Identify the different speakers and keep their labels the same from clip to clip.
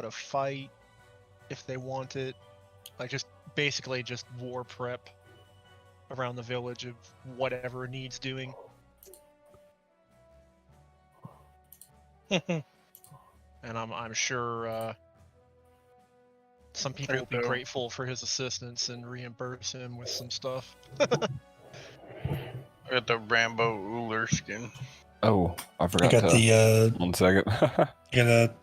Speaker 1: to fight if they want it. Like, just basically just war prep around the village of whatever needs doing. And I'm sure some people will be grateful for his assistance and reimburse him with some stuff.
Speaker 2: I got the Rambo Uller skin.
Speaker 3: Oh, I forgot
Speaker 4: I got the
Speaker 3: 1 second.
Speaker 4: I got a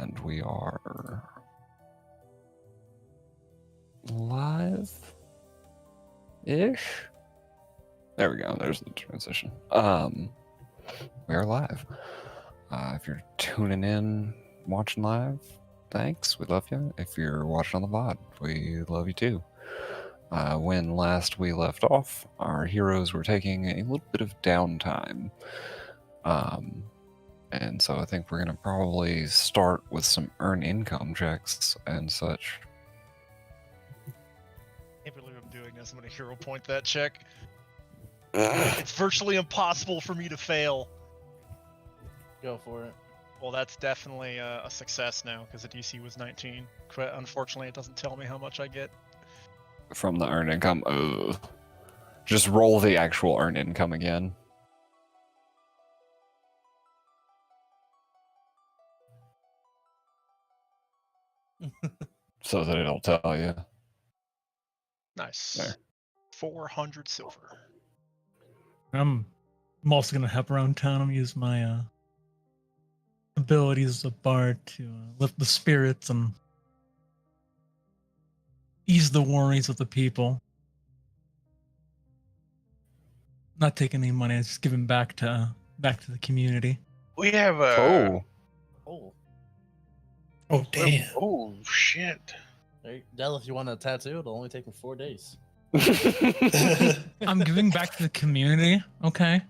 Speaker 3: And we are live-ish? There we go. There's the transition. We are live. If you're tuning in, watching live, thanks. We love you. If you're watching on the VOD, we love you too. When last we left off, our heroes were taking a little bit of downtime. And so I think we're going to probably start with some earn income checks and such.
Speaker 1: I can't believe I'm doing this. I'm going to hero point that check. It's virtually impossible for me to fail.
Speaker 4: Go for it.
Speaker 1: Well, that's definitely a success now because the DC was 19. Unfortunately, it doesn't tell me how much I get.
Speaker 3: From the earned income. Ugh. Just roll the actual earned income again. So that it'll tell you.
Speaker 1: Nice.
Speaker 3: There.
Speaker 1: 400 silver.
Speaker 5: I'm also gonna help around town. I'm use my abilities as a bard to lift the spirits and ease the worries of the people. Not taking any money, just giving back to the community.
Speaker 2: We have a.
Speaker 3: Oh.
Speaker 6: Oh, damn.
Speaker 2: Oh shit.
Speaker 4: Hey, Del, if you want a tattoo, it'll only take me 4 days.
Speaker 5: I'm giving back to the community. Okay.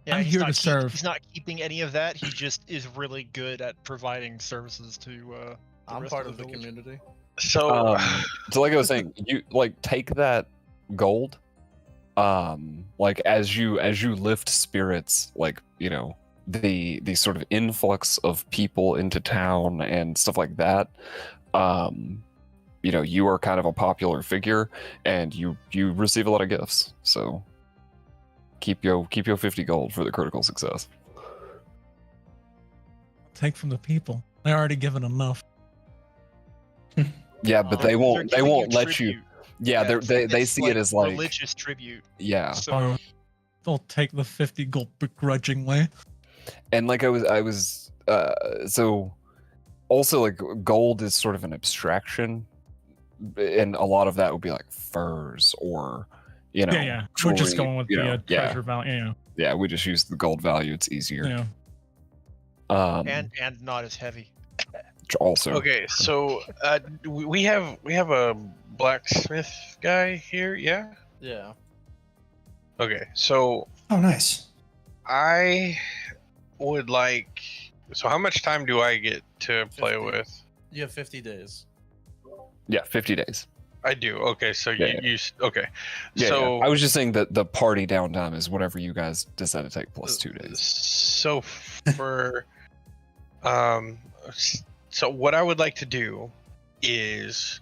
Speaker 1: Yeah,
Speaker 5: I'm
Speaker 1: he's
Speaker 5: here
Speaker 1: not
Speaker 5: to serve.
Speaker 1: He's not keeping any of that. He just is really good at providing services to the
Speaker 4: I'm
Speaker 1: rest
Speaker 4: part
Speaker 1: of
Speaker 4: of the
Speaker 1: village.
Speaker 4: community.
Speaker 2: So.
Speaker 3: So like I was saying, you like take that gold. Like as you lift spirits, like, you know, the sort of influx of people into town and stuff like that, you know, you are kind of a popular figure and you receive a lot of gifts, so keep your 50 gold for the critical success.
Speaker 5: Take from the people. They're already given enough.
Speaker 3: Yeah, but they
Speaker 1: They're
Speaker 3: won't
Speaker 1: giving you
Speaker 3: let you.
Speaker 1: tribute.
Speaker 3: Yeah, they
Speaker 1: It's
Speaker 3: see it as like
Speaker 1: religious tribute.
Speaker 3: yeah.
Speaker 1: So
Speaker 5: They'll take the 50 gold begrudgingly.
Speaker 3: And like I was so also like gold is sort of an abstraction, and a lot of that would be like furs or, you know,
Speaker 5: Yeah. We're just
Speaker 3: jewelry,
Speaker 5: going with
Speaker 3: you
Speaker 5: the
Speaker 3: know,
Speaker 5: treasure value.
Speaker 3: yeah, we just use the gold value, it's easier.
Speaker 5: Yeah.
Speaker 1: and not as heavy.
Speaker 3: Also
Speaker 2: Okay, so we have a blacksmith guy here, yeah?
Speaker 4: Yeah.
Speaker 2: Okay, so
Speaker 6: Oh, nice.
Speaker 2: I would like. So how much time do I get to play
Speaker 4: 50.
Speaker 2: with?
Speaker 4: You have 50 days.
Speaker 3: yeah, 50 days.
Speaker 2: I do. Okay, so
Speaker 3: Yeah,
Speaker 2: okay.
Speaker 3: Yeah,
Speaker 2: So
Speaker 3: I was just saying that the party downtime is whatever you guys decide to take plus 2 days.
Speaker 2: So for so what I would like to do is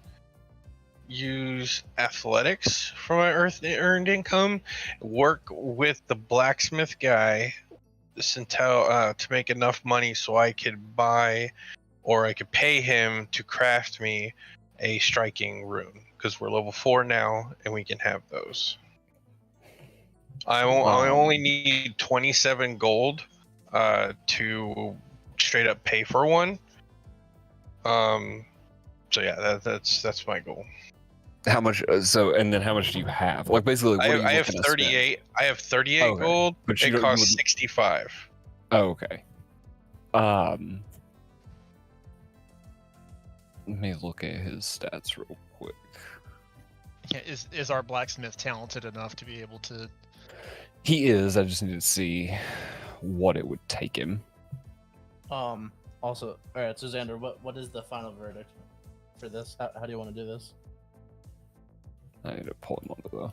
Speaker 2: use athletics for my earned income, work with the blacksmith guy to make enough money so I could buy, or I could pay him to craft me a striking rune, because we're level 4 now and we can have those. I only need 27 gold to straight up pay for one. So yeah, that's my goal.
Speaker 3: How much? So, and then how much do you have? Like basically, what are you
Speaker 2: I have
Speaker 3: looking to spend?
Speaker 2: 38. I have 38
Speaker 3: Okay,
Speaker 2: gold.
Speaker 3: but you
Speaker 2: It
Speaker 3: don't-
Speaker 2: costs
Speaker 3: you would-
Speaker 2: 65.
Speaker 3: Oh, okay. Let me look at his stats real quick.
Speaker 1: Yeah, is our blacksmith talented enough to be able to?
Speaker 3: He is. I just need to see what it would take him.
Speaker 4: Also, all right, so Xander, what is the final verdict for this? How do you want to do this?
Speaker 3: I need to pull him up though.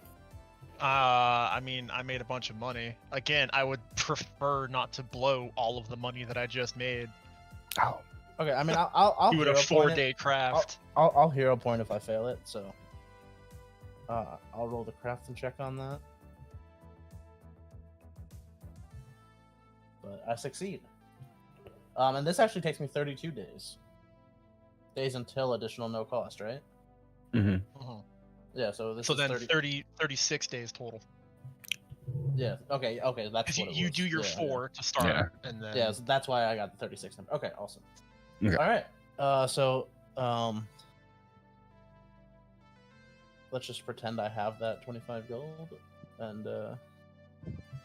Speaker 1: I mean, I made a bunch of money. Again, I would prefer not to blow all of the money that I just made.
Speaker 3: Oh,
Speaker 4: Okay, I mean, I'll
Speaker 1: Do it a
Speaker 4: hero point
Speaker 1: 4-day craft.
Speaker 4: I'll hero point if I fail it. So, I'll roll the crafting check on that. But I succeed. And this actually takes me 32 days. Days until additional no cost, right?
Speaker 3: mm-hmm.
Speaker 1: Mhm.
Speaker 4: Yeah, so this
Speaker 1: So
Speaker 4: is
Speaker 1: then
Speaker 4: 30.
Speaker 1: 36 days total.
Speaker 4: Yeah, okay, that's
Speaker 1: Because
Speaker 4: what it
Speaker 1: you
Speaker 4: was.
Speaker 1: do your
Speaker 4: Yeah,
Speaker 1: 4 to start, and then
Speaker 4: Yeah, so that's why I got the 36 number. Okay, awesome.
Speaker 3: Okay.
Speaker 4: All right. Let's just pretend I have that 25 gold, and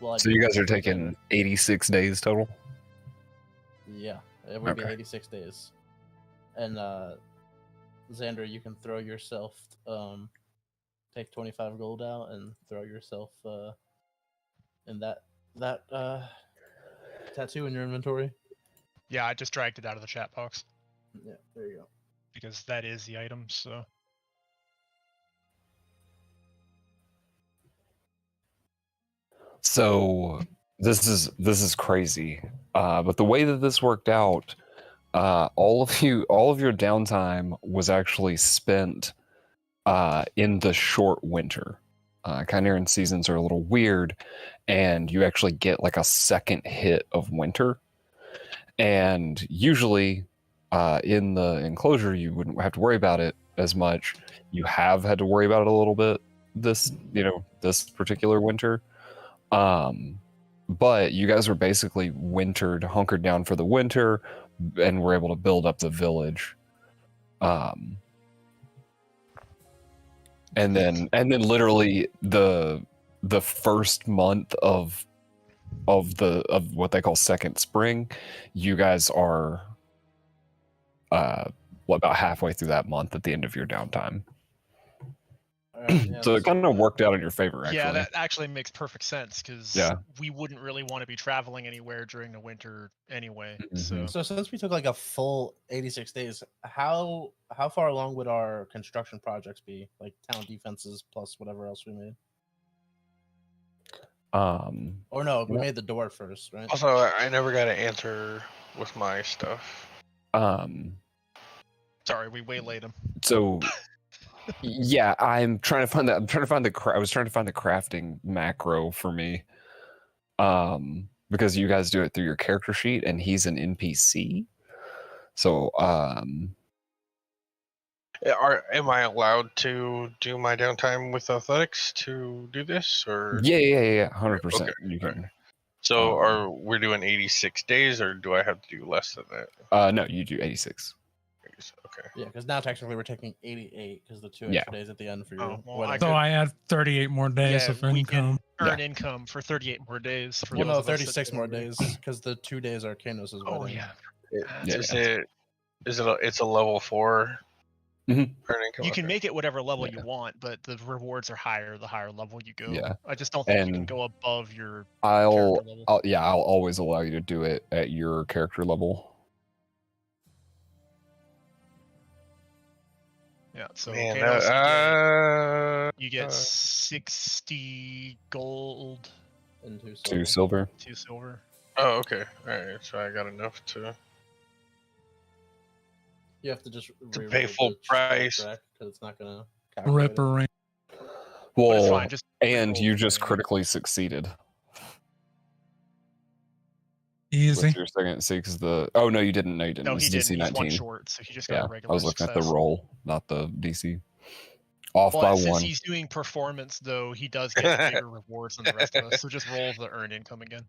Speaker 4: well, I
Speaker 3: So
Speaker 4: do
Speaker 3: you
Speaker 4: have
Speaker 3: guys are
Speaker 4: it, but
Speaker 3: taking 86 days total.
Speaker 4: yeah, it would be
Speaker 3: Okay.
Speaker 4: 86 days. And Xander, you can throw yourself, take 25 gold out and throw yourself in that tattoo in your inventory.
Speaker 1: Yeah, I just dragged it out of the chat box
Speaker 4: Yeah, there you go.
Speaker 1: because that is the item. So
Speaker 3: So this is crazy. But the way that this worked out, all of your downtime was actually spent in the short winter. Kyneran seasons are a little weird, and you actually get like a second hit of winter. And usually, in the enclosure, you wouldn't have to worry about it as much. You have had to worry about it a little bit this particular winter. But you guys were basically hunkered down for the winter, and were able to build up the village. And then literally the first month of what they call second spring, you guys are about halfway through that month at the end of your downtime.
Speaker 4: All right, yeah,
Speaker 3: So it kind of worked out in your favor, actually.
Speaker 1: yeah, that actually makes perfect sense because
Speaker 3: Yeah.
Speaker 1: we wouldn't really want to be traveling anywhere during the winter anyway.
Speaker 3: Mhm.
Speaker 4: So since we took like a full 86 days, how far along would our construction projects be? Like town defenses plus whatever else we made? Or no, we
Speaker 3: Well-
Speaker 4: made the door first, right?
Speaker 2: Also, I never got an answer with my stuff.
Speaker 1: Sorry, we waylaid him.
Speaker 3: So yeah, I'm trying to find that. I was trying to find the crafting macro for me. Because you guys do it through your character sheet, and he's an NPC. So
Speaker 2: Am I allowed to do my downtime with athletics to do this, or
Speaker 3: yeah, 100%.
Speaker 2: Okay,
Speaker 3: You can.
Speaker 2: so are we doing 86 days, or do I have to do less than that?
Speaker 3: No, you do 86.
Speaker 2: Okay.
Speaker 4: Yeah, because now technically we're taking 88 because the 2
Speaker 3: Yeah.
Speaker 4: extra days at the end for your
Speaker 1: Oh, well,
Speaker 4: wedding.
Speaker 1: I
Speaker 5: So
Speaker 1: could-
Speaker 5: I add 38 more days
Speaker 1: Yeah,
Speaker 5: of
Speaker 1: we
Speaker 5: income.
Speaker 1: can earn income for 38 more days. For
Speaker 4: Well,
Speaker 1: those
Speaker 4: no,
Speaker 1: of us that
Speaker 4: 36
Speaker 1: did
Speaker 4: more
Speaker 1: already.
Speaker 4: days because the 2 days are Kanos'
Speaker 1: Oh
Speaker 4: wedding.
Speaker 1: yeah.
Speaker 3: Yeah.
Speaker 2: It's a level 4
Speaker 3: Mhm.
Speaker 2: earn income?
Speaker 1: You can
Speaker 2: Okay.
Speaker 1: make it whatever level
Speaker 3: Yeah.
Speaker 1: you want, but the rewards are higher the higher level you go.
Speaker 3: Yeah.
Speaker 1: I just don't think you can
Speaker 3: And
Speaker 1: go above your
Speaker 3: I'll
Speaker 1: character level.
Speaker 3: I'll always allow you to do it at your character level.
Speaker 1: Yeah, so
Speaker 2: Man,
Speaker 1: Kanos, you get 60 gold,
Speaker 4: And 2
Speaker 3: 2
Speaker 4: silver.
Speaker 3: silver.
Speaker 1: 2 silver.
Speaker 2: oh, okay. All right. So I got enough to.
Speaker 4: You have to just
Speaker 2: pay full price.
Speaker 4: because it's not gonna
Speaker 5: Ripper.
Speaker 1: But it's
Speaker 3: Well,
Speaker 1: fine, just
Speaker 3: and
Speaker 1: re-roll
Speaker 3: you
Speaker 1: the
Speaker 3: just
Speaker 1: thing.
Speaker 3: critically succeeded
Speaker 5: Easy.
Speaker 3: with your second six. Oh no, you didn't. No, you didn't.
Speaker 1: No,
Speaker 3: It was
Speaker 1: he
Speaker 3: DC
Speaker 1: didn't. He's one
Speaker 3: 19.
Speaker 1: short, so he just got
Speaker 3: Yeah,
Speaker 1: a
Speaker 3: I
Speaker 1: regular
Speaker 3: was looking
Speaker 1: success.
Speaker 3: at the roll, not the DC. Off
Speaker 1: Well,
Speaker 3: by
Speaker 1: since
Speaker 3: 1.
Speaker 1: he's doing performance, though, he does get bigger rewards than the rest of us. So just roll the earned income again,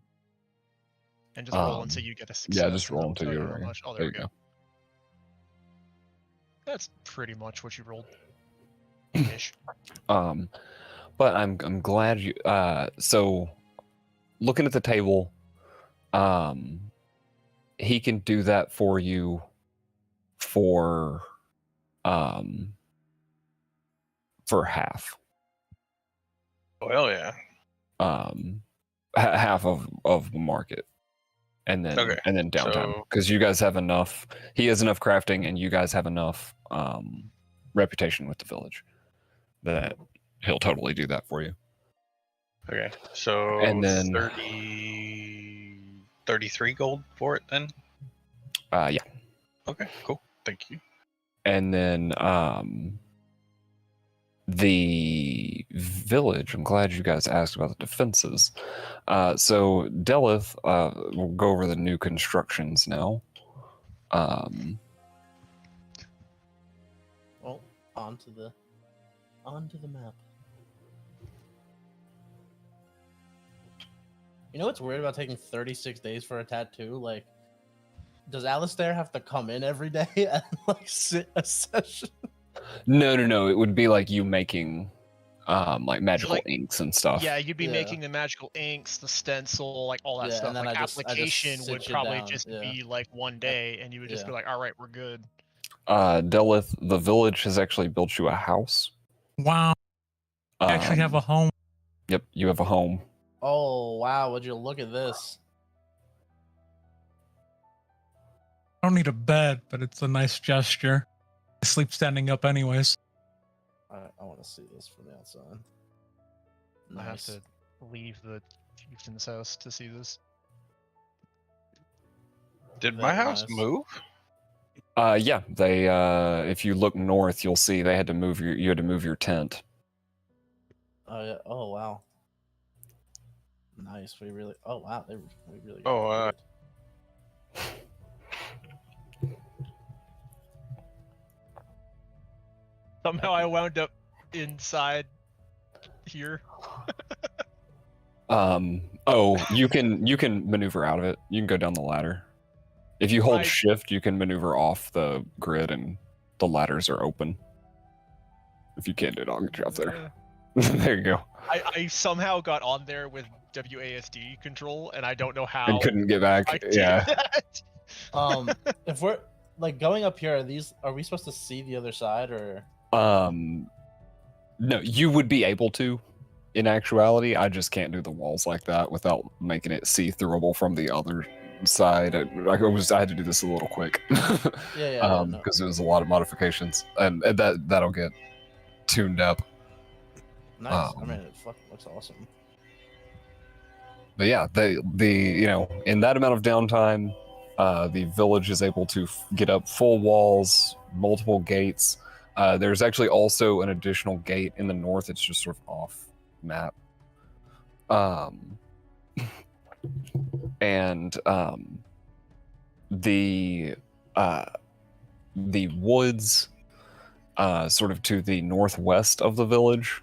Speaker 1: and just roll until you get a success.
Speaker 3: Yeah, just
Speaker 1: and
Speaker 3: roll
Speaker 1: it'll
Speaker 3: until
Speaker 1: tell
Speaker 3: you.
Speaker 1: you how much. Oh, there we go. That's pretty much what you rolled. Ish.
Speaker 3: But I'm glad you. So, looking at the table, he can do that for you for half.
Speaker 2: Oh, hell yeah.
Speaker 3: Half of the market, and then
Speaker 2: Okay,
Speaker 3: downtime,
Speaker 2: so-
Speaker 3: because you guys have enough. He has enough crafting, and you guys have enough reputation with the village that he'll totally do that for you.
Speaker 2: Okay. So
Speaker 3: And then
Speaker 2: 33 gold for it then?
Speaker 3: Yeah.
Speaker 2: Okay, cool. Thank you.
Speaker 3: And then the village, I'm glad you guys asked about the defenses. So Delith, we'll go over the new constructions now.
Speaker 4: Well, onto the map. You know what's weird about taking 36 days for a tattoo? Like, does Alistair have to come in every day and like sit a session?
Speaker 3: No. It would be like you making like magical
Speaker 1: like-
Speaker 3: inks and stuff.
Speaker 1: Yeah, you'd be
Speaker 4: Yeah.
Speaker 1: making the magical inks, the stencil, like all that
Speaker 4: Yeah,
Speaker 1: stuff.
Speaker 4: and then
Speaker 1: Like
Speaker 4: I just
Speaker 1: application
Speaker 4: sit
Speaker 1: would
Speaker 4: you
Speaker 1: probably
Speaker 4: down,
Speaker 1: just
Speaker 4: yeah.
Speaker 1: be like one day, and you would just be
Speaker 4: Yeah.
Speaker 1: like, "All right, we're good."
Speaker 3: Delith, the village has actually built you a house.
Speaker 5: Wow. I actually have a home.
Speaker 3: Yep, you have a home.
Speaker 4: Oh wow, would you look at this?
Speaker 5: I don't need a bed, but it's a nice gesture. I sleep standing up anyways.
Speaker 4: I want to see this from the outside.
Speaker 1: I have
Speaker 4: Nice.
Speaker 1: to leave the chieftain's house to see this.
Speaker 2: Did my
Speaker 4: Very
Speaker 2: house
Speaker 4: nice.
Speaker 2: move?
Speaker 3: Yeah, they if you look north, you'll see they had to move you had to move your tent.
Speaker 4: Oh yeah. Oh wow. Nice. We really. Oh wow. We really.
Speaker 2: Oh,
Speaker 4: got it.
Speaker 1: Somehow I wound up inside here.
Speaker 3: Oh, you can maneuver out of it. You can go down the ladder. If you hold
Speaker 1: I-
Speaker 3: shift, you can maneuver off the grid and the ladders are open. If you can't do it, I'll get you up there. There you go.
Speaker 1: I somehow got on there with WASD control, and I don't know how.
Speaker 3: And couldn't get back.
Speaker 1: I did
Speaker 3: Yeah.
Speaker 1: that.
Speaker 4: If we're like going up here, are we supposed to see the other side or?
Speaker 3: No, you would be able to. In actuality, I just can't do the walls like that without making it see-throughable from the other side. I had to do this a little quick.
Speaker 4: Yeah. No.
Speaker 3: Because it was a lot of modifications, and that'll get tuned up.
Speaker 4: Nice. I mean, it fucking looks awesome.
Speaker 3: But yeah, in that amount of downtime, the village is able to get up full walls, multiple gates. There's actually also an additional gate in the north. It's just sort of off map. And the woods, sort of to the northwest of the village,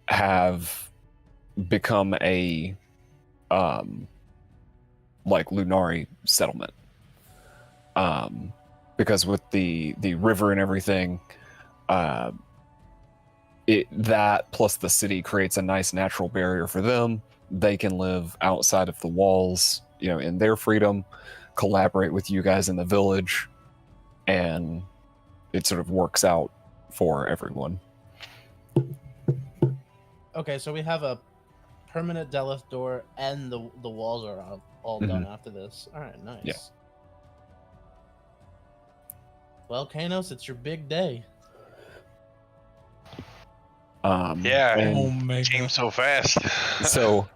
Speaker 3: have become a like Lunari settlement. Because with the river and everything, that plus the city creates a nice natural barrier for them. They can live outside of the walls, in their freedom, collaborate with you guys in the village, and it sort of works out for everyone.
Speaker 4: Okay, so we have a permanent Delith door, and the walls are all done after this. All right, nice.
Speaker 3: Yeah.
Speaker 4: Well, Kanos, it's your big day.
Speaker 2: Yeah.
Speaker 3: and-
Speaker 5: Oh my
Speaker 2: Came
Speaker 5: god.
Speaker 2: so fast.
Speaker 3: so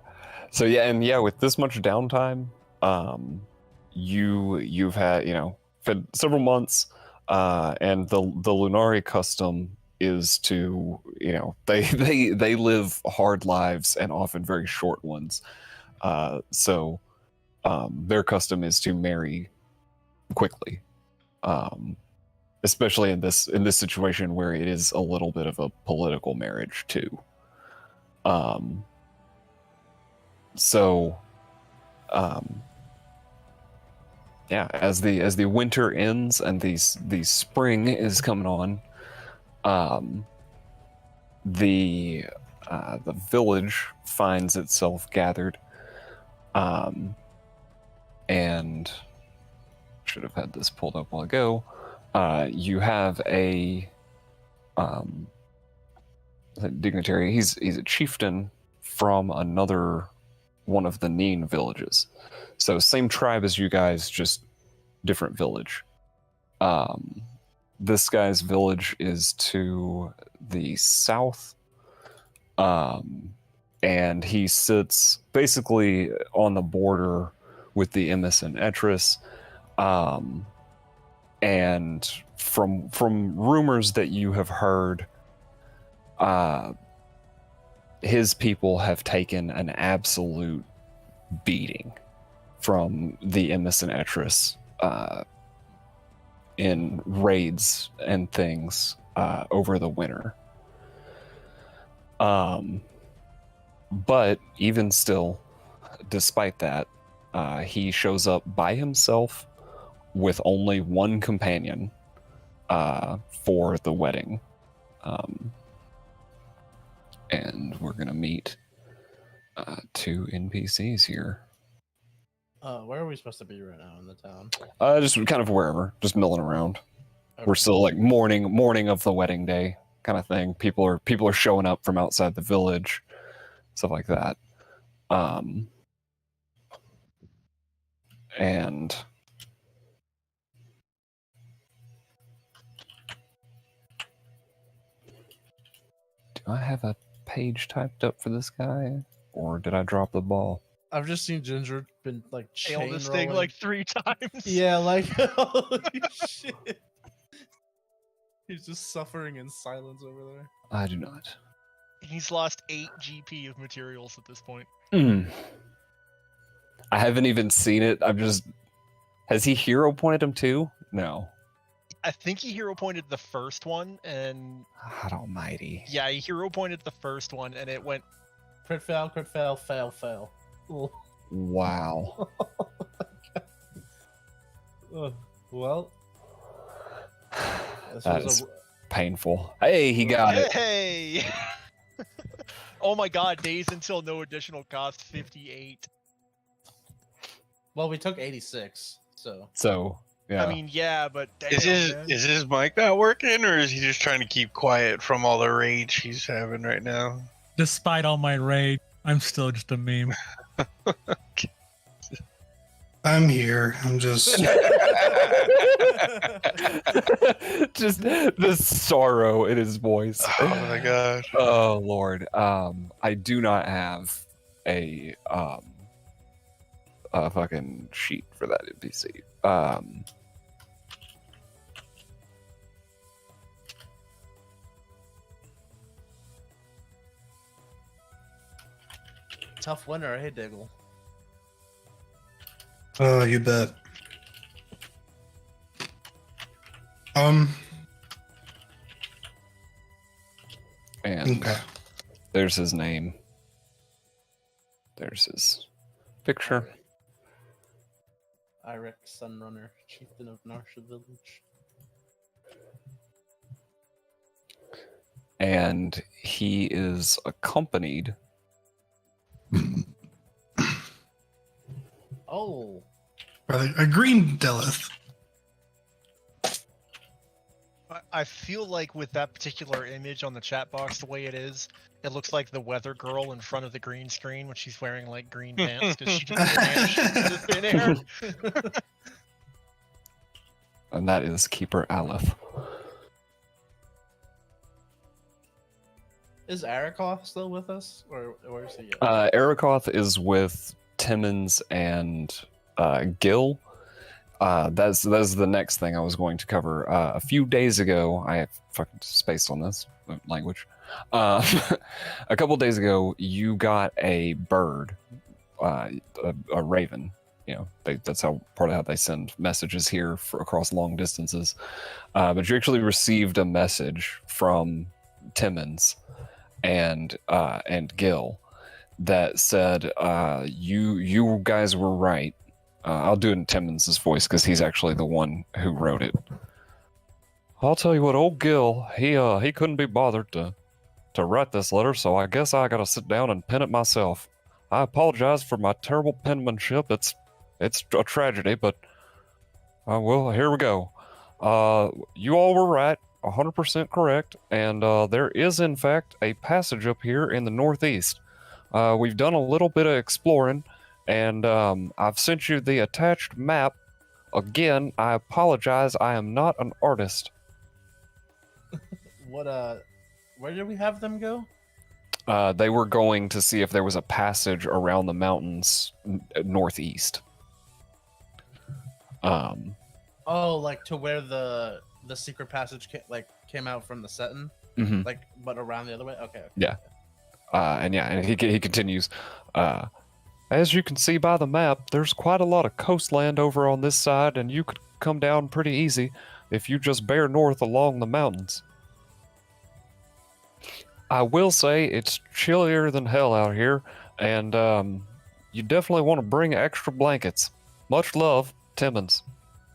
Speaker 3: yeah, with this much downtime, you've had for several months, and the Lunari custom is to they live hard lives and often very short ones, so their custom is to marry quickly, especially in this situation where it is a little bit of a political marriage too. Yeah, as the winter ends and the spring is coming on, the village finds itself gathered, and should have had this pulled up a while ago. You have a dignitary. He's a chieftain from another one of the Neen villages. So same tribe as you guys, just different village. This guy's village is to the south, and he sits basically on the border with the Emis and Etris. And from rumors that you have heard, his people have taken an absolute beating from the Emis and Etris in raids and things over the winter. But even still, despite that, he shows up by himself with only one companion for the wedding. And we're going to meet two NPCs here.
Speaker 4: Where are we supposed to be right now in the town?
Speaker 3: Just kind of wherever, just milling around.
Speaker 4: Okay.
Speaker 3: We're still like morning of the wedding day kind of thing. People are showing up from outside the village, stuff like that. And do I have a page typed up for this guy, or did I drop the ball?
Speaker 4: I've just seen Ginger been like
Speaker 1: Fail
Speaker 4: chain
Speaker 1: this
Speaker 4: rolling.
Speaker 1: thing like 3 times.
Speaker 4: Yeah, like holy shit. He's just suffering in silence over there.
Speaker 3: I do not.
Speaker 1: He's lost 8 GP of materials at this point.
Speaker 3: I haven't even seen it. I'm just. Has he hero pointed him too? No.
Speaker 1: I think he hero pointed the first one, and
Speaker 3: God almighty.
Speaker 1: yeah, he hero pointed the first one, and it went
Speaker 4: Crit fail, fail. Oh.
Speaker 3: Wow.
Speaker 4: Well,
Speaker 3: That's painful. Hey, he got it.
Speaker 1: Hey! Oh my god, days until no additional cost 58.
Speaker 4: Well, we took 86, so.
Speaker 3: So, yeah.
Speaker 1: I mean, yeah, but damn,
Speaker 2: Is his mic not working, or is he just trying to keep quiet from all the rage he's having right now?
Speaker 5: Despite all my rage, I'm still just a meme.
Speaker 6: I'm here. I'm just.
Speaker 3: Just the sorrow in his voice.
Speaker 2: Oh my gosh.
Speaker 3: Oh Lord. I do not have a fucking sheet for that NPC.
Speaker 4: Tough winter, hey Diggle.
Speaker 6: Oh, you bet.
Speaker 3: And
Speaker 6: Okay.
Speaker 3: there's his name. There's his picture.
Speaker 4: Irek Sunrunner, chieftain of Narsha Village.
Speaker 3: And he is accompanied.
Speaker 4: Oh,
Speaker 6: By a green Delith.
Speaker 1: I feel like with that particular image on the chat box, the way it is, it looks like the weather girl in front of the green screen when she's wearing like green pants because she just vanished into thin air.
Speaker 3: And that is Keeper Aleph.
Speaker 4: is Arakoth still with us, or where's he at?
Speaker 3: Arakoth is with Timmons and Gil. That's the next thing I was going to cover. A few days ago, I have fucking spaced on this language. A couple days ago, you got a bird, a raven. You know, that's part of how they send messages here across long distances. But you actually received a message from Timmons and Gil that said, "You guys were right." I'll do it in Timmons' voice because he's actually the one who wrote it. I'll tell you what, old Gil, he couldn't be bothered to write this letter, so I guess I gotta sit down and pen it myself. I apologize for my terrible penmanship. It's a tragedy, but well, here we go. You all were right, 100% correct, and there is in fact a passage up here in the northeast. We've done a little bit of exploring, and I've sent you the attached map. Again, I apologize. I am not an artist.
Speaker 4: Where did we have them go?
Speaker 3: They were going to see if there was a passage around the mountains northeast.
Speaker 4: Oh, like to where the secret passage came out from the Seton,
Speaker 3: Mhm.
Speaker 4: but around the other way. Okay.
Speaker 3: And he continues. As you can see by the map, there's quite a lot of coastland over on this side, and you could come down pretty easy if you just bear north along the mountains. I will say it's chillier than hell out here, and you definitely want to bring extra blankets. Much love, Timmons.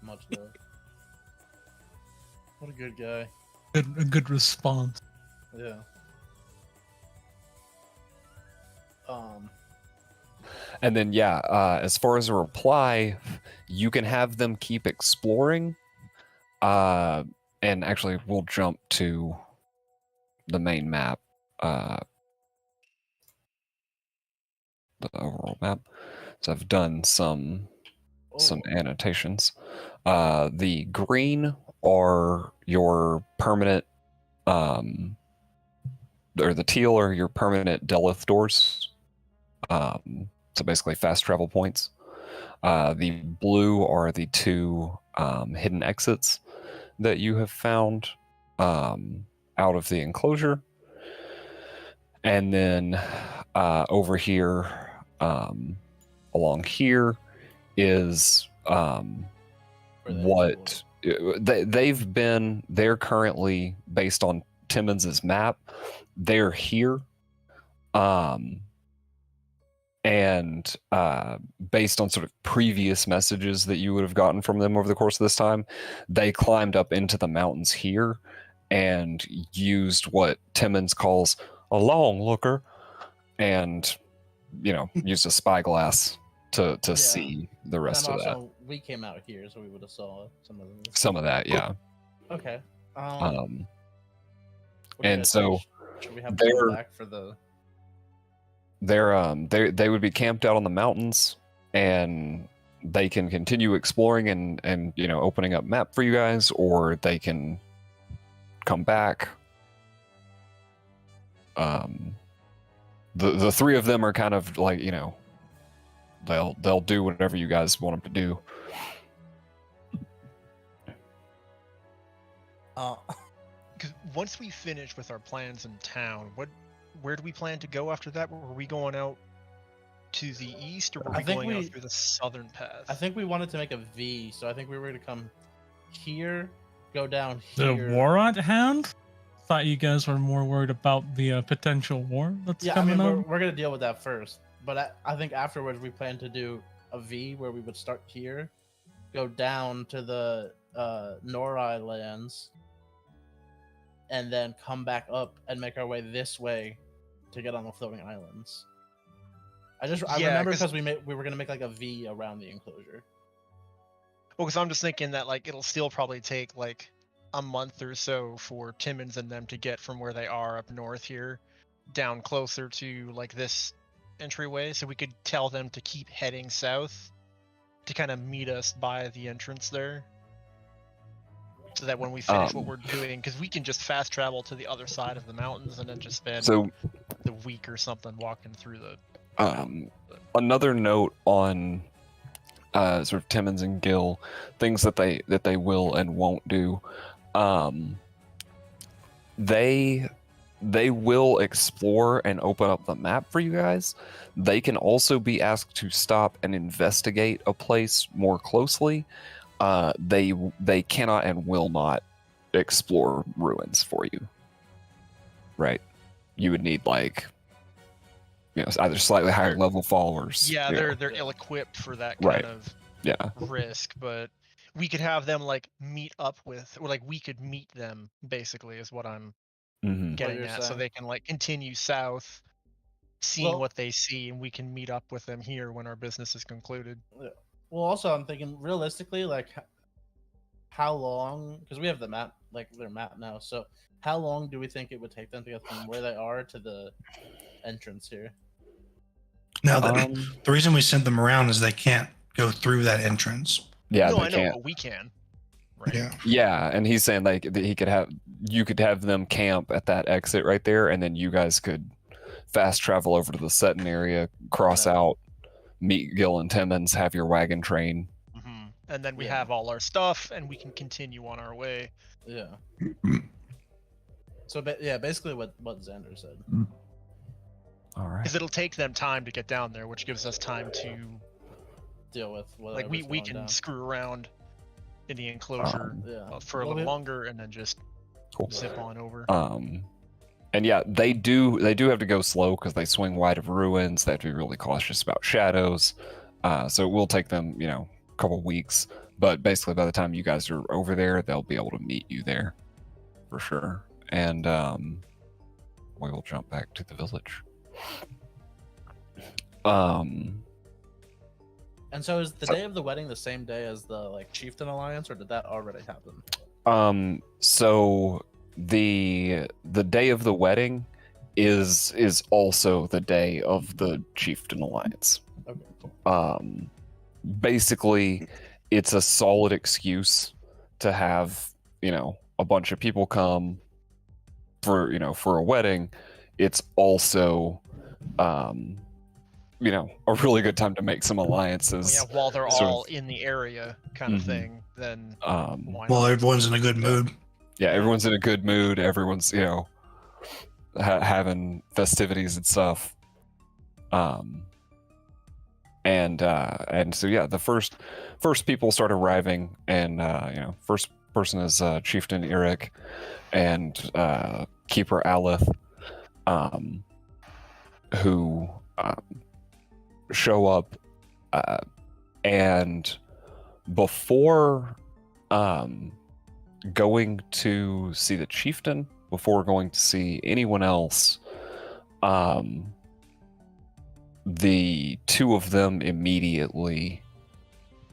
Speaker 4: Much love. What a good guy.
Speaker 5: A good response.
Speaker 4: Yeah.
Speaker 3: And then, as far as a reply, you can have them keep exploring. And actually, we'll jump to the main map. The overall map. So I've done some annotations. The green are your permanent, or the teal are your permanent Delith doors. So basically fast travel points. The blue are the two hidden exits that you have found out of the enclosure. And then over here, along here, is what they're currently, based on Timmons's map, they're here. And based on sort of previous messages that you would have gotten from them over the course of this time, they climbed up into the mountains here and used what Timmons calls a long looker, and used a spyglass to see the rest of that.
Speaker 4: We came out here, so we would have saw
Speaker 3: Some of that, yeah.
Speaker 4: Okay.
Speaker 3: And so
Speaker 4: should we have to go back for the?
Speaker 3: They would be camped out on the mountains, and they can continue exploring and opening up map for you guys, or they can come back. The three of them are kind of like, they'll do whatever you guys want them to do.
Speaker 1: Because once we finish with our plans in town, where do we plan to go after that? Were we going out to the east, or were we going out through the southern path?
Speaker 4: I think we wanted to make a V, so I think we were going to come here, go down here.
Speaker 5: The Warrant Hound? Thought you guys were more worried about the potential war that's coming up.
Speaker 4: We're going to deal with that first. But I think afterwards we plan to do a V where we would start here, go down to the Norai lands, and then come back up and make our way this way to get on the floating islands. I remember because we were gonna make like a V around the enclosure.
Speaker 1: Well, because I'm just thinking that it'll still probably take a month or so for Timmons and them to get from where they are up north here down closer to this entryway, so we could tell them to keep heading south to kind of meet us by the entrance there. So that when we finish what we're doing, because we can just fast travel to the other side of the mountains and then just spend the week or something walking through the.
Speaker 3: Another note on sort of Timmons and Gil, things that they will and won't do. They will explore and open up the map for you guys. They can also be asked to stop and investigate a place more closely. They cannot and will not explore ruins for you. Right? You would need either slightly higher level followers.
Speaker 1: Yeah, they're ill-equipped for that kind of risk, but we could have them meet up with, or we could meet them basically is what I'm getting at, so they can continue south, seeing what they see, and we can meet up with them here when our business is concluded.
Speaker 4: Well, also, I'm thinking realistically, how long? Because we have the map, their map now. So, how long do we think it would take them to get from where they are to the entrance here?
Speaker 6: Now, the reason we sent them around is they can't go through that entrance.
Speaker 3: Yeah,
Speaker 1: no,
Speaker 3: they
Speaker 1: I know,
Speaker 3: can't.
Speaker 1: but we can. Right?
Speaker 6: Yeah,
Speaker 3: and he's saying you could have them camp at that exit right there, and then you guys could fast travel over to the Sutton area, cross out, meet Gil and Timmons, have your wagon train,
Speaker 1: and then we have all our stuff, and we can continue on our way.
Speaker 4: Yeah. So basically what Xander said.
Speaker 3: All right.
Speaker 1: Because it'll take them time to get down there, which gives us time to
Speaker 4: deal with whatever.
Speaker 1: We can screw around in the enclosure for a little longer, and then just zip on over.
Speaker 3: And yeah, they do have to go slow because they swing wide of ruins. They have to be really cautious about shadows. So it will take them, a couple weeks. But basically, by the time you guys are over there, they'll be able to meet you there for sure. And we will jump back to the village.
Speaker 4: And so is the day of the wedding the same day as the chieftain alliance, or did that already happen?
Speaker 3: So the day of the wedding is also the day of the chieftain alliance.
Speaker 4: Okay, cool.
Speaker 3: Basically, it's a solid excuse to have a bunch of people come for a wedding. It's also a really good time to make some alliances.
Speaker 1: Yeah, while they're
Speaker 3: sort
Speaker 1: all
Speaker 3: of-
Speaker 1: in the area, kind of thing. Then why
Speaker 6: Well,
Speaker 1: not?
Speaker 6: everyone's in a good mood.
Speaker 3: Yeah, everyone's in a good mood. Everyone's having festivities and stuff. And so yeah, the first people start arriving, and first person is Chieftain Eric and Keeper Alith, who show up, and before going to see the chieftain, before going to see anyone else, the two of them immediately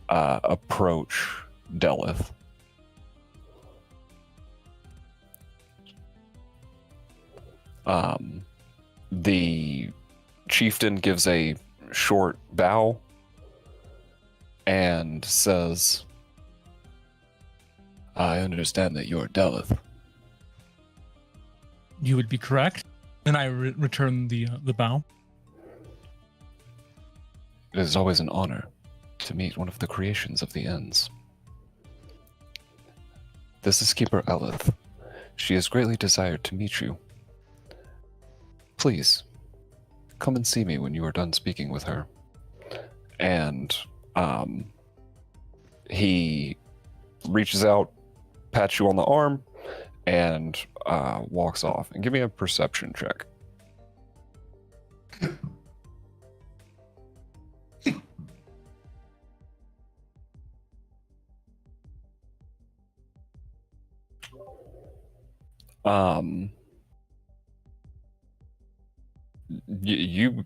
Speaker 3: approach Delith. The chieftain gives a short bow and says, "I understand that you're Delith."
Speaker 5: You would be correct. And I return the bow.
Speaker 3: It is always an honor to meet one of the creations of the Ends. This is Keeper Elith. She has greatly desired to meet you. Please, come and see me when you are done speaking with her. And he reaches out, pats you on the arm, and walks off. And give me a perception check. You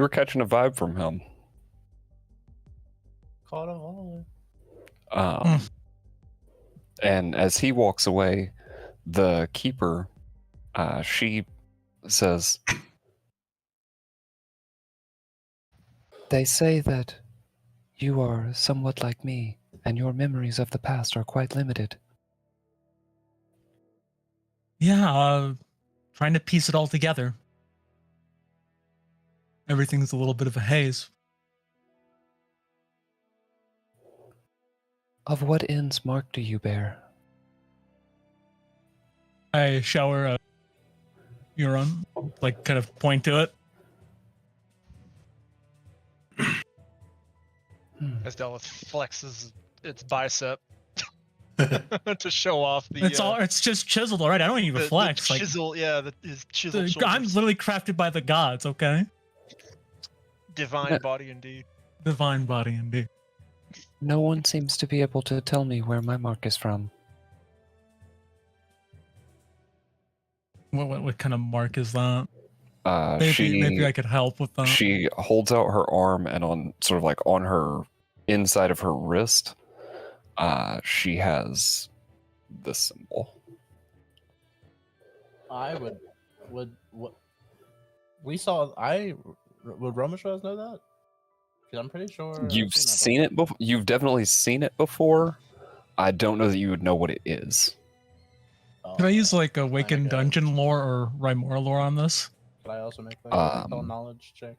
Speaker 3: were catching a vibe from him.
Speaker 4: Caught a volley.
Speaker 3: And as he walks away, the keeper, she says, "They say that you are somewhat like me, and your memories of the past are quite limited."
Speaker 5: Yeah, trying to piece it all together. Everything's a little bit of a haze.
Speaker 3: Of what ends mark do you bear?
Speaker 5: I shower a Euron, kind of point to it.
Speaker 1: As Delith flexes its bicep to show off the.
Speaker 5: It's just chiseled, all right. I don't even flex.
Speaker 1: The chisel, his chiseled
Speaker 5: I'm
Speaker 1: shoulders.
Speaker 5: literally crafted by the gods. Okay,
Speaker 1: Divine body indeed.
Speaker 5: divine body indeed.
Speaker 3: No one seems to be able to tell me where my mark is from.
Speaker 5: What kind of mark is that?
Speaker 3: Maybe
Speaker 5: Maybe I could help with that.
Speaker 3: She holds out her arm, and on on her inside of her wrist, she has the symbol.
Speaker 4: I would what we saw. Would Romashraz know that? Because I'm pretty sure
Speaker 3: You've seen it before. You've definitely seen it before. I don't know that you would know what it is.
Speaker 5: Could I use Awakened Dungeon lore or Rymora lore on this?
Speaker 4: Could I also make a knowledge check?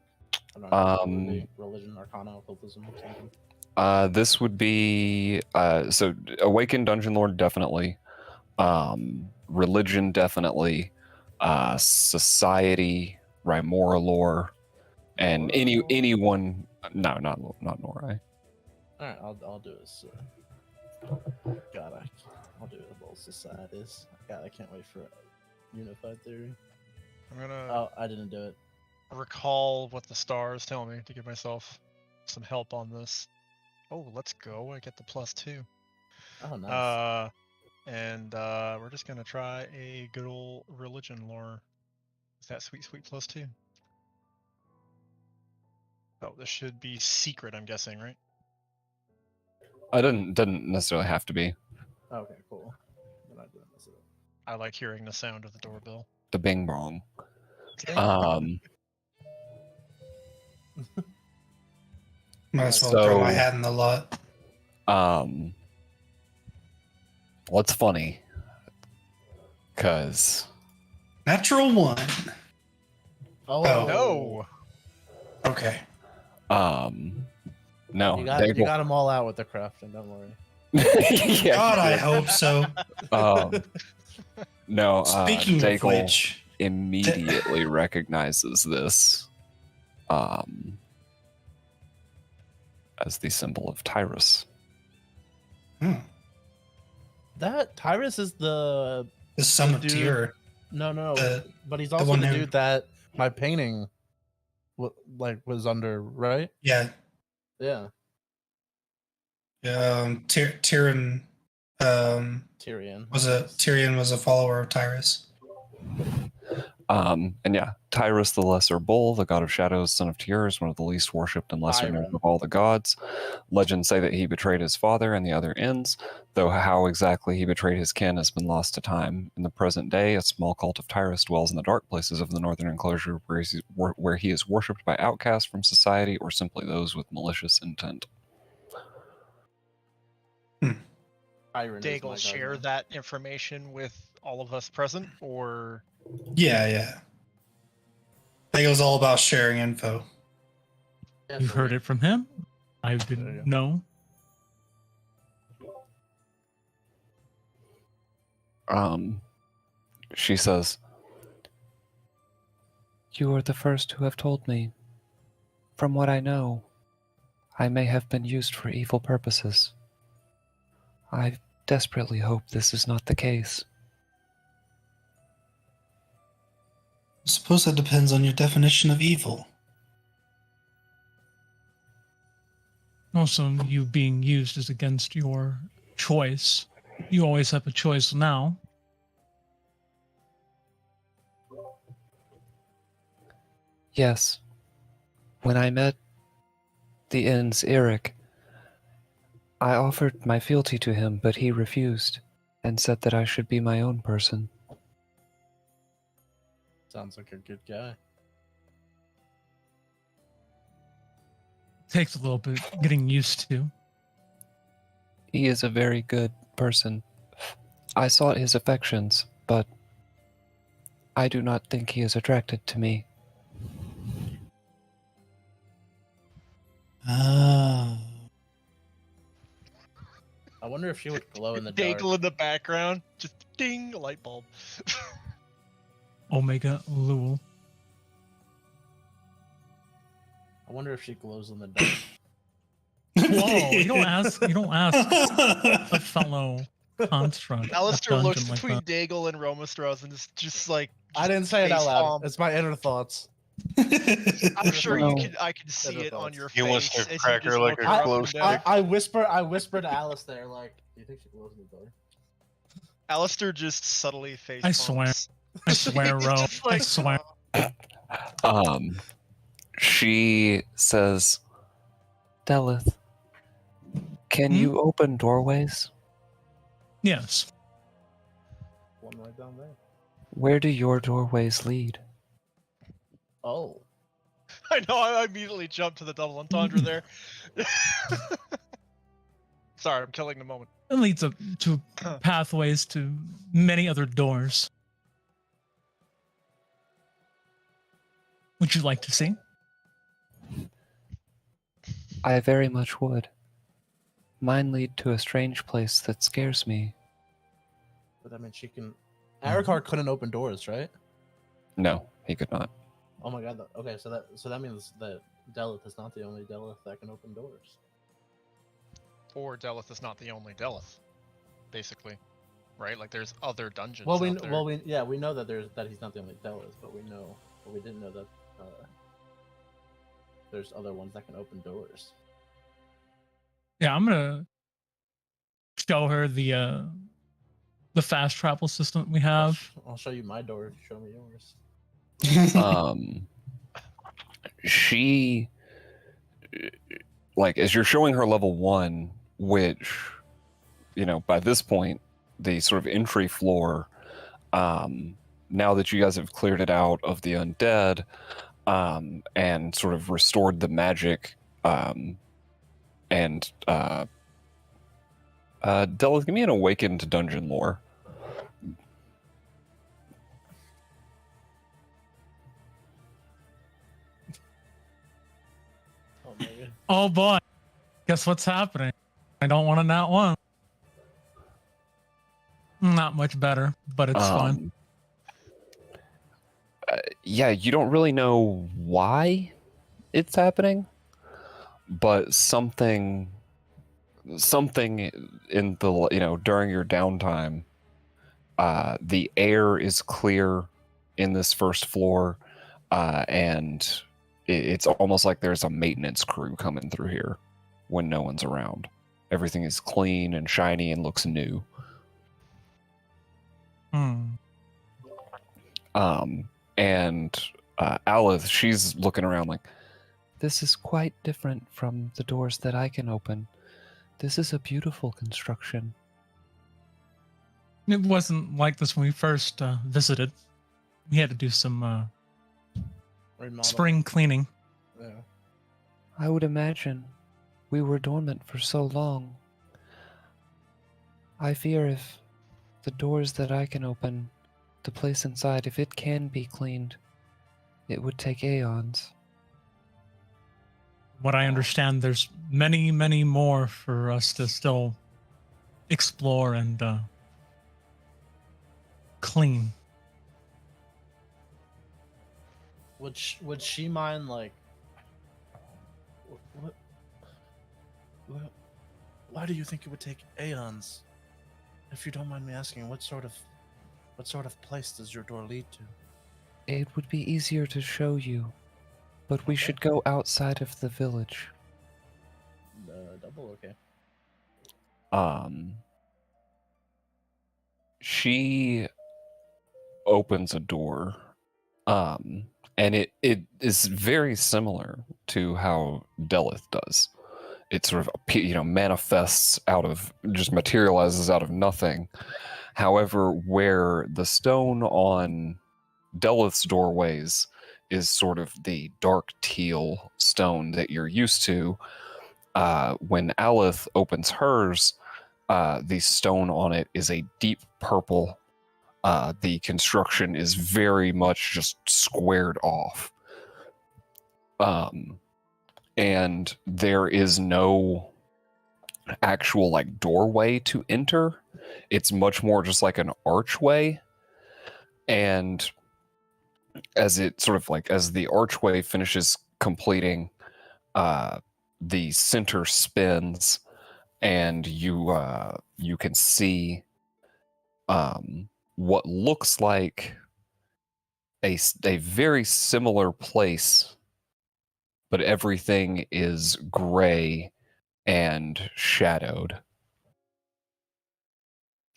Speaker 4: I don't know, religion, arcana, occultism, or something.
Speaker 3: This would be so Awakened Dungeon Lord definitely, religion definitely, society, Rymora lore, and anyone. No, not Norai.
Speaker 4: All right, I'll do this. God, I'll do it. Both societies. God, I can't wait for Unified Theory.
Speaker 1: I'm gonna
Speaker 4: Oh, I didn't do it.
Speaker 1: recall what the stars tell me to give myself some help on this. Oh, let's go. I get the +2.
Speaker 4: Oh, nice.
Speaker 1: And we're just gonna try a good old religion lore. Is that sweet +2? Oh, this should be secret, I'm guessing, right?
Speaker 3: I didn't necessarily have to be.
Speaker 4: Okay, cool. We're not doing this at all.
Speaker 1: I like hearing the sound of the doorbell.
Speaker 3: The bing bong.
Speaker 6: Might as well throw my
Speaker 3: So-
Speaker 6: hat in the lot.
Speaker 3: What's funny? Cause
Speaker 6: Natural 1.
Speaker 4: Oh,
Speaker 1: No!
Speaker 6: Okay.
Speaker 3: no,
Speaker 4: You got them all out with the crafting. Don't worry.
Speaker 3: yeah,
Speaker 6: God, I hope so.
Speaker 3: no.
Speaker 6: Speaking of
Speaker 3: Daigle
Speaker 6: which,
Speaker 3: immediately recognizes this as the symbol of Tyrus.
Speaker 4: That Tyrus is the
Speaker 6: the sum of
Speaker 4: dude-
Speaker 6: tier.
Speaker 4: no,
Speaker 6: The-
Speaker 4: but he's
Speaker 6: the
Speaker 4: also
Speaker 6: one
Speaker 4: the
Speaker 6: who-
Speaker 4: dude that my painting was under, right?
Speaker 6: Yeah.
Speaker 4: Yeah,
Speaker 6: Tyrion
Speaker 4: Tyrion
Speaker 6: Tyrion was a follower of Tyrus.
Speaker 3: And yeah, Tyrus the Lesser Bull, the god of shadows, son of Tyr, one of the least worshipped and lesser known
Speaker 4: Byron.
Speaker 3: of all the gods. Legends say that he betrayed his father and the other ends, though how exactly he betrayed his kin has been lost to time. In the present day, a small cult of Tyrus dwells in the dark places of the northern enclosure where he is worshipped by outcasts from society or simply those with malicious intent.
Speaker 4: Byron is my
Speaker 1: Daigle share
Speaker 4: guardian.
Speaker 1: that information with all of us present, or
Speaker 6: Yeah. I think it was all about sharing info.
Speaker 4: Yeah,
Speaker 5: You
Speaker 4: so
Speaker 5: heard
Speaker 4: we-
Speaker 5: it from him. I
Speaker 4: There you
Speaker 5: didn't
Speaker 4: go.
Speaker 5: know.
Speaker 3: She says, "You are the first who have told me. From what I know, I may have been used for evil purposes. I desperately hope this is not the case."
Speaker 6: I suppose that depends on your definition of evil.
Speaker 5: Also, you being used is against your choice. You always have a choice now.
Speaker 3: Yes. When I met the inn's Eric, I offered my fealty to him, but he refused and said that I should be my own person.
Speaker 4: Sounds like a good guy.
Speaker 5: Takes a little bit getting used to.
Speaker 3: He is a very good person. I sought his affections, but I do not think he is attracted to me.
Speaker 6: Ah.
Speaker 4: I wonder if she would glow in the dark.
Speaker 1: Daigle in the background, just ding, a light bulb.
Speaker 5: Omega Lul.
Speaker 4: I wonder if she glows in the dark.
Speaker 5: Whoa! You don't ask. You don't ask a fellow construct.
Speaker 1: Alistair
Speaker 5: dungeon
Speaker 1: looks
Speaker 5: like
Speaker 1: between
Speaker 5: that.
Speaker 1: Daigle and Romastros and is just like.
Speaker 4: I didn't say it out
Speaker 1: face
Speaker 4: loud.
Speaker 1: palm.
Speaker 4: It's my inner thoughts.
Speaker 1: I'm sure
Speaker 3: No.
Speaker 1: I can see
Speaker 4: Better
Speaker 1: it on
Speaker 4: thoughts.
Speaker 1: your
Speaker 2: He
Speaker 1: face.
Speaker 2: wants to
Speaker 1: as you
Speaker 2: crack her
Speaker 1: just
Speaker 2: like
Speaker 1: look
Speaker 2: a
Speaker 1: her up
Speaker 2: glow
Speaker 1: and
Speaker 2: stick.
Speaker 1: down.
Speaker 4: I whisper to Alistair, like, do you think she glows in the dark?
Speaker 1: Alistair just subtly face.
Speaker 5: I swear.
Speaker 1: palms.
Speaker 5: I swear,
Speaker 1: He's
Speaker 5: Ro.
Speaker 1: just
Speaker 5: I
Speaker 1: like,
Speaker 5: swear.
Speaker 3: She says, "Delith, can you open doorways?
Speaker 5: Yes.
Speaker 4: One right down there.
Speaker 3: Where do your doorways lead?"
Speaker 4: Oh.
Speaker 1: I know. I immediately jumped to the double entendre there. Sorry, I'm killing the moment.
Speaker 5: It leads up to pathways to many other doors. Would you like to see?
Speaker 3: I very much would. Mine lead to a strange place that scares me.
Speaker 4: But I mean, she can. Arakar couldn't open doors, right?
Speaker 3: No, he could not.
Speaker 4: Oh my god. Okay, so that means that Delith is not the only Delith that can open doors.
Speaker 1: Or Delith is not the only Delith, basically. right? Like there's other dungeons.
Speaker 4: Well,
Speaker 1: out there.
Speaker 4: we know that he's not the only Delos, but we didn't know that there's other ones that can open doors.
Speaker 5: Yeah, I'm gonna show her the fast travel system we have.
Speaker 4: I'll show you my door if you show me yours.
Speaker 3: She, like, as you're showing her level 1, which, you know, by this point, the sort of entry floor, now that you guys have cleared it out of the undead, and sort of restored the magic, and Della, give me an awakened dungeon lore.
Speaker 4: Oh my god.
Speaker 5: Oh boy, guess what's happening? I don't want a nat one. Not much better, but it's fine.
Speaker 3: Yeah, you don't really know why it's happening, but something in the, you know, during your downtime, the air is clear in this first floor, and it's almost like there's a maintenance crew coming through here when no one's around. Everything is clean and shiny and looks new. And Alith, she's looking around like, this is quite different from the doors that I can open. This is a beautiful construction.
Speaker 5: It wasn't like this when we first visited. We had to do some
Speaker 4: Remodel.
Speaker 5: spring cleaning.
Speaker 4: Yeah.
Speaker 3: I would imagine. We were dormant for so long. I fear if the doors that I can open, the place inside, if it can be cleaned, it would take aeons.
Speaker 5: What I understand, there's many, many more for us to still explore and clean.
Speaker 4: Would she mind, like, what why do you think it would take aeons? If you don't mind me asking, what sort of place does your door lead to?
Speaker 3: It would be easier to show you, but we should go outside of the village.
Speaker 4: Double, okay.
Speaker 3: She opens a door, and it is very similar to how Delith does. It sort of, you know, manifests out of, just materializes out of nothing. However, where the stone on Delith's doorways is sort of the dark teal stone that you're used to, when Alith opens hers, the stone on it is a deep purple. The construction is very much just squared off. And there is no actual, like, doorway to enter. It's much more just like an archway. And as it sort of, like, as the archway finishes completing, the center spins, and you can see what looks like a very similar place, but everything is gray and shadowed.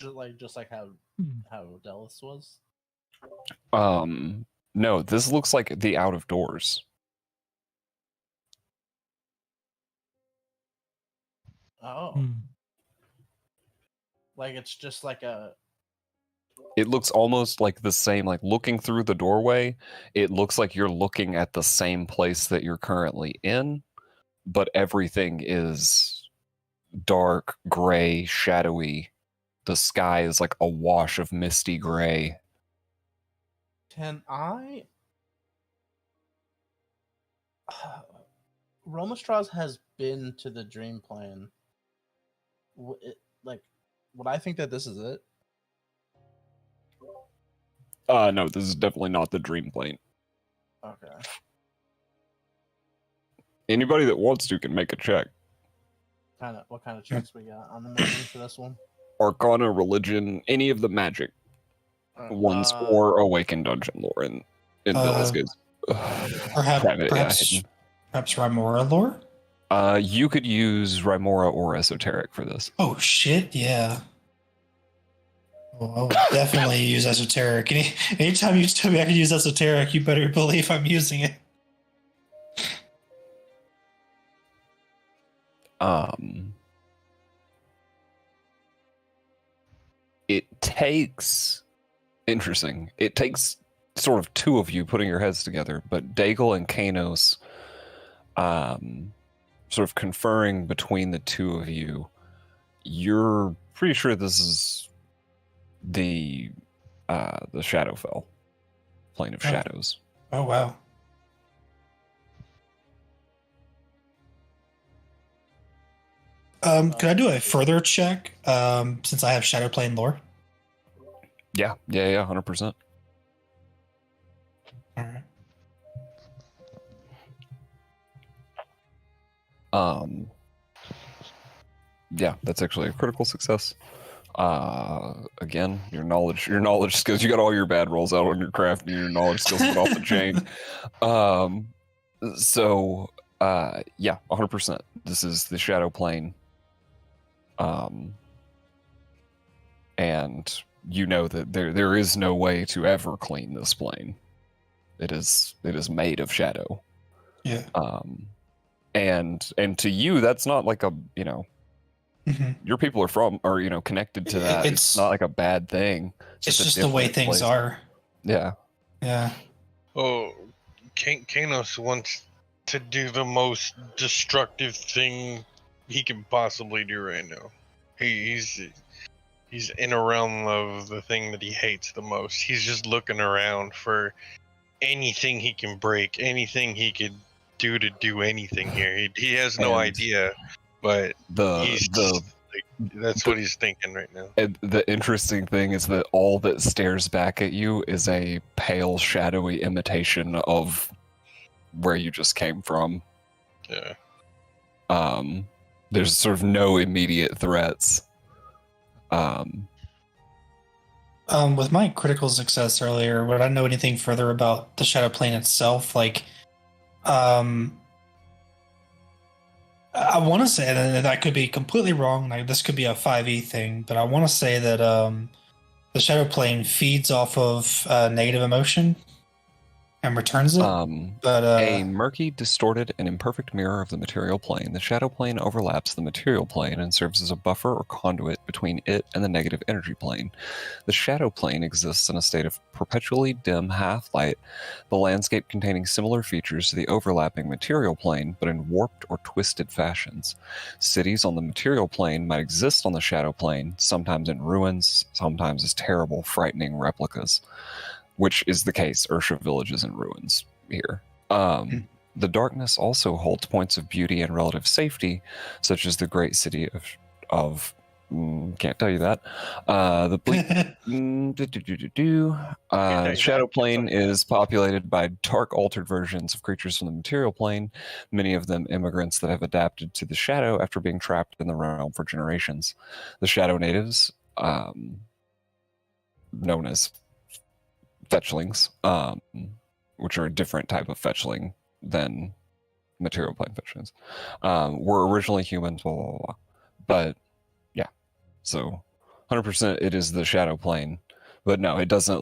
Speaker 4: Just like how Dallas was.
Speaker 3: No, this looks like the out of doors.
Speaker 4: Oh. Like it's just like a...
Speaker 3: It looks almost like the same, like looking through the doorway, it looks like you're looking at the same place that you're currently in, but everything is dark, gray, shadowy. The sky is like a wash of misty gray.
Speaker 4: Can I... Romastraz has been to the dream plan. Like, would I think that this is it?
Speaker 3: No, this is definitely not the dream plane.
Speaker 4: Okay.
Speaker 3: Anybody that wants to can make a check.
Speaker 4: What kind of checks we got on the menu for this one?
Speaker 3: Arcana, religion, any of the magic ones, or awakened dungeon lore in Bill's case.
Speaker 6: Perhaps Rymora lore?
Speaker 3: You could use Rymora or esoteric for this.
Speaker 6: Oh shit, yeah. Well, I would definitely use esoteric. Anytime you tell me I can use esoteric, you better believe I'm using it.
Speaker 3: It takes sort of two of you putting your heads together, but Daigle and Kanos sort of conferring between the two of you. You're pretty sure this is the Shadowfell, Plane of Shadows.
Speaker 6: Oh wow. Could I do a further check since I have Shadow Plane lore?
Speaker 3: Yeah, 100%.
Speaker 6: All right.
Speaker 3: Yeah, that's actually a critical success. Again, your knowledge skills. You got all your bad rolls out on your craft, and your knowledge skills went off the chain. Yeah, 100%. This is the Shadow Plane. And you know that there is no way to ever clean this plane. It is made of shadow.
Speaker 6: Yeah.
Speaker 3: And to you, that's not like a
Speaker 6: Mm-hmm.
Speaker 3: your people are connected to that. It's not like a bad thing.
Speaker 6: It's just the way things are.
Speaker 3: Yeah.
Speaker 6: Yeah.
Speaker 2: Oh, Kanos wants to do the most destructive thing he can possibly do right now. He's in a realm of the thing that he hates the most. He's just looking around for anything he can break, anything he could do to do anything here. He has no idea, but that's what he's thinking right now.
Speaker 3: And the interesting thing is that all that stares back at you is a pale, shadowy imitation of where you just came from.
Speaker 2: Yeah.
Speaker 3: There's sort of no immediate threats.
Speaker 6: With my critical success earlier, would I know anything further about the Shadow Plane itself? Like, I want to say that I could be completely wrong. Like, this could be a 5e thing, but I want to say that the Shadow Plane feeds off of negative emotion and returns it.
Speaker 3: A murky, distorted, and imperfect mirror of the material plane, the Shadow Plane overlaps the material plane and serves as a buffer or conduit between it and the negative energy plane. The Shadow Plane exists in a state of perpetually dim half-light, the landscape containing similar features to the overlapping material plane, but in warped or twisted fashions. Cities on the material plane might exist on the Shadow Plane, sometimes in ruins, sometimes as terrible, frightening replicas. Which is the case. Ursha Village is in ruins here. The darkness also holds points of beauty and relative safety, such as the great city of can't tell you that. The Shadow Plane is populated by dark altered versions of creatures from the material plane, many of them immigrants that have adapted to the shadow after being trapped in the realm for generations. The Shadow natives, known as fetchlings, which are a different type of fetchling than material plane fetchlings, were originally humans, blah, blah, blah. But yeah, so 100% it is the Shadow Plane, but no, it doesn't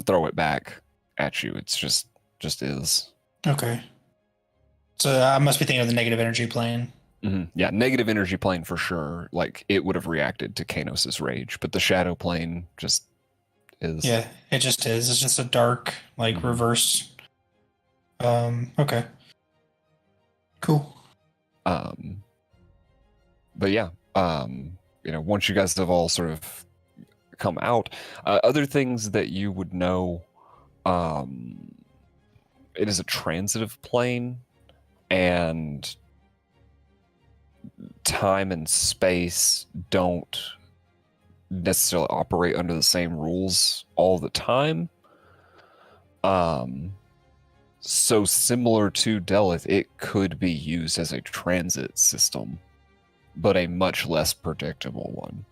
Speaker 3: throw it back at you. It's just is.
Speaker 6: Okay. So I must be thinking of the negative energy plane.
Speaker 3: Mm-hmm. Yeah, negative energy plane for sure. Like, it would have reacted to Kanos' rage, but the Shadow Plane just is.
Speaker 6: Yeah, it just is. It's just a dark, like, reverse. Okay. Cool.
Speaker 3: But yeah, once you guys have all sort of come out, other things that you would know, it is a transitive plane, and time and space don't necessarily operate under the same rules all the time. So similar to Delith, it could be used as a transit system but a much less predictable one.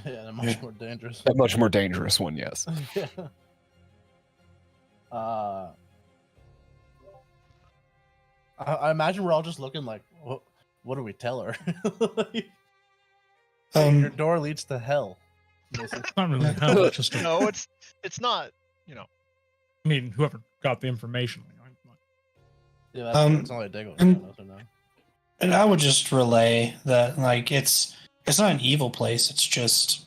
Speaker 4: Yeah, much more dangerous.
Speaker 3: A much more dangerous one, yes.
Speaker 4: Yeah. I imagine we're all just looking like, what do we tell her? Like, hey, your door leads to hell. Basically.
Speaker 5: It's not really hell. It's just
Speaker 1: No, it's not.
Speaker 5: I mean, whoever got the information.
Speaker 4: Yeah, that's only a dig on no.
Speaker 6: And I would just relay that like it's not an evil place. It's just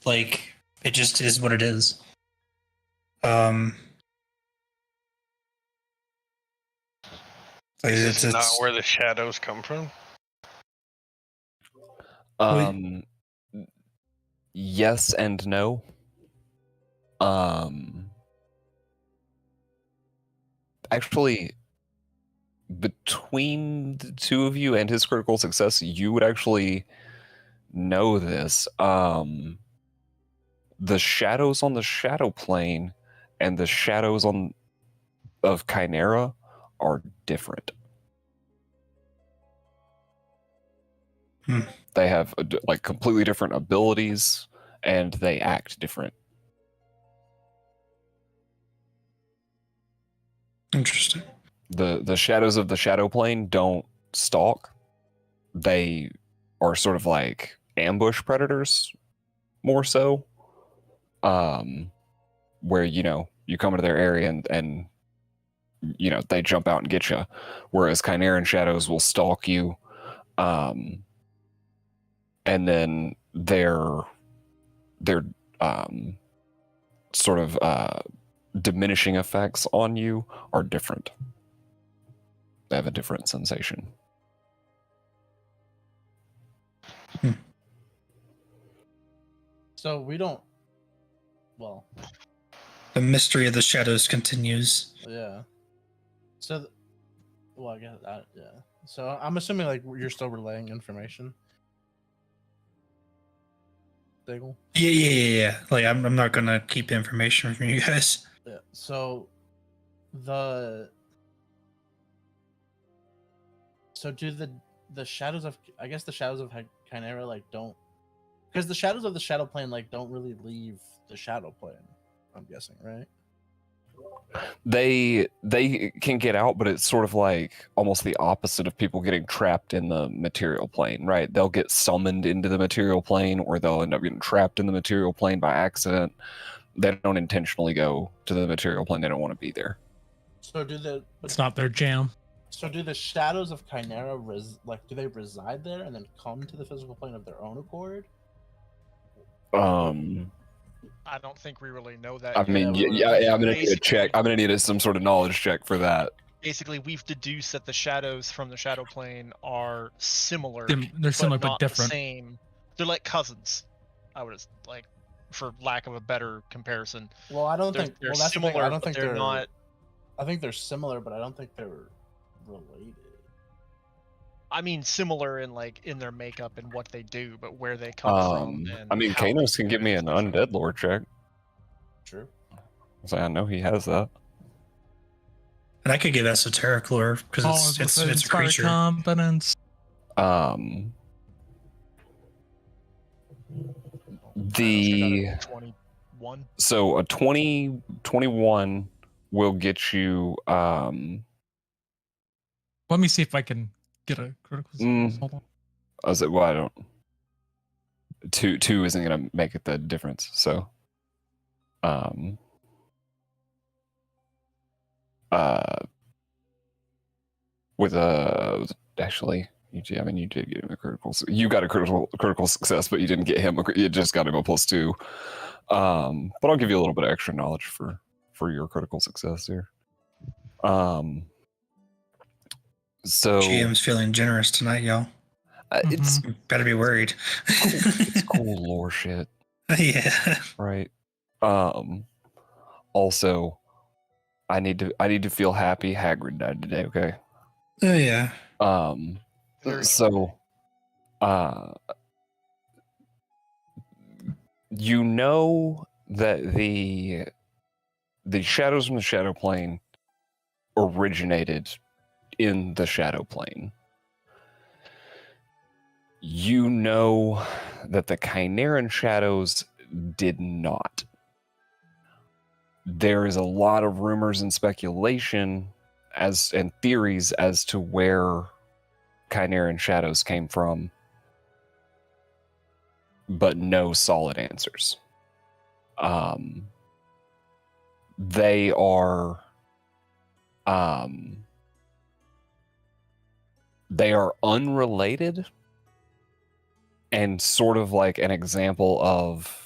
Speaker 6: like it just is what it is.
Speaker 2: It's not where the shadows come from.
Speaker 3: Yes and no. Actually, between the two of you and his critical success, you would actually know this. The shadows on the shadow plane and the shadows of Kynera are different. They have like completely different abilities, and they act different.
Speaker 6: Interesting.
Speaker 3: The shadows of the shadow plane don't stalk. They are sort of like ambush predators, more so. Where you come into their area and they jump out and get you. Whereas Kyneran shadows will stalk you, and then their sort of diminishing effects on you are different. They have a different sensation.
Speaker 4: So we don't. Well,
Speaker 6: the mystery of the shadows continues.
Speaker 4: Yeah. So, I guess yeah. So I'm assuming like you're still relaying information. Diggle?
Speaker 6: Yeah. Like I'm not gonna keep information from you guys.
Speaker 4: Yeah. So do the shadows of the shadows of Kynera like don't, because the shadows of the shadow plane like don't really leave the shadow plane, I'm guessing, right?
Speaker 3: They can get out, but it's sort of like almost the opposite of people getting trapped in the material plane, right? They'll get summoned into the material plane, or they'll end up getting trapped in the material plane by accident. They don't intentionally go to the material plane. They don't want to be there.
Speaker 4: So
Speaker 5: it's not their jam.
Speaker 4: So do the shadows of Kynera do they reside there and then come to the physical plane of their own accord?
Speaker 1: I don't think we really know that.
Speaker 3: I mean, I'm gonna need a check. I'm gonna need some sort of knowledge check for that.
Speaker 1: Basically, we've deduced that the shadows from the shadow plane are similar.
Speaker 5: They're similar but
Speaker 1: not
Speaker 5: different.
Speaker 1: The same. They're like cousins. I would like, for lack of a better comparison.
Speaker 4: Well, I don't think
Speaker 1: they're similar.
Speaker 4: I don't think
Speaker 1: they're not.
Speaker 4: I think they're similar, but I don't think they're related.
Speaker 1: I mean, similar in their makeup and what they do, but where they come from. And
Speaker 3: I mean, Kanos can give me an undead lore check.
Speaker 4: True.
Speaker 3: So I know he has that.
Speaker 6: And I could give esoteric lore because it's a creature.
Speaker 5: Competence.
Speaker 3: The
Speaker 1: 21.
Speaker 3: So a 21 will get you.
Speaker 5: Let me see if I can get a critical success. Hold on.
Speaker 3: I was like, well, I don't. Two isn't gonna make it the difference. So, with actually, you did get him a critical. You got a critical success, but you didn't get him. You just got him a +2. But I'll give you a little bit of extra knowledge for your critical success here. So
Speaker 6: GM's feeling generous tonight, y'all.
Speaker 3: It's
Speaker 6: better be worried.
Speaker 3: It's cool lore shit.
Speaker 6: Yeah.
Speaker 3: Right. Also, I need to feel happy Hagrid died today, okay?
Speaker 6: Oh yeah.
Speaker 3: So you know that the shadows from the shadow plane originated in the shadow plane. You know that the Kyneran shadows did not. There is a lot of rumors and speculation and theories as to where Kyneran shadows came from, but no solid answers. They are unrelated and sort of like an example of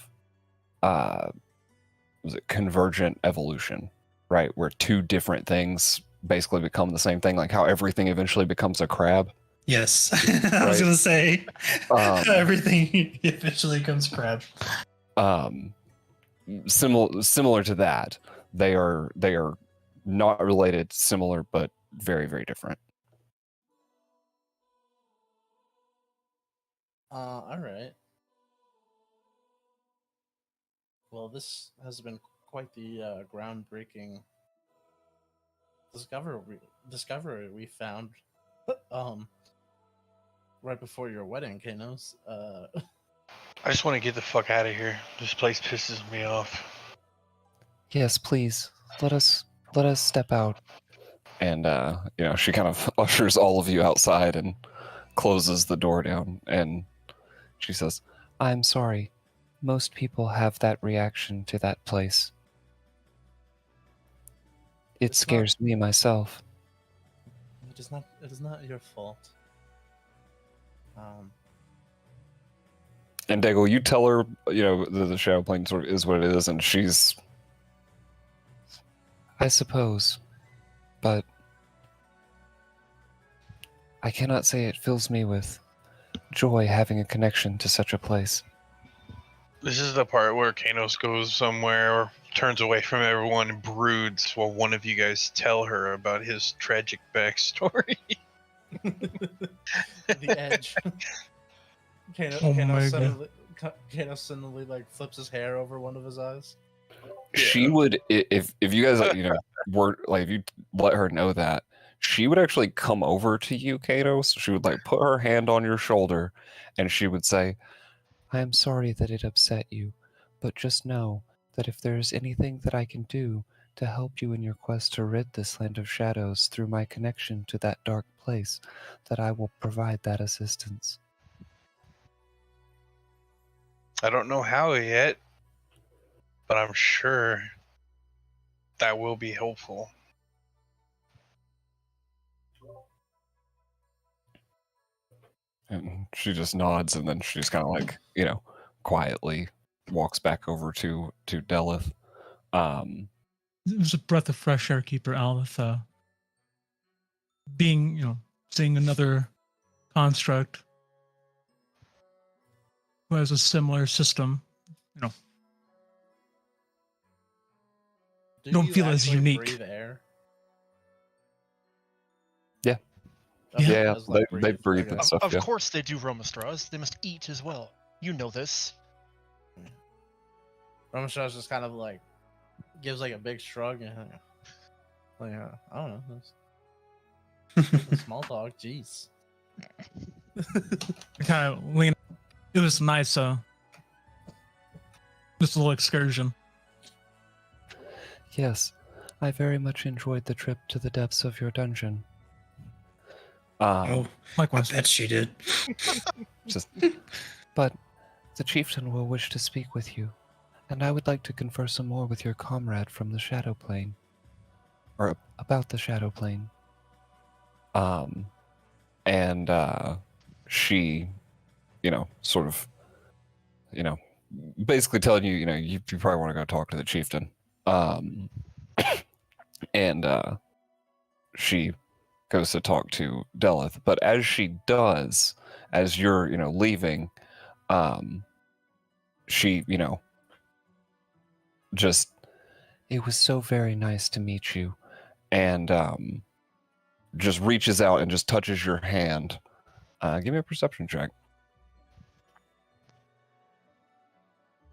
Speaker 3: was it convergent evolution, right? Where two different things basically become the same thing, like how everything eventually becomes a crab.
Speaker 6: Yes, I was
Speaker 3: Right.
Speaker 6: gonna say everything eventually comes crab.
Speaker 3: Similar to that. They are not related, similar, but very, very different.
Speaker 4: All right. Well, this has been quite the groundbreaking discovery we found right before your wedding, Kanos.
Speaker 2: I just want to get the fuck out of here. This place pisses me off.
Speaker 3: Yes, please. Let us step out. And she kind of ushers all of you outside and closes the door down, and she says, "I'm sorry. Most people have that reaction to that place. It
Speaker 4: It's
Speaker 3: scares me myself."
Speaker 4: It is not your fault.
Speaker 3: And Daigle, you tell her, the shadow plane sort of is what it is, and she's, "I suppose, but I cannot say it fills me with joy having a connection to such a place."
Speaker 2: This is the part where Kanos goes somewhere or turns away from everyone and broods while one of you guys tell her about his tragic backstory.
Speaker 4: The edge.
Speaker 5: Oh my God.
Speaker 4: Kanos suddenly like flips his hair over one of his eyes.
Speaker 3: She would, if you guys were like, if you let her know that, she would actually come over to you, Kanos. She would like put her hand on your shoulder, and she would say, "I am sorry that it upset you, but just know that if there is anything that I can do to help you in your quest to rid this land of shadows through my connection to that dark place, that I will provide that assistance."
Speaker 2: I don't know how yet, but I'm sure that will be helpful.
Speaker 3: And she just nods, and then she just kind of like, quietly walks back over to Delith.
Speaker 5: It was a breath of fresh air, Keeper Alith. Seeing another construct who has a similar system,
Speaker 4: Do
Speaker 5: Don't
Speaker 4: you
Speaker 5: feel as
Speaker 4: actually
Speaker 5: unique.
Speaker 4: Breathe air?
Speaker 3: Yeah.
Speaker 4: Okay,
Speaker 3: Yeah,
Speaker 4: I was like,
Speaker 3: they breathe
Speaker 4: okay.
Speaker 3: and stuff.
Speaker 1: Of
Speaker 3: Yeah.
Speaker 1: course they do, Romastras. They must eat as well. You know this.
Speaker 4: Ramashas just kind of like gives like a big shrug and like I don't know. It's small talk, jeez.
Speaker 5: I kind of lean. It was nice. Just a little excursion.
Speaker 3: Yes, I very much enjoyed the trip to the depths of your dungeon.
Speaker 6: Oh, I
Speaker 5: Likewise.
Speaker 6: bet she did.
Speaker 3: But the chieftain will wish to speak with you, and I would like to confer some more with your comrade from the Shadow Plane, or about the Shadow Plane. And she, sort of, basically telling you, you probably want to go talk to the chieftain. And she goes to talk to Delith, but as she does, as you're, leaving, she, just, "It was so very nice to meet you," and just reaches out and just touches your hand. Give me a perception check.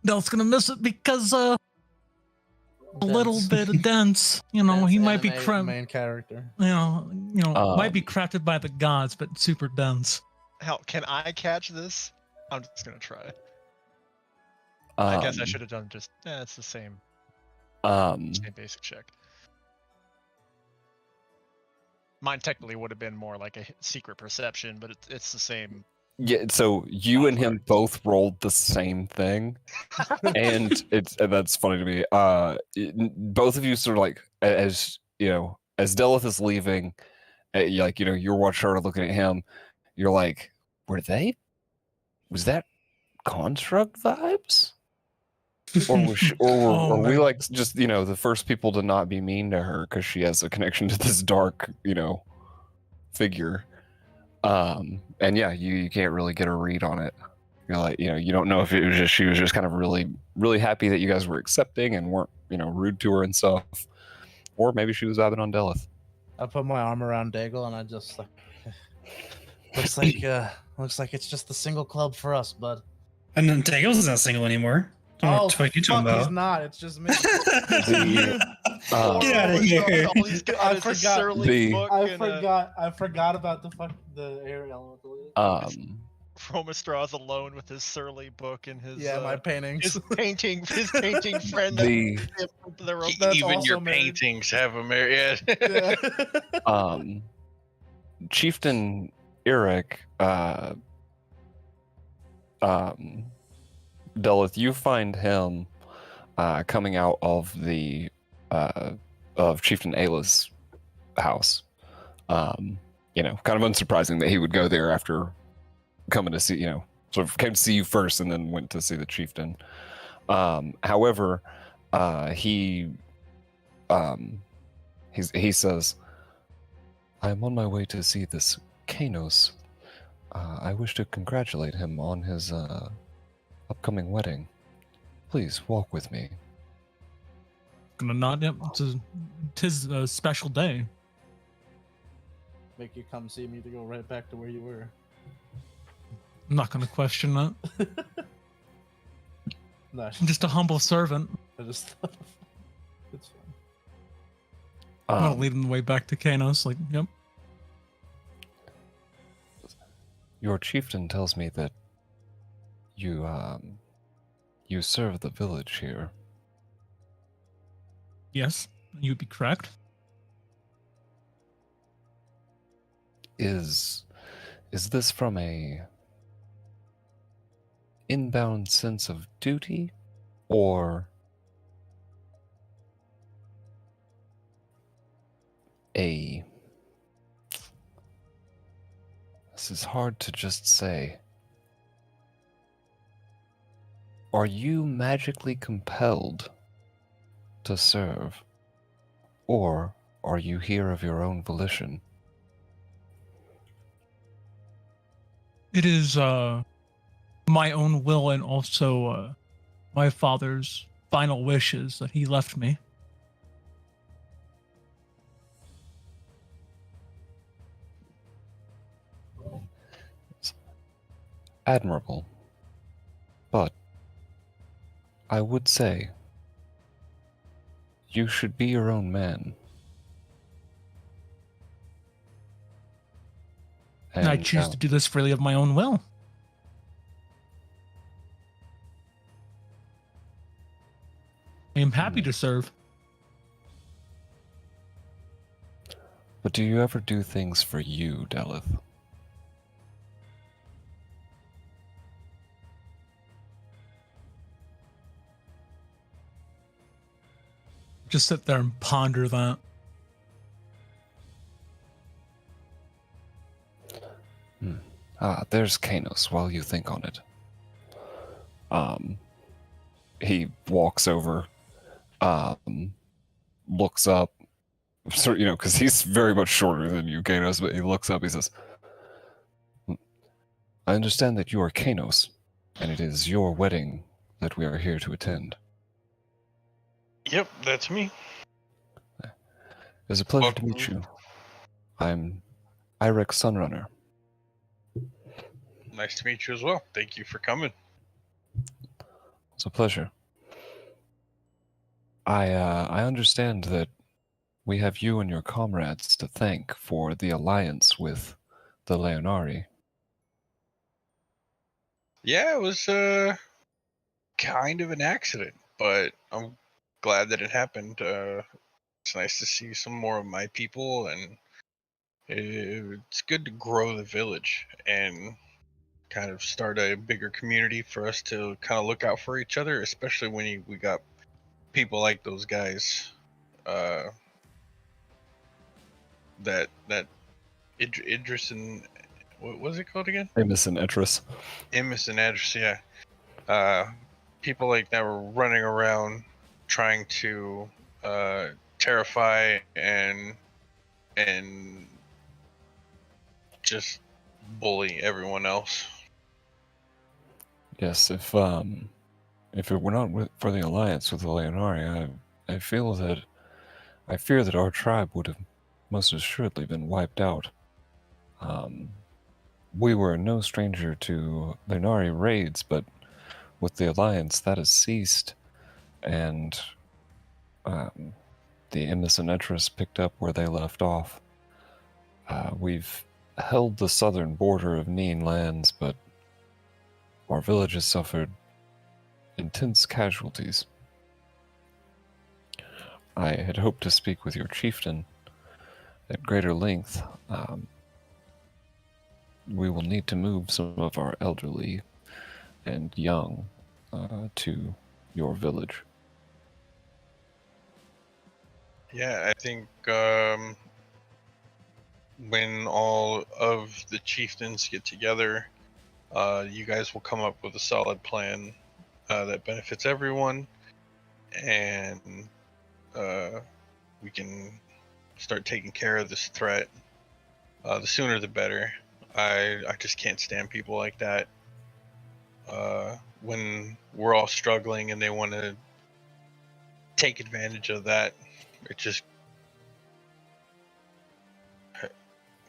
Speaker 5: Del's gonna miss it because a little
Speaker 4: Dense.
Speaker 5: bit dense. You know,
Speaker 4: Dense
Speaker 5: he might be
Speaker 4: main character.
Speaker 5: might be crafted by the gods, but super dense.
Speaker 1: Hell, can I catch this? I'm just gonna try. I guess I should have done just. It's the same basic check. Mine technically would have been more like a secret perception, but it's the same.
Speaker 3: Yeah, so you and him both rolled the same thing, and that's funny to me. Both of you sort of like as Delith is leaving, you're watching her looking at him. You're like, was that construct vibes? Or were we like just the first people to not be mean to her because she has a connection to this dark figure, and yeah, you can't really get a read on it. You're like you don't know if it was just she was just kind of really really happy that you guys were accepting and weren't rude to her and stuff, or maybe she was vibing on Delith.
Speaker 4: I put my arm around Daigle and I just like looks like it's just the single club for us, bud.
Speaker 6: And then Daigle's not single anymore.
Speaker 4: Oh,
Speaker 6: what you talking
Speaker 4: fuck, he's
Speaker 6: about?
Speaker 4: not. It's just me.
Speaker 6: Get out of here.
Speaker 4: I
Speaker 1: forgot.
Speaker 4: I forgot about the air elemental.
Speaker 1: Roma Straw's alone with his surly book and his
Speaker 4: my paintings.
Speaker 1: his painting friend.
Speaker 2: Even your paintings have a married.
Speaker 4: Yeah.
Speaker 3: Chieftain Eric, Delith, you find him coming out of the of Chieftain Ayla's house. Kind of unsurprising that he would go there after coming to see, sort of came to see you first and then went to see the chieftain. However, he says, "I am on my way to see this Kanos. I wish to congratulate him on his upcoming wedding. Please walk with me."
Speaker 5: Gonna nod. Yep, tis a special day.
Speaker 4: Make you come see me to go right back to where you were.
Speaker 5: I'm not gonna question that.
Speaker 4: No,
Speaker 5: I'm just a humble servant.
Speaker 4: I just it's fine.
Speaker 5: I'm gonna lead him the way back to Kanos. Like, yep.
Speaker 3: Your chieftain tells me that you serve the village here.
Speaker 5: Yes, you'd be correct.
Speaker 3: Is this from a inbound sense of duty, or this is hard to just say. Are you magically compelled to serve, or are you here of your own volition?
Speaker 5: It is my own will and also my father's final wishes that he left me.
Speaker 3: Admirable. But I would say you should be your own man.
Speaker 5: And I choose to do this freely of my own will. I am happy to serve.
Speaker 3: But do you ever do things for you, Delith?
Speaker 5: Just sit there and ponder that.
Speaker 3: There's Kanos while you think on it. He walks over, looks up, sort because he's very much shorter than you, Kanos, but he looks up, he says, "I understand that you are Kanos, and it is your wedding that we are here to attend."
Speaker 2: Yep, that's me.
Speaker 3: It's a pleasure to meet you. I'm Irek Sunrunner.
Speaker 2: Nice to meet you as well. Thank you for coming.
Speaker 3: It's a pleasure. I understand that we have you and your comrades to thank for the alliance with the Leonari.
Speaker 2: Yeah, it was kind of an accident, but I'm glad that it happened. It's nice to see some more of my people, and it's good to grow the village and kind of start a bigger community for us to kind of look out for each other, especially when we got people like those guys. That Idris and what was it called again?
Speaker 3: Amos and Etris.
Speaker 2: Amos and Idris, yeah. People like that were running around trying to terrify and just bully everyone else.
Speaker 3: Yes, if it were not for the alliance with the Leonari, I fear that our tribe would have most assuredly been wiped out. We were no stranger to Leonari raids, but with the alliance that has ceased, and the Amos and Etris picked up where they left off. We've held the southern border of Neen lands, but our village has suffered intense casualties. I had hoped to speak with your chieftain at greater length. We will need to move some of our elderly and young to your village.
Speaker 2: Yeah, I think when all of the chieftains get together, you guys will come up with a solid plan that benefits everyone, and we can start taking care of this threat. The sooner the better. I just can't stand people like that. When we're all struggling and they want to take advantage of that, it just,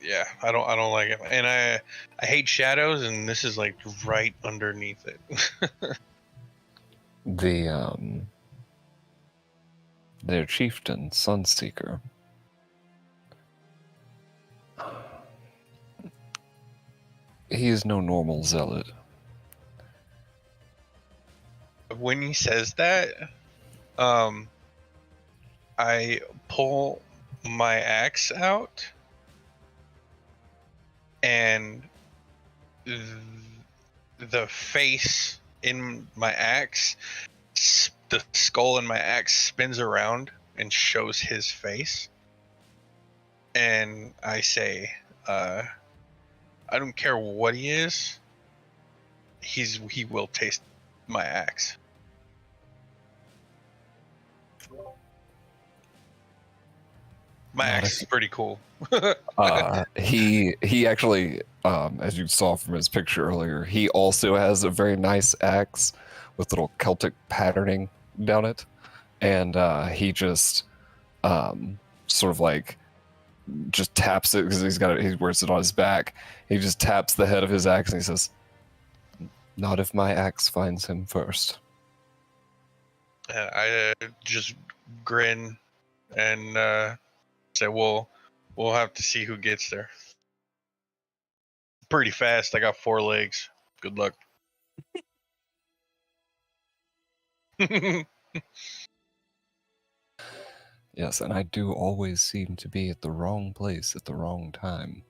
Speaker 2: yeah, I don't like it. And I hate shadows, and this is like right underneath it.
Speaker 3: Their chieftain, Sunseeker. He is no normal zealot.
Speaker 2: When he says that, I pull my axe out, and the face in my axe, the skull in my axe spins around and shows his face. And I say, I don't care what he is, he will taste my axe. My axe is pretty cool.
Speaker 3: He actually, as you saw from his picture earlier, he also has a very nice axe with little Celtic patterning down it, and he just sort of like just taps it because he wears it on his back. He just taps the head of his axe and he says, "Not if my axe finds him first."
Speaker 2: I just grin and say, we'll have to see who gets there. Pretty fast. I got 4 legs. Good luck.
Speaker 3: Yes, and I do always seem to be at the wrong place at the wrong time.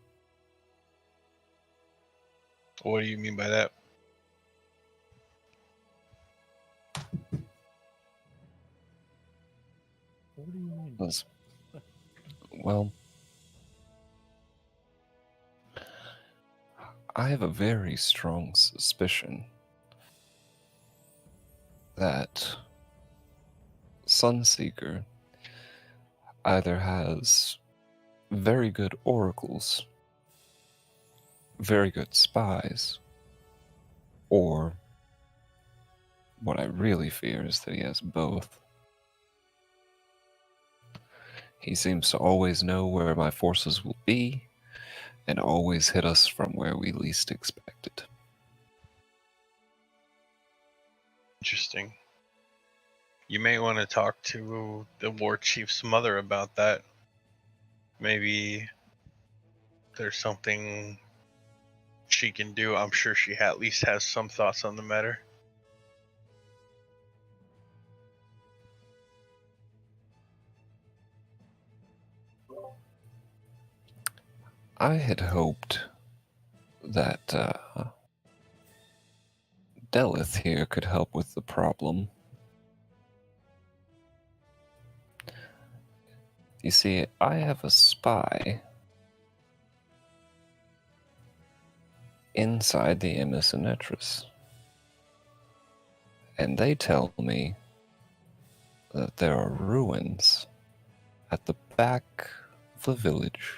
Speaker 2: What do you mean by that?
Speaker 4: What do you mean?
Speaker 3: Well, I have a very strong suspicion that Sunseeker either has very good oracles, very good spies, or what I really fear is that he has both. He seems to always know where my forces will be, and always hit us from where we least expect it.
Speaker 2: Interesting. You may want to talk to the war chief's mother about that. Maybe there's something she can do. I'm sure she at least has some thoughts on the matter.
Speaker 3: I had hoped that Delith here could help with the problem. You see, I have a spy inside the Emissinetris, and they tell me that there are ruins at the back of the village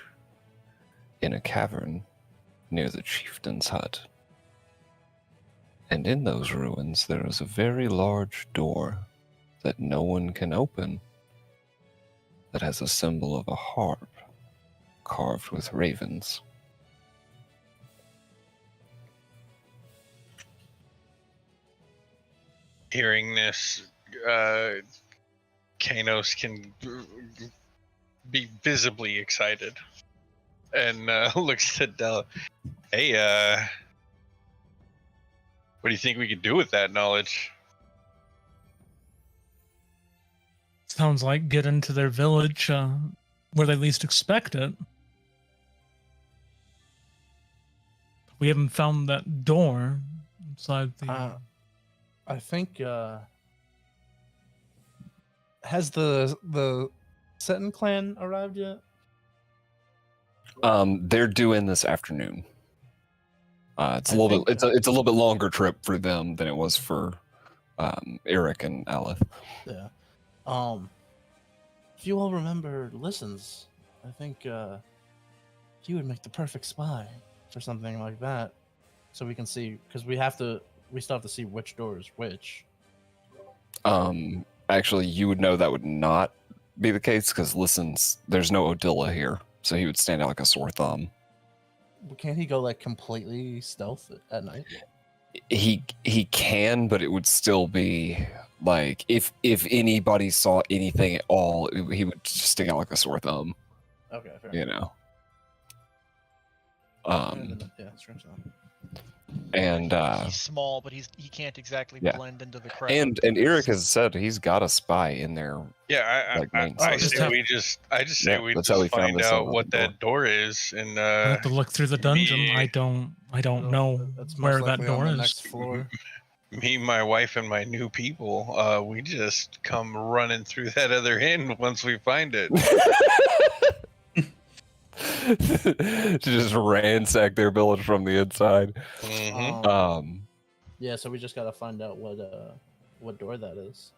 Speaker 3: in a cavern near the chieftain's hut. And in those ruins there is a very large door that no one can open that has a symbol of a harp carved with ravens.
Speaker 2: Hearing this, Kanos can be visibly excited and looks at Della. Hey, what do you think we could do with that knowledge?
Speaker 5: Sounds like get into their village where they least expect it. We haven't found that door inside the.
Speaker 4: I think has the Seton clan arrived yet?
Speaker 3: They're doing this afternoon. It's a little bit. It's a little bit longer trip for them than it was for Eric and Aleph.
Speaker 4: Yeah. If you all remember Listens, I think he would make the perfect spy for something like that. So we can see, because we still have to see which door is which.
Speaker 3: Actually, you would know that would not be the case because there's no Odilla here, so he would stand out like a sore thumb.
Speaker 4: Can't he go like completely stealth at night?
Speaker 3: He can, but it would still be like if anybody saw anything at all, he would just stick out like a sore thumb.
Speaker 4: Okay, fair
Speaker 3: You
Speaker 4: enough.
Speaker 3: know.
Speaker 4: Yeah, strange enough.
Speaker 3: And
Speaker 1: he's small, but he can't exactly
Speaker 3: yeah.
Speaker 1: blend into the crowd.
Speaker 3: and Eric has said he's got a spy in there.
Speaker 2: Yeah, I say we just find out what that door is, and
Speaker 5: I have to look through the dungeon. I don't know
Speaker 4: That's
Speaker 5: where
Speaker 4: most
Speaker 5: that
Speaker 4: likely
Speaker 5: door
Speaker 4: on the
Speaker 5: is.
Speaker 4: next floor.
Speaker 2: me, my wife, and my new people, we just come running through that other end once we find it.
Speaker 3: To just ransack their village from the inside.
Speaker 2: Mm-hmm.
Speaker 4: Yeah, so we just gotta find out what door that is.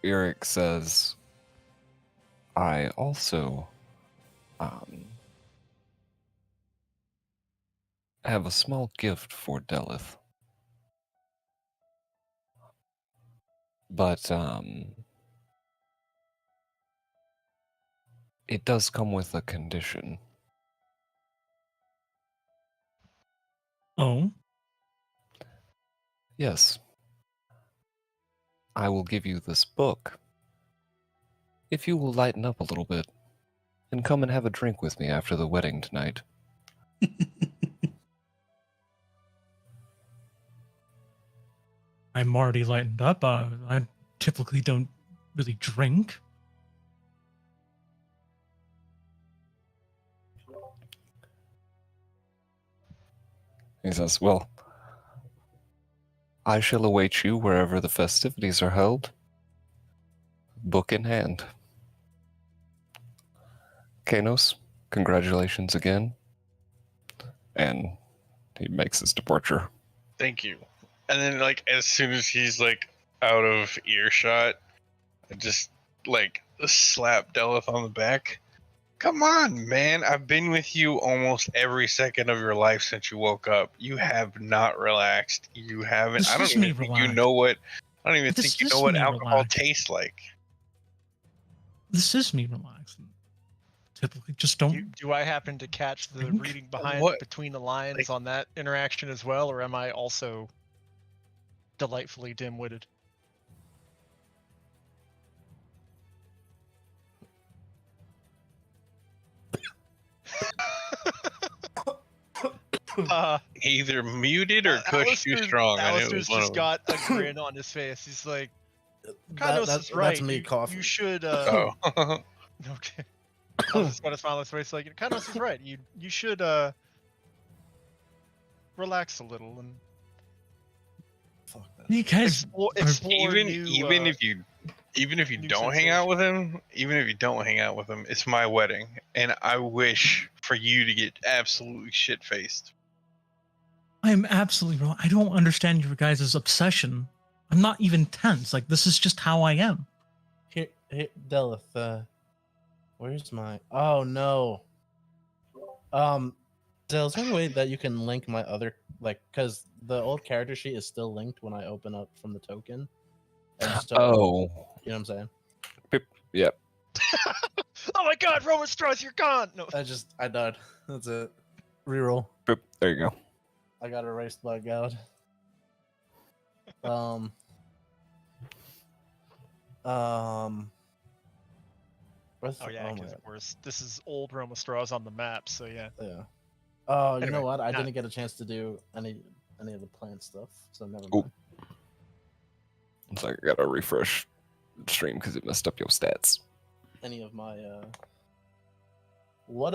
Speaker 3: Eric says, I also have a small gift for Delith. But it does come with a condition.
Speaker 5: Oh,
Speaker 3: Yes. I will give you this book if you will lighten up a little bit and come and have a drink with me after the wedding tonight.
Speaker 5: I'm already lightened up. I typically don't really drink.
Speaker 3: He says, well, I shall await you wherever the festivities are held, book in hand. Kanos, congratulations again. And he makes his departure.
Speaker 2: Thank you. And then, like, as soon as he's like out of earshot, I just like slap Delith on the back. Come on, man! I've been with you almost every second of your life since you woke up. You have not relaxed. You haven't.
Speaker 5: This
Speaker 2: I don't
Speaker 5: is me
Speaker 2: even think you
Speaker 5: relaxed.
Speaker 2: know what. I don't even
Speaker 5: This
Speaker 2: think you
Speaker 5: is
Speaker 2: know what
Speaker 5: me
Speaker 2: alcohol
Speaker 5: relaxed.
Speaker 2: tastes like.
Speaker 5: This is me relaxing. typically just don't.
Speaker 1: Do I happen to catch the
Speaker 5: Think?
Speaker 1: reading behind
Speaker 2: What?
Speaker 1: between the lines
Speaker 2: Like-
Speaker 1: on that interaction as well, or am I also delightfully dim-witted?
Speaker 2: Either muted or Kush too strong. I knew it was
Speaker 1: Alistair's
Speaker 2: one
Speaker 1: just
Speaker 2: of them.
Speaker 1: got a grin on his face. He's like, Kainos is right.
Speaker 4: That's me coughing.
Speaker 1: You should.
Speaker 2: Oh.
Speaker 1: Okay. I was just got a smile on his face, like Kainos is right. You should relax a little and
Speaker 4: Fuck that.
Speaker 5: You guys,
Speaker 1: explore
Speaker 2: even
Speaker 1: new,
Speaker 2: even if you
Speaker 1: new
Speaker 2: don't hang out with him, it's my wedding, and I wish for you to get absolutely shit faced.
Speaker 5: I'm absolutely wrong. I don't understand your guys' obsession. I'm not even tense. Like, this is just how I am.
Speaker 4: Here, Delith, where's my? Oh no. Del, is there any way that you can link my other, like, because the old character sheet is still linked when I open up from the token. And so,
Speaker 3: Oh,
Speaker 4: you know what I'm saying?
Speaker 3: yep.
Speaker 1: Oh my God, Roman Strauss, you're gone. No.
Speaker 4: I died. That's it. Reroll.
Speaker 3: Boop. There you go.
Speaker 4: I got erased by God.
Speaker 1: Oh yeah, because of course this is old Roma Straws on the map, so yeah.
Speaker 4: Yeah. Oh, you
Speaker 1: Anyway,
Speaker 4: know what? I
Speaker 1: not-
Speaker 4: didn't get a chance to do any of the plant stuff, so never
Speaker 3: Ooh.
Speaker 4: mind.
Speaker 3: It's like I gotta refresh the stream because it messed up your stats.
Speaker 4: Any of my what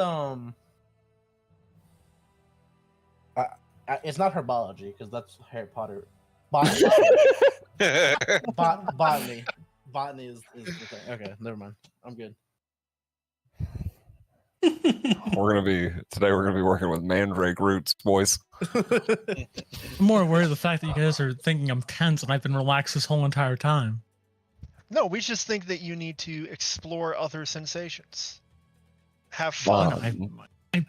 Speaker 4: it's not herbology because that's Harry Potter. Botany. Botany is the thing. Okay, never mind. I'm good.
Speaker 3: We're gonna be working with mandrake roots, boys.
Speaker 5: I'm more aware of the fact that you guys are thinking I'm tense and I've been relaxed this whole entire time.
Speaker 1: No, we just think that you need to explore other sensations. Have
Speaker 3: Wow.
Speaker 1: fun.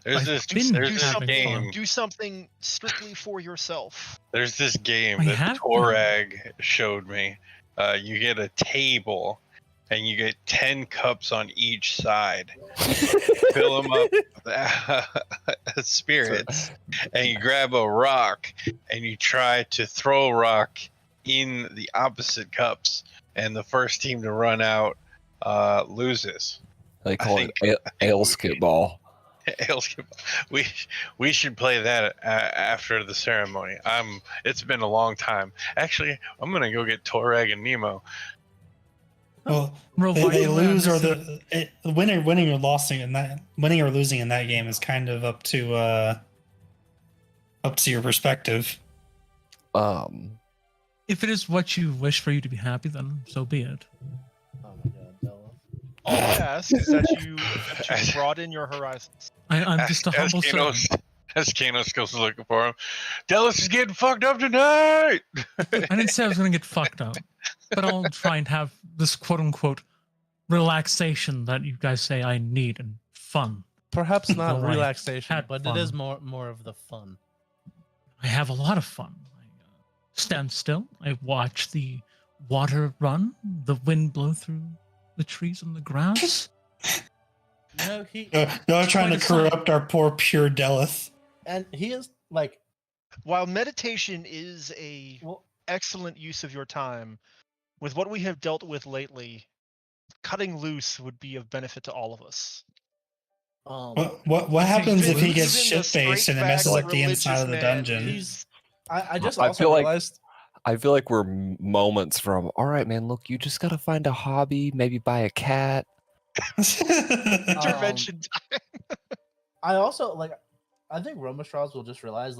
Speaker 2: There's
Speaker 5: I've
Speaker 2: this-
Speaker 5: been
Speaker 2: there's
Speaker 1: Do
Speaker 2: this
Speaker 5: having
Speaker 2: game.
Speaker 5: fun.
Speaker 1: do something strictly for yourself.
Speaker 2: There's this game
Speaker 5: I
Speaker 2: that
Speaker 5: have
Speaker 2: Torag showed me. You get a table, and you get 10 cups on each side. Fill them up with spirits, and you grab a rock, and you try to throw a rock in the opposite cups, and the first team to run out loses.
Speaker 3: They call
Speaker 2: think-
Speaker 3: it ale skip ball.
Speaker 2: We should play that after the ceremony. It's been a long time. Actually, I'm gonna go get Torag and Nemo.
Speaker 6: Well,
Speaker 5: Bro,
Speaker 6: they
Speaker 5: why do I
Speaker 6: lose or
Speaker 5: understand-
Speaker 6: winning or losing in that winning or losing in that game is kind of up to your perspective.
Speaker 5: If it is what you wish for you to be happy, then so be it.
Speaker 4: Oh my God, Della.
Speaker 1: All I ask is that you broaden your horizons.
Speaker 5: I'm just a humble servant.
Speaker 2: As Kanos goes looking for him, Dallas is getting fucked up tonight.
Speaker 5: I didn't say I was going to get fucked up, but I'll try and have this quote unquote relaxation that you guys say I need and fun.
Speaker 4: Perhaps not
Speaker 5: Well, I
Speaker 4: relaxation,
Speaker 5: had
Speaker 4: but
Speaker 5: fun.
Speaker 4: it is more of the fun.
Speaker 5: I have a lot of fun. I stand still. I watch the water run, the wind blow through the trees and the grass.
Speaker 4: No, he
Speaker 6: Y'all are trying to
Speaker 5: quite a sight.
Speaker 6: corrupt our poor pure Delith.
Speaker 4: and he is like,
Speaker 1: While meditation is a
Speaker 4: well,
Speaker 1: excellent use of your time, with what we have dealt with lately, cutting loose would be of benefit to all of us.
Speaker 6: What happens if he
Speaker 1: Even
Speaker 6: gets
Speaker 1: the
Speaker 6: shit faced and it
Speaker 1: straight-backed
Speaker 6: messes up the inside of the
Speaker 1: religious man
Speaker 6: dungeon?
Speaker 1: is-
Speaker 4: I just
Speaker 3: I
Speaker 4: also
Speaker 3: feel like-
Speaker 4: realized
Speaker 3: I feel like we're moments from. All right, man. Look, you just gotta find a hobby. Maybe buy a cat.
Speaker 1: Intervention time.
Speaker 4: I also like. I think Roma Straws will just realize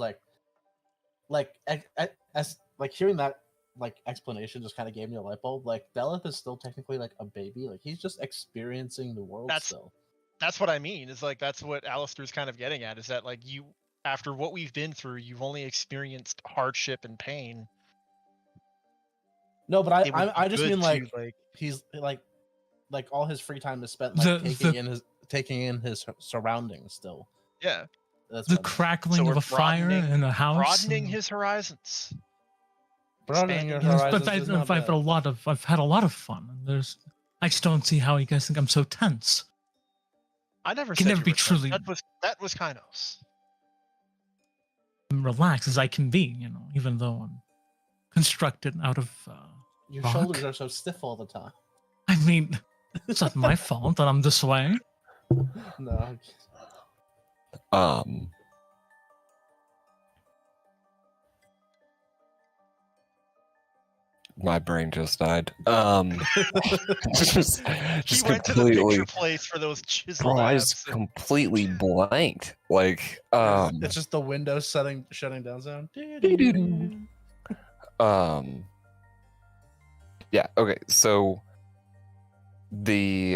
Speaker 4: as hearing that like explanation just kind of gave me a light bulb. Like Delith is still technically like a baby. Like he's just experiencing the world
Speaker 1: That's-
Speaker 4: still.
Speaker 1: That's what I mean. Is like that's what Alistair's kind of getting at. Is that like you, after what we've been through, you've only experienced hardship and pain.
Speaker 4: No, but
Speaker 1: It would
Speaker 4: I
Speaker 1: be
Speaker 4: just
Speaker 1: good
Speaker 4: mean
Speaker 1: to,
Speaker 4: like he's like all his free time is spent like taking in his surroundings still.
Speaker 1: yeah,
Speaker 4: That's
Speaker 5: The
Speaker 4: what I mean.
Speaker 5: crackling
Speaker 1: So
Speaker 5: of
Speaker 1: we're
Speaker 5: a fire
Speaker 1: broadening-
Speaker 5: in a house.
Speaker 1: broadening
Speaker 5: and-
Speaker 1: his horizons.
Speaker 4: Broadening your
Speaker 1: expanding his-
Speaker 4: horizons
Speaker 5: But
Speaker 4: is not
Speaker 5: I've had a lot of fun. I just don't see how you guys think I'm so tense.
Speaker 1: I never
Speaker 5: Can
Speaker 1: said
Speaker 5: never
Speaker 1: you
Speaker 5: be
Speaker 1: were drunk.
Speaker 5: truly
Speaker 1: That was Kynos.
Speaker 5: relaxed as I can be, even though I'm constructed out of.
Speaker 4: Your
Speaker 5: rock.
Speaker 4: shoulders are so stiff all the time.
Speaker 5: I mean, it's not my fault that I'm this way.
Speaker 4: No.
Speaker 3: My brain just died. just
Speaker 1: He went to the picture place for those chiseled
Speaker 3: bro, I
Speaker 1: abs.
Speaker 3: just completely blanked. Like,
Speaker 4: It's just the window shutting down sound.
Speaker 3: yeah, okay, so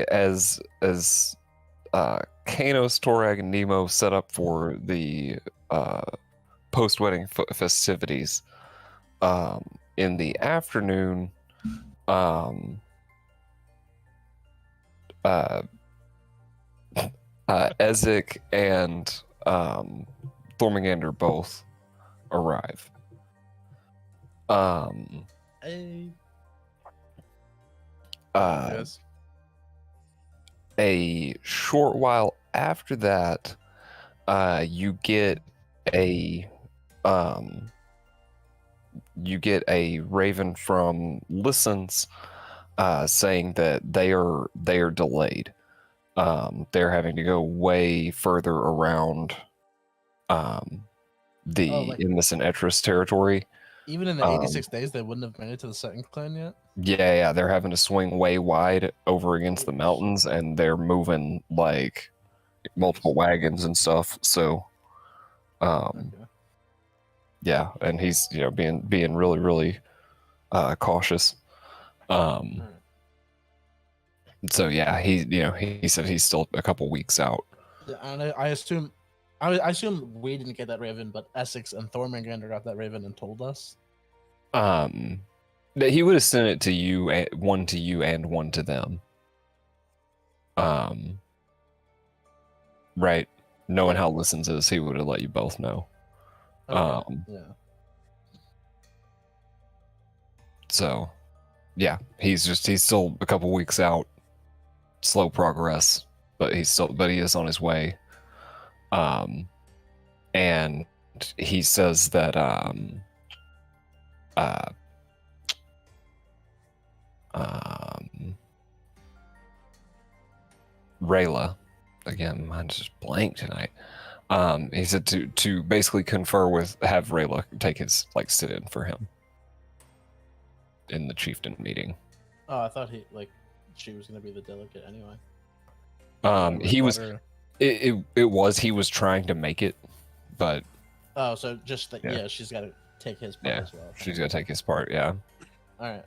Speaker 3: as Kanos, Torag, and Nemo set up for the post-wedding festivities, in the afternoon, Ezek and Thormander both arrive.
Speaker 4: Hey.
Speaker 3: A short while after that, you get a raven from Listens, saying that they are delayed. They're having to go way further around Innocent Etrus territory.
Speaker 4: Even in the 86 days, they wouldn't have made it to the second clan yet?
Speaker 3: Yeah, they're having to swing way wide over against the mountains, and they're moving like multiple wagons and stuff. So, yeah, and he's being really, really cautious. So yeah, he said he's still a couple weeks out.
Speaker 4: Yeah, and I assume we didn't get that raven, but Essex and Thormander got that raven and told us.
Speaker 3: He would have sent it to you, one to you and one to them. Right. Knowing how Listens is, he would have let you both know.
Speaker 4: Okay. Yeah.
Speaker 3: So, yeah, he's still a couple weeks out. Slow progress, but he is on his way. And he says that Rayla, again, mine's just blank tonight. He said to basically have Rayla take his sit in for him in the chieftain meeting.
Speaker 4: Oh, I thought she was gonna be the delegate anyway.
Speaker 3: He was. He was trying to make it, but.
Speaker 4: Oh, so just she's got to take his part as well.
Speaker 3: She's got to take his part. Yeah.
Speaker 4: All right.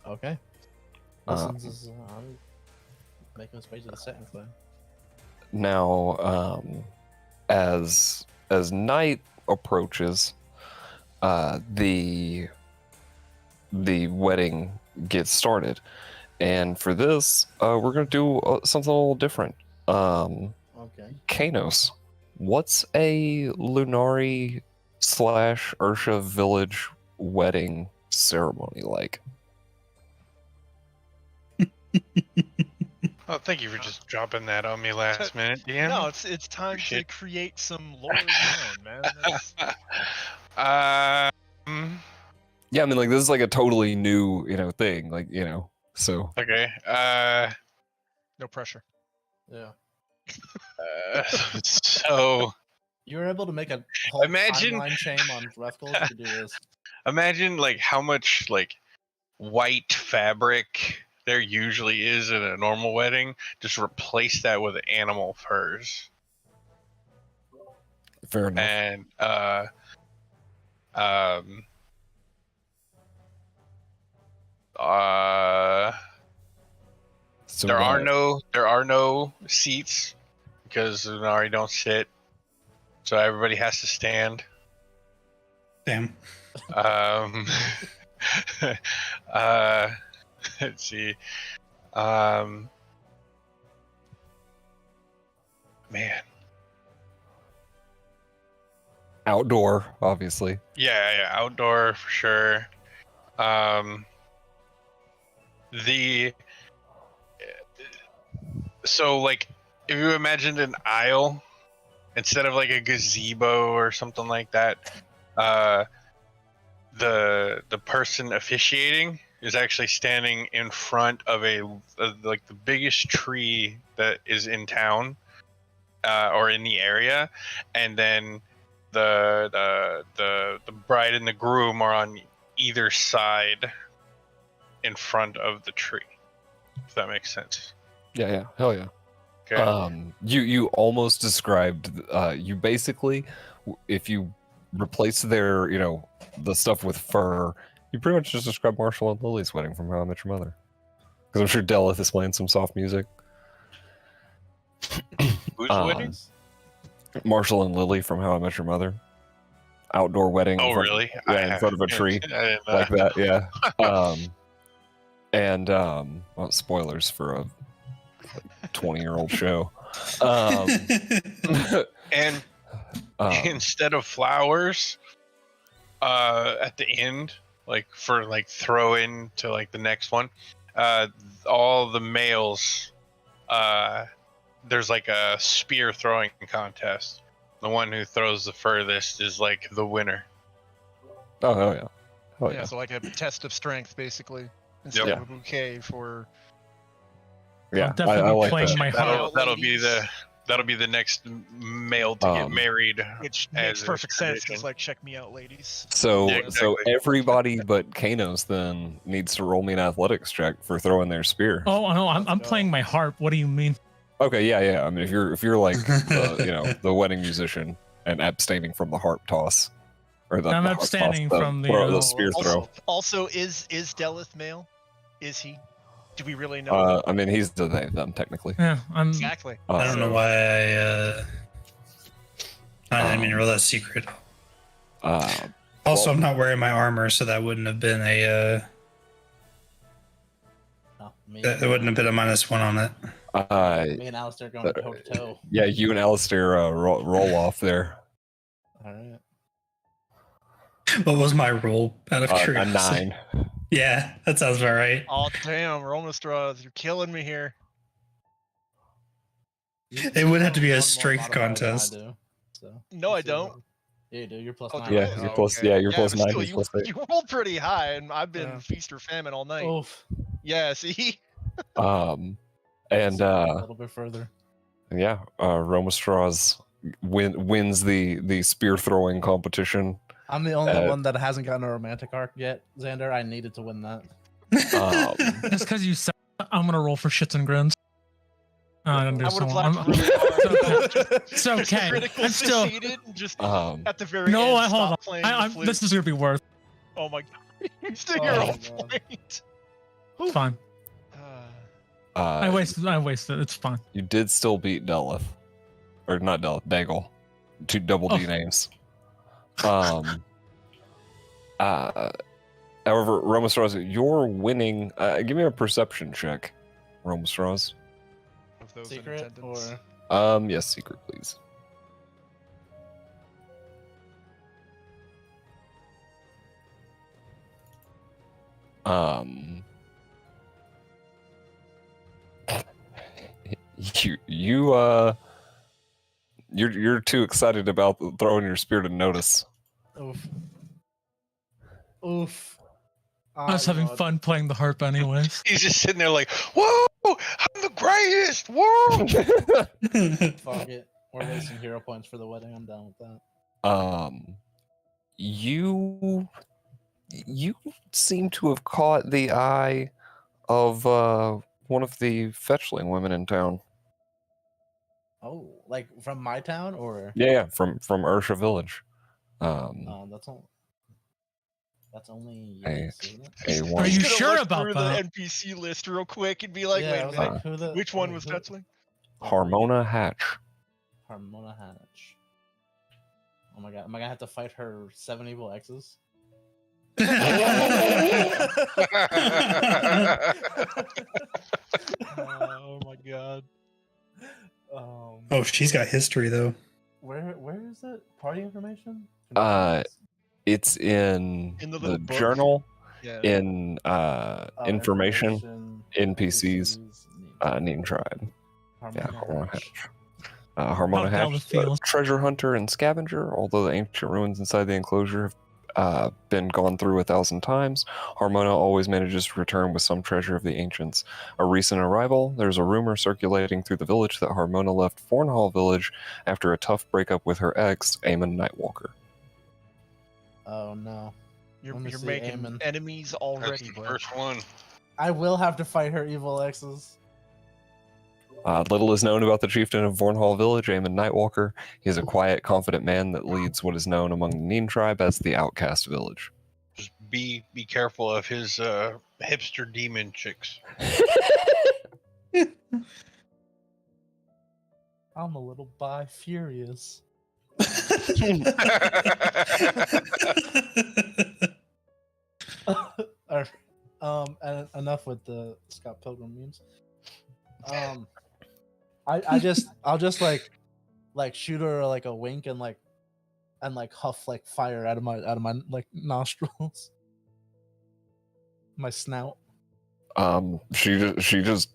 Speaker 4: Okay. Listens is making his way to the second clan.
Speaker 3: Now, as night approaches, the wedding gets started, and for this, we're gonna do something a little different.
Speaker 4: Okay.
Speaker 3: Kanos, what's a Lunari / Ursha village wedding ceremony like?
Speaker 2: Oh, thank you for just dropping that on me last minute, Dan.
Speaker 1: No, it's time to create some lore of your own, man.
Speaker 3: Yeah, I mean, this is a totally new, thing, so.
Speaker 2: Okay.
Speaker 1: No pressure.
Speaker 4: Yeah.
Speaker 2: So.
Speaker 4: You were able to make a whole timeline chain on Rethkol to do this.
Speaker 2: Imagine how much white fabric there usually is in a normal wedding. Just replace that with animal furs.
Speaker 3: Fair enough.
Speaker 2: And
Speaker 3: so
Speaker 2: there are no seats because Lunari don't sit, so everybody has to stand.
Speaker 6: Damn.
Speaker 2: Let's see. Man.
Speaker 3: Outdoor, obviously.
Speaker 2: Yeah, outdoor for sure. the so like if you imagined an aisle instead of like a gazebo or something like that, the person officiating is actually standing in front of like the biggest tree that is in town or in the area, and then the bride and the groom are on either side in front of the tree. If that makes sense.
Speaker 3: Yeah, hell yeah.
Speaker 2: Okay.
Speaker 3: You almost described. You basically, if you replace their, the stuff with fur, you pretty much just described Marshall and Lily's wedding from How I Met Your Mother. Because I'm sure Delith is playing some soft music.
Speaker 2: Who's wedding?
Speaker 3: Marshall and Lily from How I Met Your Mother. Outdoor wedding.
Speaker 2: Oh,
Speaker 3: in front,
Speaker 2: really?
Speaker 3: Yeah, in front of a tree. Like that, yeah. Well, spoilers for a 20-year-old show.
Speaker 2: And instead of flowers at the end, like for like throw in to like the next one, all the males, there's like a spear throwing contest. The one who throws the furthest is like the winner.
Speaker 3: Oh, hell yeah. Hell
Speaker 1: Yeah,
Speaker 3: yeah.
Speaker 1: so like a test of strength, basically, instead
Speaker 2: Yep.
Speaker 1: of a bouquet for.
Speaker 3: Yeah,
Speaker 5: I'll definitely
Speaker 3: I like
Speaker 5: playing
Speaker 3: that.
Speaker 5: my heart.
Speaker 2: That'll be the next male to get married.
Speaker 1: Which
Speaker 2: as
Speaker 1: makes
Speaker 2: is
Speaker 1: perfect sense.
Speaker 2: tradition.
Speaker 1: It's like, check me out, ladies.
Speaker 3: So,
Speaker 2: Yeah,
Speaker 3: so
Speaker 2: exactly.
Speaker 3: everybody but Kanos then needs to roll me an athletics check for throwing their spear.
Speaker 5: Oh no, I'm playing my harp. What do you mean?
Speaker 3: Okay, yeah. I mean, if you're like the wedding musician and abstaining from the harp toss, or the
Speaker 5: I'm
Speaker 3: harp
Speaker 5: abstaining
Speaker 3: toss,
Speaker 5: from the,
Speaker 3: the spear throw.
Speaker 1: Also, is Delith male? Is he? Do we really know?
Speaker 3: I mean, he's the they them technically.
Speaker 5: Yeah, I'm.
Speaker 1: Exactly.
Speaker 6: I don't know why I didn't mean to roll that secret. Also, I'm not wearing my armor, so that wouldn't have been a that wouldn't have been a -1 on it.
Speaker 4: Me and Alistair going toe to toe.
Speaker 3: Yeah, you and Alistair roll off there.
Speaker 4: All right.
Speaker 6: What was my roll out of
Speaker 3: A
Speaker 6: curiosity?
Speaker 3: 9.
Speaker 6: Yeah, that sounds about right.
Speaker 1: Oh damn, Roma Straws, you're killing me here.
Speaker 6: It would have to be a
Speaker 4: One more
Speaker 6: strength
Speaker 4: modifier than
Speaker 6: contest.
Speaker 4: I do, so.
Speaker 1: No, I don't.
Speaker 4: Yeah, you do. You're plus
Speaker 1: Oh,
Speaker 4: 9.
Speaker 1: do I?
Speaker 3: Yeah, you're
Speaker 1: Oh,
Speaker 3: plus.
Speaker 1: okay.
Speaker 3: Yeah, you're plus
Speaker 1: but
Speaker 3: 9.
Speaker 1: still,
Speaker 3: He's plus 8.
Speaker 1: you rolled pretty high, and I've been
Speaker 4: Yeah.
Speaker 1: feast or famine all night.
Speaker 4: Oof.
Speaker 1: Yeah, see.
Speaker 3: And
Speaker 4: a little bit further.
Speaker 3: yeah, Roma Straws wins the spear throwing competition.
Speaker 4: I'm the only one that hasn't gotten a romantic arc yet, Xander. I needed to win that.
Speaker 5: Just because you said I'm gonna roll for shits and grins. I don't do
Speaker 1: I
Speaker 5: so.
Speaker 1: would have
Speaker 5: I'm,
Speaker 1: laughed really hard.
Speaker 5: it's okay.
Speaker 1: Critical
Speaker 5: I'm still.
Speaker 1: succeeded, and just
Speaker 3: Um,
Speaker 1: at the very
Speaker 5: No,
Speaker 1: end,
Speaker 5: hold on.
Speaker 1: stop playing the flute.
Speaker 5: This is gonna be worth.
Speaker 1: Oh my god. You still
Speaker 4: Oh
Speaker 1: your
Speaker 4: my
Speaker 1: own
Speaker 4: God.
Speaker 1: point.
Speaker 5: It's fine. I wasted. It's fine.
Speaker 3: You did still beat Delith, or not Delith, Daggle, 2 double D
Speaker 5: Oh.
Speaker 3: names. However, Roma Straws, you're winning. Give me a perception check, Roma Straws.
Speaker 1: Of those in
Speaker 4: Secret
Speaker 1: attendance.
Speaker 4: or
Speaker 3: Yes, secret, please. You're too excited about throwing your spear to notice.
Speaker 4: oof. Oof.
Speaker 5: I was having fun playing the harp, anyways.
Speaker 2: He's just sitting there like, whoa, I'm the greatest. Whoa.
Speaker 4: Fuck it. We're wasting hero points for the wedding. I'm done with that.
Speaker 3: You seem to have caught the eye of one of the fetchling women in town.
Speaker 4: Oh, like from my town or?
Speaker 3: Yeah, from Ursha Village.
Speaker 4: That's only.
Speaker 3: A-
Speaker 4: Yes, isn't it?
Speaker 3: a
Speaker 1: He's
Speaker 3: one-
Speaker 5: Are you
Speaker 1: gonna
Speaker 5: sure
Speaker 1: look
Speaker 5: about
Speaker 1: through
Speaker 5: that?
Speaker 1: the NPC list real quick and be like,
Speaker 4: Yeah,
Speaker 1: wait
Speaker 4: I
Speaker 1: a
Speaker 4: was
Speaker 1: minute,
Speaker 4: like, who the?
Speaker 1: which one
Speaker 4: wait,
Speaker 1: was
Speaker 4: who-
Speaker 1: Fetchling?
Speaker 3: Harmona Hatch.
Speaker 4: Harmona Hatch. Oh my god, am I gonna have to fight her 7 evil exes?
Speaker 1: Oh my god.
Speaker 6: Oh, she's got history though.
Speaker 4: Where is it? Party information?
Speaker 3: It's in
Speaker 1: In the
Speaker 3: the
Speaker 1: little book?
Speaker 3: journal.
Speaker 1: Yeah.
Speaker 3: in information, NPCs, Neem Tribe. Yeah, Harmona Hatch. Harmona
Speaker 5: Out down the
Speaker 3: Hatch,
Speaker 5: field.
Speaker 3: treasure hunter and scavenger. Although the ancient ruins inside the enclosure have been gone through 1,000 times, Harmona always manages to return with some treasure of the ancients. A recent arrival, there's a rumor circulating through the village that Harmona left Fornhall village after a tough breakup with her ex, Aemon Nightwalker.
Speaker 4: Oh no.
Speaker 1: You're
Speaker 4: Let me see,
Speaker 1: making
Speaker 4: Aemon.
Speaker 1: enemies
Speaker 2: That's
Speaker 1: already,
Speaker 2: the
Speaker 1: bro.
Speaker 2: first one.
Speaker 4: I will have to fight her evil exes.
Speaker 3: Little is known about the chieftain of Vornhall village, Aemon Nightwalker. He is a quiet, confident man that leads what is known among the Neen tribe as the Outcast Village.
Speaker 2: Just be careful of his hipster demon chicks.
Speaker 4: I'm a little bi-furious. And enough with the Scott Pilgrim memes. I'll just like shoot her like a wink and huff like fire out of my like nostrils, my snout.
Speaker 3: She just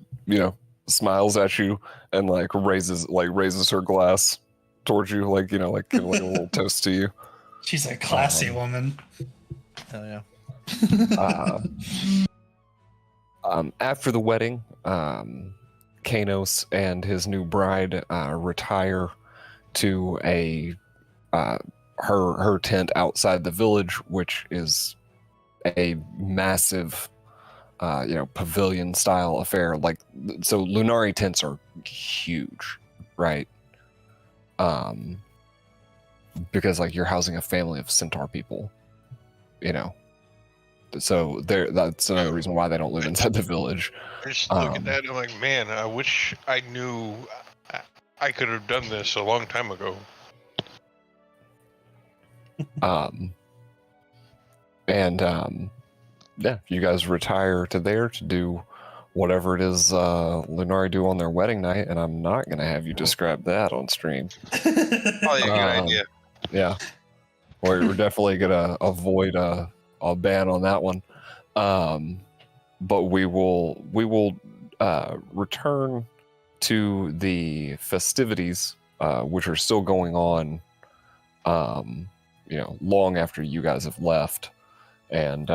Speaker 3: smiles at you and like raises her glass towards you, like like a little toast to you.
Speaker 6: She's a classy woman.
Speaker 4: Hell yeah.
Speaker 3: After the wedding, Kanos and his new bride retire to a her tent outside the village, which is a massive pavilion style affair. Like, so Lunari tents are huge, right? Because like you're housing a family of centaur people, so that's another reason why they don't live inside the village.
Speaker 2: I just look at that and I'm like, man, I wish I knew I could have done this a long time ago.
Speaker 3: Yeah, you guys retire to there to do whatever it is Lunari do on their wedding night, and I'm not going to have you describe that on stream.
Speaker 2: Probably a good idea.
Speaker 3: Yeah. We're definitely going to avoid a ban on that one. But we will return to the festivities, which are still going on, long after you guys have left. And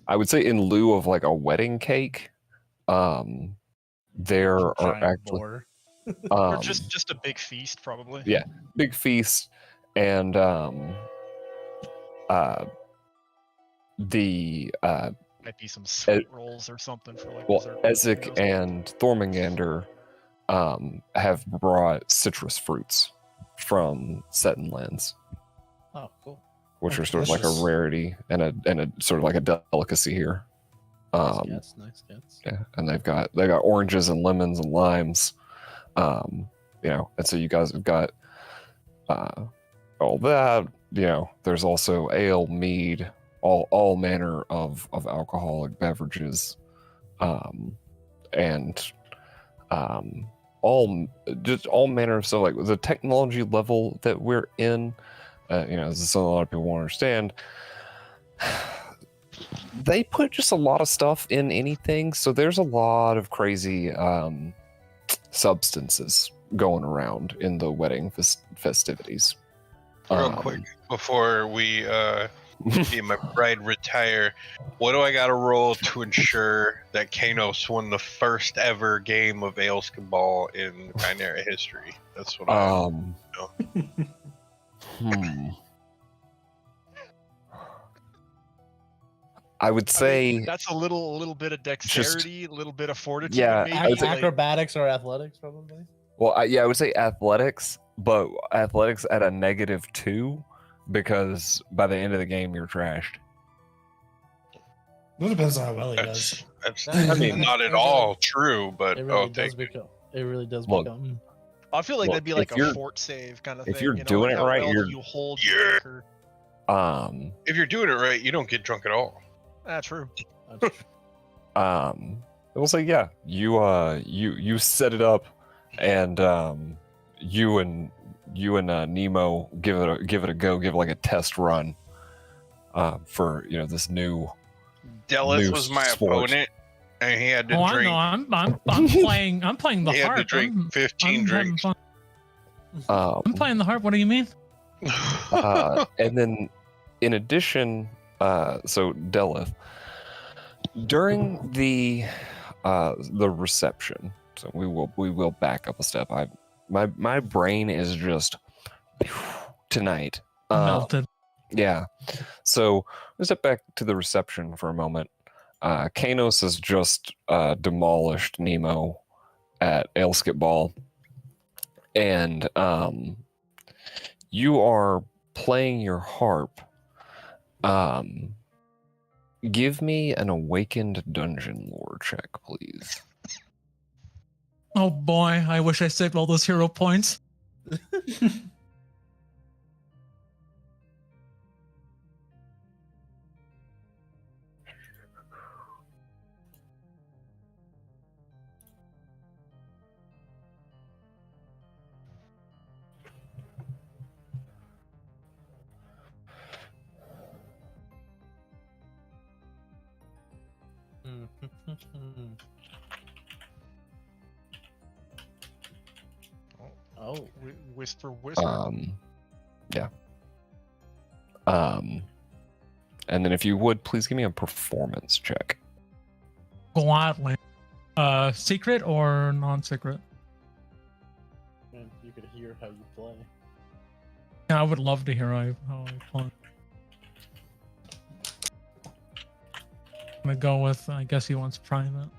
Speaker 3: I would say in lieu of like a wedding cake, there are actually
Speaker 1: or just a big feast, probably.
Speaker 3: Yeah, big feast, and the
Speaker 1: might be some sweet rolls or something for like.
Speaker 3: Well,
Speaker 1: dessert.
Speaker 3: Ezek and Thormingander have brought citrus fruits from Seton Lands.
Speaker 4: Oh, cool.
Speaker 3: Which are sort of like a rarity and a sort of like a delicacy here.
Speaker 4: Nice guess.
Speaker 3: Yeah, and they got oranges and lemons and limes, and so you guys have got all that. There's also ale, mead, all manner of alcoholic beverages, and all manner of stuff. Like the technology level that we're in. This is something a lot of people won't understand. They put just a lot of stuff in anything, so there's a lot of crazy substances going around in the wedding festivities.
Speaker 2: Real quick, before we me and my bride retire, what do I got to roll to ensure that Kanos won the first ever game of Aelskin Ball in Kynera history? That's what I know.
Speaker 3: I would say
Speaker 1: that's a little bit of dexterity, a little bit of fortitude.
Speaker 3: Yeah,
Speaker 1: maybe.
Speaker 4: Acrobatics or athletics, probably.
Speaker 3: Well, I would say athletics, but athletics at a -2 because by the end of the game you're trashed.
Speaker 6: It depends on how well he does.
Speaker 2: I mean, not at all true, but
Speaker 4: it really does become.
Speaker 1: I feel like that'd be like a fort save kind of thing.
Speaker 3: If you're doing it right,
Speaker 1: you hold your anchor.
Speaker 2: If you're doing it right, you don't get drunk at all.
Speaker 1: That's true.
Speaker 3: I will say, yeah, you set it up, and you and Nemo give it a go, give it like a test run. for this new.
Speaker 2: Delith
Speaker 3: New
Speaker 2: was my
Speaker 3: sport.
Speaker 2: opponent, and he had to
Speaker 5: Oh, I
Speaker 2: drink.
Speaker 5: know. I'm playing. I'm playing the
Speaker 2: He had
Speaker 5: harp.
Speaker 2: to drink
Speaker 5: I'm
Speaker 2: 15
Speaker 5: having
Speaker 2: drinks.
Speaker 5: fun. I'm playing the harp. What do you mean?
Speaker 3: And then, in addition, so Delith, during the reception, so we will back up a step. My brain is just tonight.
Speaker 5: Melted.
Speaker 3: Yeah. So we step back to the reception for a moment. Kanos has just demolished Nemo at Ailskip Ball, and you are playing your harp. Give me an awakened dungeon lore check, please.
Speaker 5: Oh boy, I wish I saved all those hero points.
Speaker 4: Oh,
Speaker 1: Whisper, whisper.
Speaker 3: Yeah. And then if you would, please give me a performance check.
Speaker 5: Gladly. Secret or non-secret?
Speaker 4: man, you could hear how you play.
Speaker 5: Yeah, I would love to hear how I play. I'm gonna go with. I guess he wants private.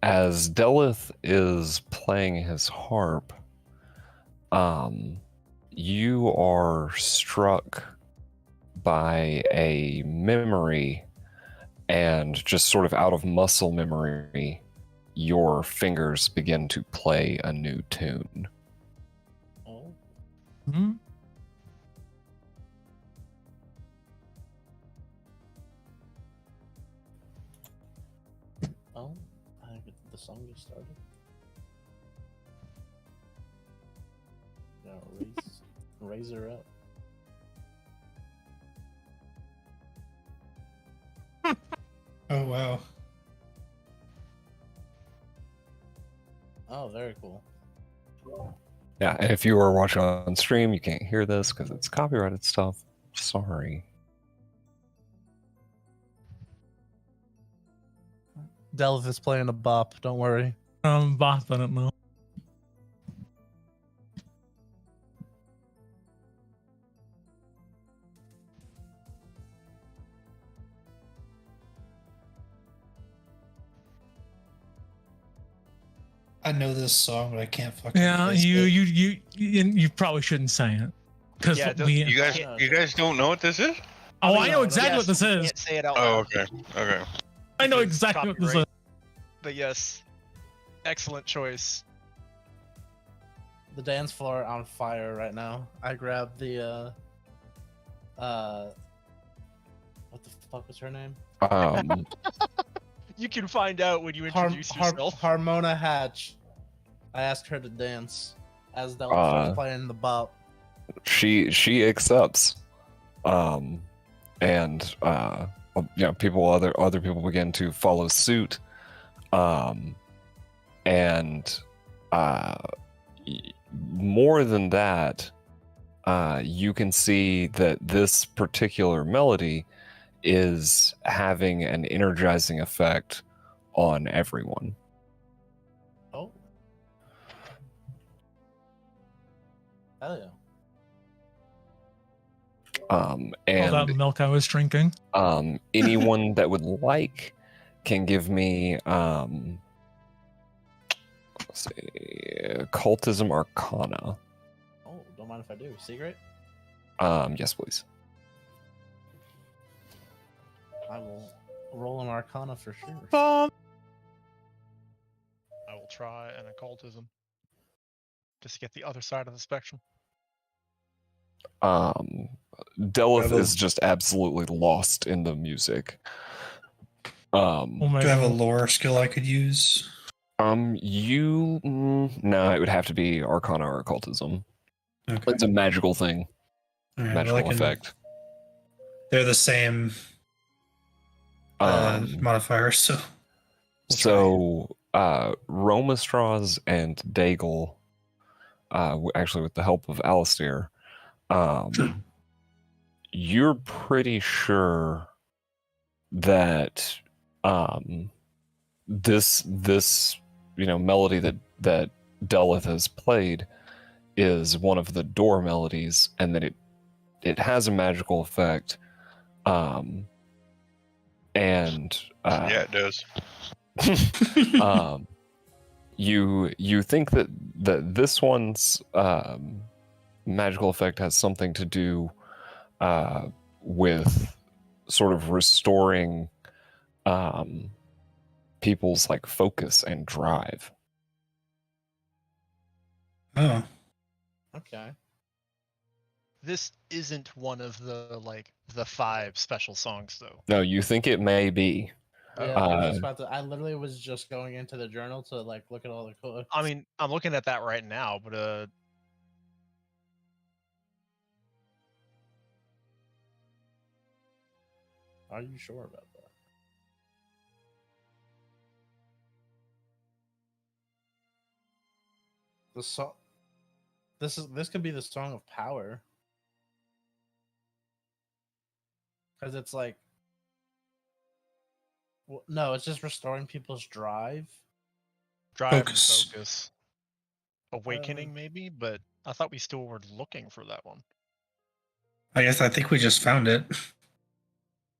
Speaker 3: As Delith is playing his harp, you are struck by a memory, and just sort of out of muscle memory, your fingers begin to play a new tune.
Speaker 4: Oh,
Speaker 5: Hmm?
Speaker 4: oh, I think the song just started. Yeah, raise her up.
Speaker 6: Oh wow.
Speaker 4: Oh, very cool.
Speaker 3: Yeah, and if you are watching on stream, you can't hear this because it's copyrighted stuff. Sorry.
Speaker 4: Delv is playing a bop. Don't worry.
Speaker 5: I'm bopping it now.
Speaker 6: I know this song, but I can't fucking.
Speaker 5: Yeah,
Speaker 6: place
Speaker 5: you probably shouldn't say it because
Speaker 1: Yeah,
Speaker 5: we.
Speaker 2: You guys don't know what this is?
Speaker 5: Oh, I
Speaker 4: no,
Speaker 5: know
Speaker 4: no,
Speaker 5: exactly what this
Speaker 1: you
Speaker 5: is.
Speaker 1: Can't say it out
Speaker 2: Oh,
Speaker 1: loud.
Speaker 2: okay.
Speaker 5: I know
Speaker 1: because
Speaker 5: exactly what this is.
Speaker 1: copyright. But yes, excellent choice.
Speaker 4: The dance floor on fire right now. I grabbed the what the fuck was her name?
Speaker 1: You can find out when you introduce yourself.
Speaker 4: Harmona Hatch. I asked her to dance as Delv was playing the bop.
Speaker 3: She accepts, and other people begin to follow suit, and more than that, you can see that this particular melody is having an energizing effect on everyone.
Speaker 4: Oh, hell yeah!
Speaker 5: All
Speaker 3: And
Speaker 5: that milk I was drinking.
Speaker 3: anyone that would like can give me let's see, cultism arcana.
Speaker 4: Oh, don't mind if I do. Secret?
Speaker 3: Yes, please.
Speaker 4: I will roll an Arcana for sure.
Speaker 1: I will try an occultism. Just to get the other side of the spectrum.
Speaker 3: Delith is just absolutely lost in the music.
Speaker 5: Oh my
Speaker 6: Do I have a
Speaker 5: God.
Speaker 6: lore skill I could use?
Speaker 3: No, it would have to be Arcana or Occultism.
Speaker 6: Okay.
Speaker 3: It's a magical thing,
Speaker 6: All right,
Speaker 3: magical
Speaker 6: well, I can-
Speaker 3: effect.
Speaker 6: They're the same modifiers, so. we'll try.
Speaker 3: So, Romastraws and Daigle, actually with the help of Alistair, you're pretty sure that this melody that Delith has played is one of the door melodies, and that it has a magical effect. And
Speaker 2: Yeah, it does.
Speaker 3: you think that this one's magical effect has something to do with sort of restoring people's like focus and drive.
Speaker 6: Oh.
Speaker 4: Okay.
Speaker 1: This isn't one of the 5 special songs though.
Speaker 3: No, you think it may be.
Speaker 4: Yeah, I was just about to. I literally was just going into the journal to like look at all the quotes.
Speaker 1: I mean, I'm looking at that right now, but
Speaker 4: Are you sure about that? The song. This could be the Song of Power. Because it's like. Well, no, it's just restoring people's drive.
Speaker 1: drive and
Speaker 6: Focus.
Speaker 1: focus. Awakening maybe, but I thought we still were looking for that one.
Speaker 6: I think we just found it.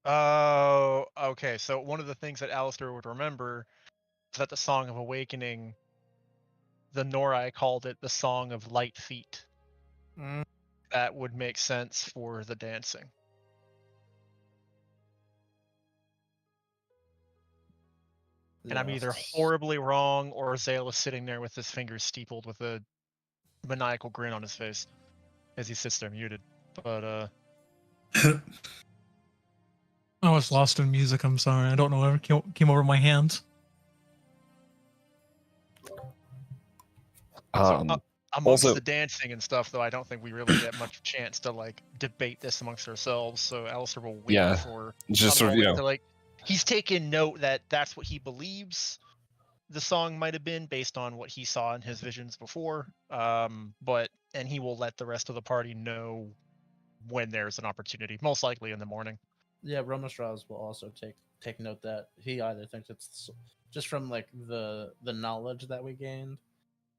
Speaker 1: Oh, okay. So one of the things that Alistair would remember is that the Song of Awakening, the Norai called it the Song of Light Feet.
Speaker 4: Mm.
Speaker 1: That would make sense for the dancing. And I'm either
Speaker 4: Yes.
Speaker 1: horribly wrong or Zale is sitting there with his fingers steepled with a maniacal grin on his face as he sits there muted. But
Speaker 5: I was lost in music. I'm sorry. I don't know whatever came over my hands.
Speaker 1: amongst
Speaker 3: Also-
Speaker 1: the dancing and stuff, though, I don't think we really get much chance to like debate this amongst ourselves. So Alistair will wait
Speaker 3: Yeah,
Speaker 1: for
Speaker 3: just
Speaker 1: a
Speaker 3: sort of,
Speaker 1: moment to, like, he's taken note that that's what he believes the song might have been based on what he saw in his visions before. And he will let the rest of the party know when there's an opportunity, most likely in the morning.
Speaker 4: Yeah, Roma Strauss will also take note that he either thinks it's just from like the knowledge that we gained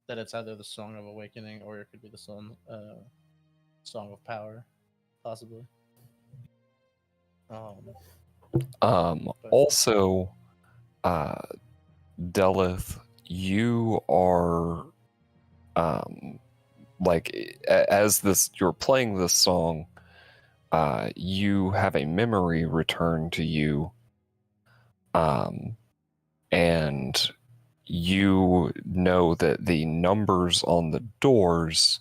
Speaker 4: that it's either the Song of Awakening or it could be the Song of Power, possibly.
Speaker 3: Also, Delith, you are as you're playing this song, you have a memory return to you, and you know that the numbers on the doors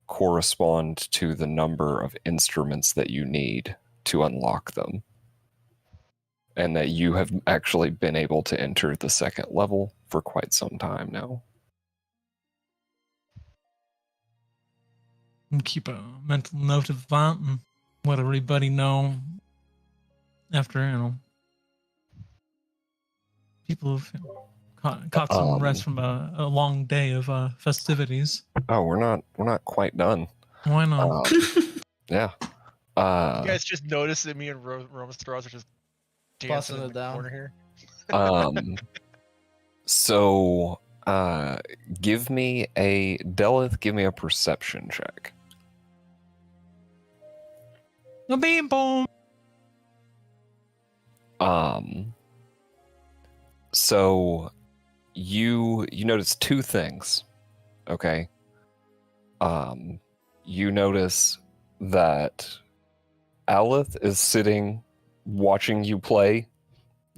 Speaker 3: correspond to the number of instruments that you need to unlock them, and that you have actually been able to enter the second level for quite some time now.
Speaker 5: And keep a mental note of that and let everybody know after, people have caught some rest from a long day of festivities.
Speaker 3: Oh, we're not quite done.
Speaker 5: Why not?
Speaker 3: Yeah.
Speaker 1: You guys just noticed that me and Roma Straws are just dancing
Speaker 4: Busting
Speaker 1: in
Speaker 4: it
Speaker 1: the
Speaker 4: down.
Speaker 1: corner here.
Speaker 3: So give me a perception check.
Speaker 5: A beam boom.
Speaker 3: So you notice two things, okay? You notice that Alith is sitting watching you play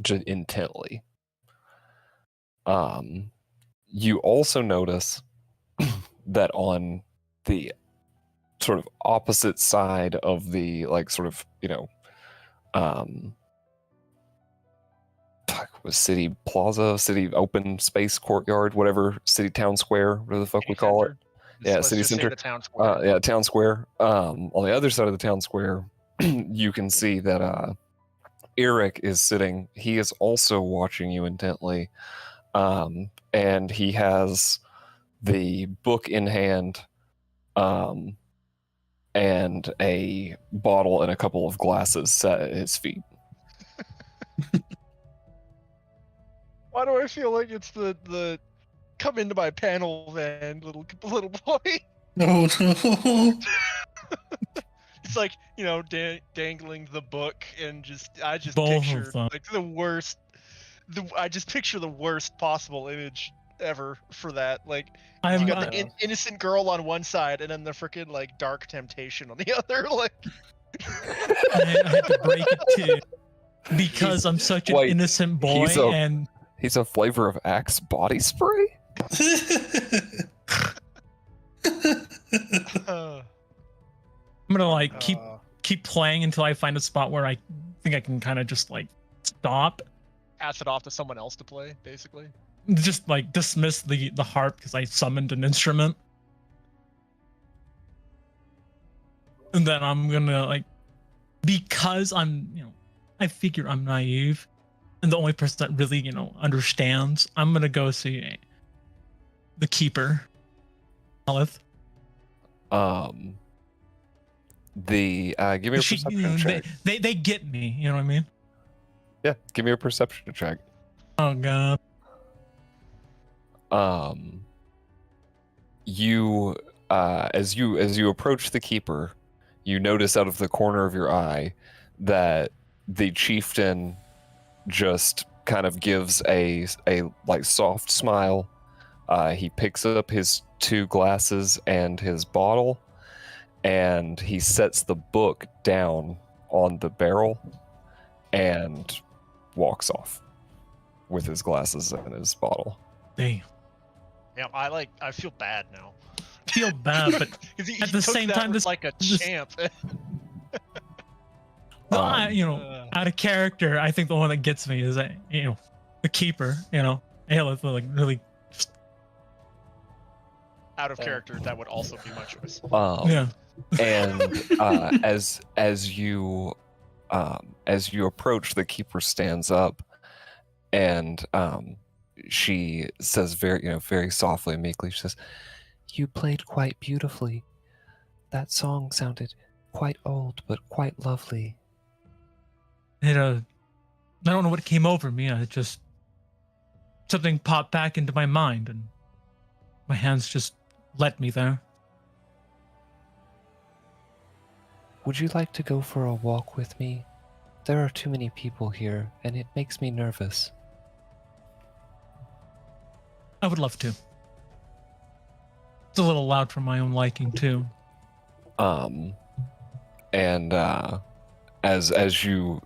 Speaker 3: just intently. You also notice that on the sort of opposite side of the city plaza, city open space courtyard, whatever, city town square, whatever the fuck we call it. Yeah,
Speaker 1: Let's
Speaker 3: city
Speaker 1: just say
Speaker 3: center.
Speaker 1: the town square.
Speaker 3: Yeah, town square. On the other side of the town square, you can see that Eric is sitting. He is also watching you intently, and he has the book in hand, and a bottle and a couple of glasses set at his feet.
Speaker 1: Why do I feel like it's the come into my panel van, little boy?
Speaker 6: No, no.
Speaker 1: It's like, dangling the book, and I just
Speaker 5: Both of
Speaker 1: picture
Speaker 5: them.
Speaker 1: like the worst. I just picture the worst possible image ever for that. Like you got the innocent girl on one side, and then the freaking like dark temptation on the other. Like
Speaker 5: I had to break it too, because I'm such an
Speaker 3: Wait,
Speaker 5: innocent boy, and
Speaker 3: he's a flavor of Axe body spray.
Speaker 5: I'm gonna like keep playing until I find a spot where I think I can kind of just like stop,
Speaker 1: pass it off to someone else to play, basically.
Speaker 5: just like dismiss the harp because I summoned an instrument, and then I'm gonna like, because I figure I'm naive, and the only person that really understands, I'm gonna go see the keeper, Alith.
Speaker 3: Give me a perception check.
Speaker 5: They get me, you know what I mean?
Speaker 3: Yeah, give me a perception check.
Speaker 5: Oh god.
Speaker 3: You as you approach the keeper, you notice out of the corner of your eye that the chieftain just kind of gives a like soft smile. He picks up his 2 glasses and his bottle, and he sets the book down on the barrel and walks off with his glasses and his bottle.
Speaker 5: Damn.
Speaker 1: Yeah, I feel bad now.
Speaker 5: Feel bad, but
Speaker 1: he
Speaker 5: at the
Speaker 1: took
Speaker 5: same
Speaker 1: that
Speaker 5: time,
Speaker 1: like a champ.
Speaker 5: No, out of character, I think the one that gets me is that the keeper. Alith, like really.
Speaker 1: Out of character, that would also be my choice.
Speaker 5: Yeah.
Speaker 3: And as you approach, the keeper stands up, and she says very softly and meekly, she says, "You played quite beautifully. That song sounded quite old, but quite lovely."
Speaker 5: I don't know what came over me. It just something popped back into my mind, and my hands just led me there.
Speaker 3: "Would you like to go for a walk with me? There are too many people here, and it makes me nervous."
Speaker 5: I would love to. It's a little loud for my own liking too.
Speaker 3: And as you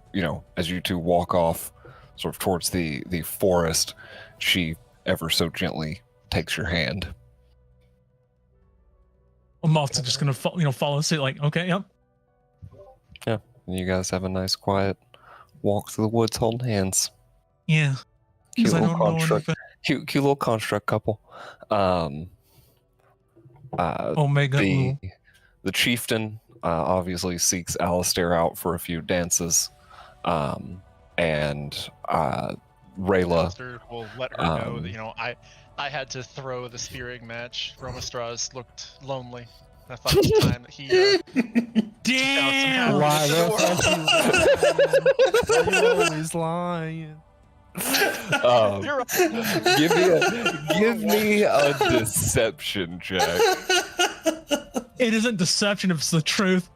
Speaker 3: two walk off, sort of towards the forest, she ever so gently takes your hand.
Speaker 5: I'm also just gonna follow suit. Like, okay, yep.
Speaker 3: Yeah, and you guys have a nice quiet walk through the woods holding hands.
Speaker 5: Yeah.
Speaker 3: Cute
Speaker 5: Because I
Speaker 3: little
Speaker 5: don't know
Speaker 3: construct.
Speaker 5: anything.
Speaker 3: Cute little construct couple.
Speaker 5: Omega.
Speaker 3: The chieftain obviously seeks Alistair out for a few dances, and Rayla
Speaker 1: Alistair will let her know that I had to throw the spearing match. Romastra's looked lonely. I thought it was time that he
Speaker 5: Damn!
Speaker 7: Why you always lying?
Speaker 3: Give me a deception check.
Speaker 5: It isn't deception if it's the truth.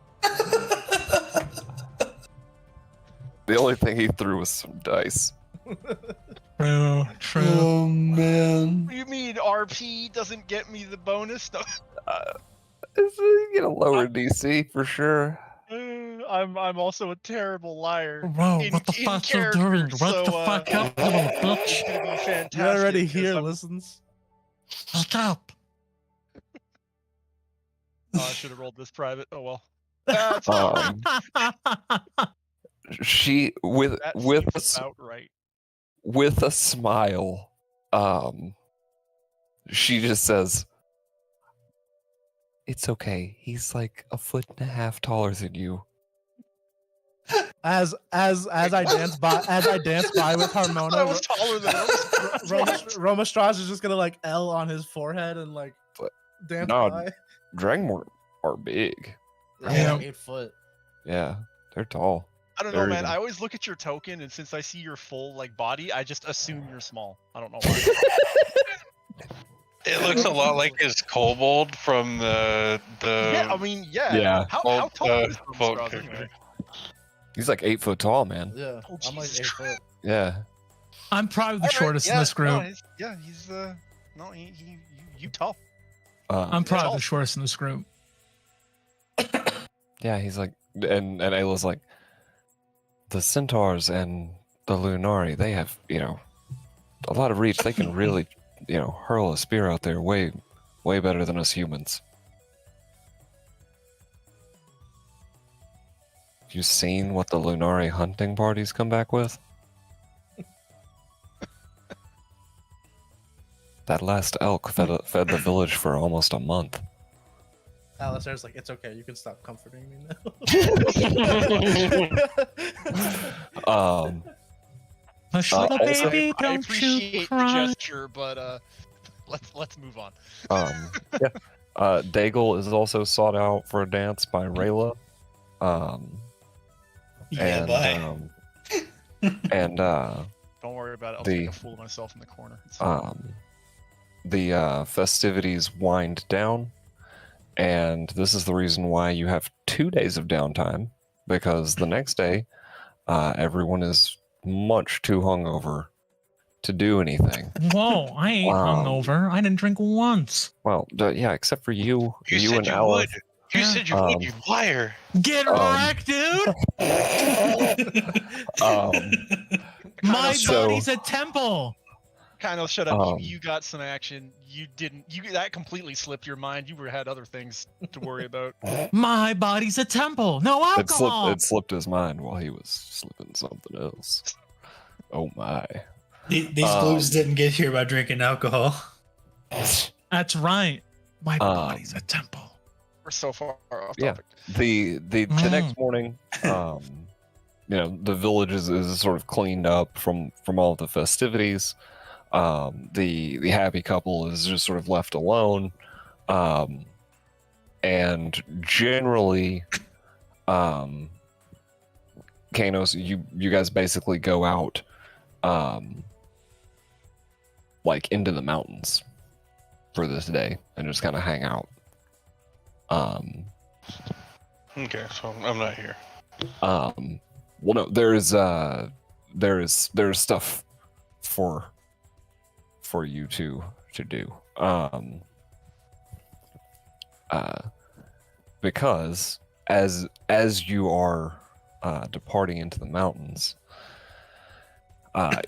Speaker 3: The only thing he threw was some dice.
Speaker 5: True.
Speaker 6: Oh man.
Speaker 1: What do you mean RP doesn't get me the bonus? No.
Speaker 3: You get a lower DC for sure.
Speaker 1: I'm also a terrible liar.
Speaker 5: Bro, what the fuck you doing? What the fuck up, little bitch?
Speaker 1: It's gonna be fantastic.
Speaker 7: You already
Speaker 1: 'cause
Speaker 7: here,
Speaker 1: I'm-
Speaker 7: listens.
Speaker 5: Shut up.
Speaker 1: Oh, I should have rolled this private. Oh well. That's
Speaker 3: She with
Speaker 1: that
Speaker 3: with
Speaker 1: seems about right.
Speaker 3: with a smile, she just says, "It's okay. He's like 1.5 feet taller than you."
Speaker 7: As I dance by with Harmona,
Speaker 1: I was taller than him.
Speaker 7: Romastraj is just gonna like L on his forehead and like
Speaker 3: But
Speaker 7: dance
Speaker 3: no,
Speaker 7: by.
Speaker 3: Drangmore are big.
Speaker 4: Yeah,
Speaker 5: Yeah.
Speaker 4: 8 foot.
Speaker 3: Yeah, they're tall.
Speaker 1: I don't know,
Speaker 3: Very
Speaker 1: man.
Speaker 3: good.
Speaker 1: I always look at your token, and since I see your full like body, I just assume you're small. I don't know why.
Speaker 2: It looks a lot like his kobold from the
Speaker 1: Yeah, I mean, yeah.
Speaker 3: Yeah.
Speaker 1: How
Speaker 2: Vault,
Speaker 1: tall is
Speaker 2: Vault
Speaker 1: Romastraj
Speaker 2: character.
Speaker 1: anyway?
Speaker 3: He's like 8 foot tall, man.
Speaker 4: Yeah,
Speaker 1: Oh,
Speaker 4: I'm like
Speaker 1: Jesus
Speaker 4: 8 foot.
Speaker 3: Yeah.
Speaker 5: I'm probably the
Speaker 1: All right,
Speaker 5: shortest in
Speaker 1: yeah,
Speaker 5: this group.
Speaker 1: No, he's no, you tall.
Speaker 5: I'm probably
Speaker 1: tall.
Speaker 5: the shortest in this group.
Speaker 3: Yeah, he's like, and Ayla's like, the centaurs and the Lunari, they have, a lot of reach. They can really, hurl a spear out there way better than us humans. You seen what the Lunari hunting parties come back with? That last elk fed the village for almost a month.
Speaker 4: Alistair's like, it's okay, you can stop comforting me now.
Speaker 5: Hush, little
Speaker 3: also-
Speaker 5: baby,
Speaker 1: I
Speaker 5: don't you
Speaker 1: appreciate the
Speaker 5: cry.
Speaker 1: gesture, but let's move on.
Speaker 3: Yeah. Daigle is also sought out for a dance by Rayla.
Speaker 6: Yeah, bye.
Speaker 3: And
Speaker 1: Don't worry about it. I'll
Speaker 3: The-
Speaker 1: make a fool of myself in the corner. It's fine.
Speaker 3: the festivities wind down, and this is the reason why you have 2 days of downtime, because the next day, everyone is much too hungover to do anything.
Speaker 5: Whoa, I ain't hungover. I didn't drink once.
Speaker 3: Well, yeah, except for you,
Speaker 2: You said
Speaker 3: and
Speaker 2: you
Speaker 3: Aleph.
Speaker 2: would. You said you would, you liar.
Speaker 5: Get
Speaker 3: Um,
Speaker 5: wrecked, dude! My
Speaker 3: so-
Speaker 5: body's a temple.
Speaker 1: Kyle, shut up.
Speaker 3: um,
Speaker 1: You got some action. You didn't. That completely slipped your mind. You had other things to worry about.
Speaker 5: My body's a temple. No
Speaker 3: It
Speaker 5: alcohol.
Speaker 3: slipped his mind while he was slipping something else. Oh my.
Speaker 6: These blues didn't get here by drinking alcohol.
Speaker 5: That's right. My body's a temple.
Speaker 1: We're so far off
Speaker 3: Yeah.
Speaker 1: topic.
Speaker 3: The next morning, the village is sort of cleaned up from all the festivities. The happy couple is just sort of left alone, and generally, Kanos, you guys basically go out, like into the mountains for this day and just kind of hang out.
Speaker 2: Okay, so I'm not here.
Speaker 3: Well, no, there's stuff for you to do. Because as you are departing into the mountains,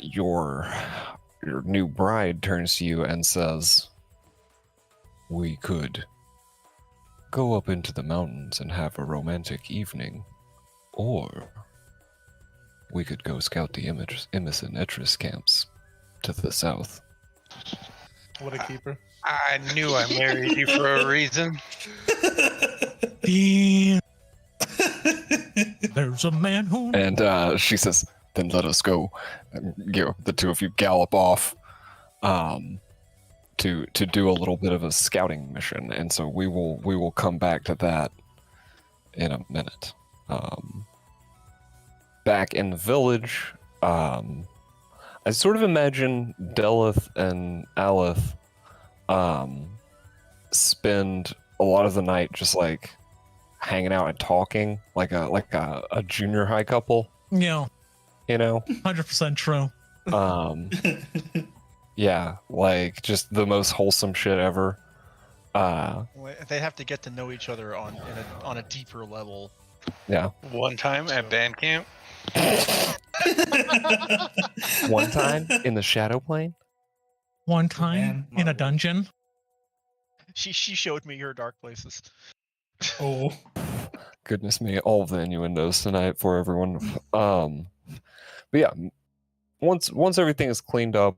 Speaker 3: your new bride turns to you and says, "We could go up into the mountains and have a romantic evening, or we could go scout the Imis and Etris camps to the south."
Speaker 4: What a keeper.
Speaker 2: I knew I married you for a reason.
Speaker 5: Damn. There's a man who.
Speaker 3: And she says, "Then let us go." And, the two of you gallop off to do a little bit of a scouting mission, and so we will come back to that in a minute. Back in the village, I sort of imagine Delith and Aleph spend a lot of the night just like hanging out and talking like a junior high couple,
Speaker 5: Yeah, 100% true.
Speaker 3: Yeah, like just the most wholesome shit ever.
Speaker 1: They have to get to know each other on a deeper level.
Speaker 3: Yeah.
Speaker 2: One time at band camp.
Speaker 3: One time in the shadow plane.
Speaker 5: One time
Speaker 6: Man,
Speaker 5: in a
Speaker 6: Marvel.
Speaker 5: dungeon.
Speaker 1: She showed me her dark places.
Speaker 6: Oh,
Speaker 3: Goodness me, all of the innuendos tonight for everyone. But yeah, once everything is cleaned up,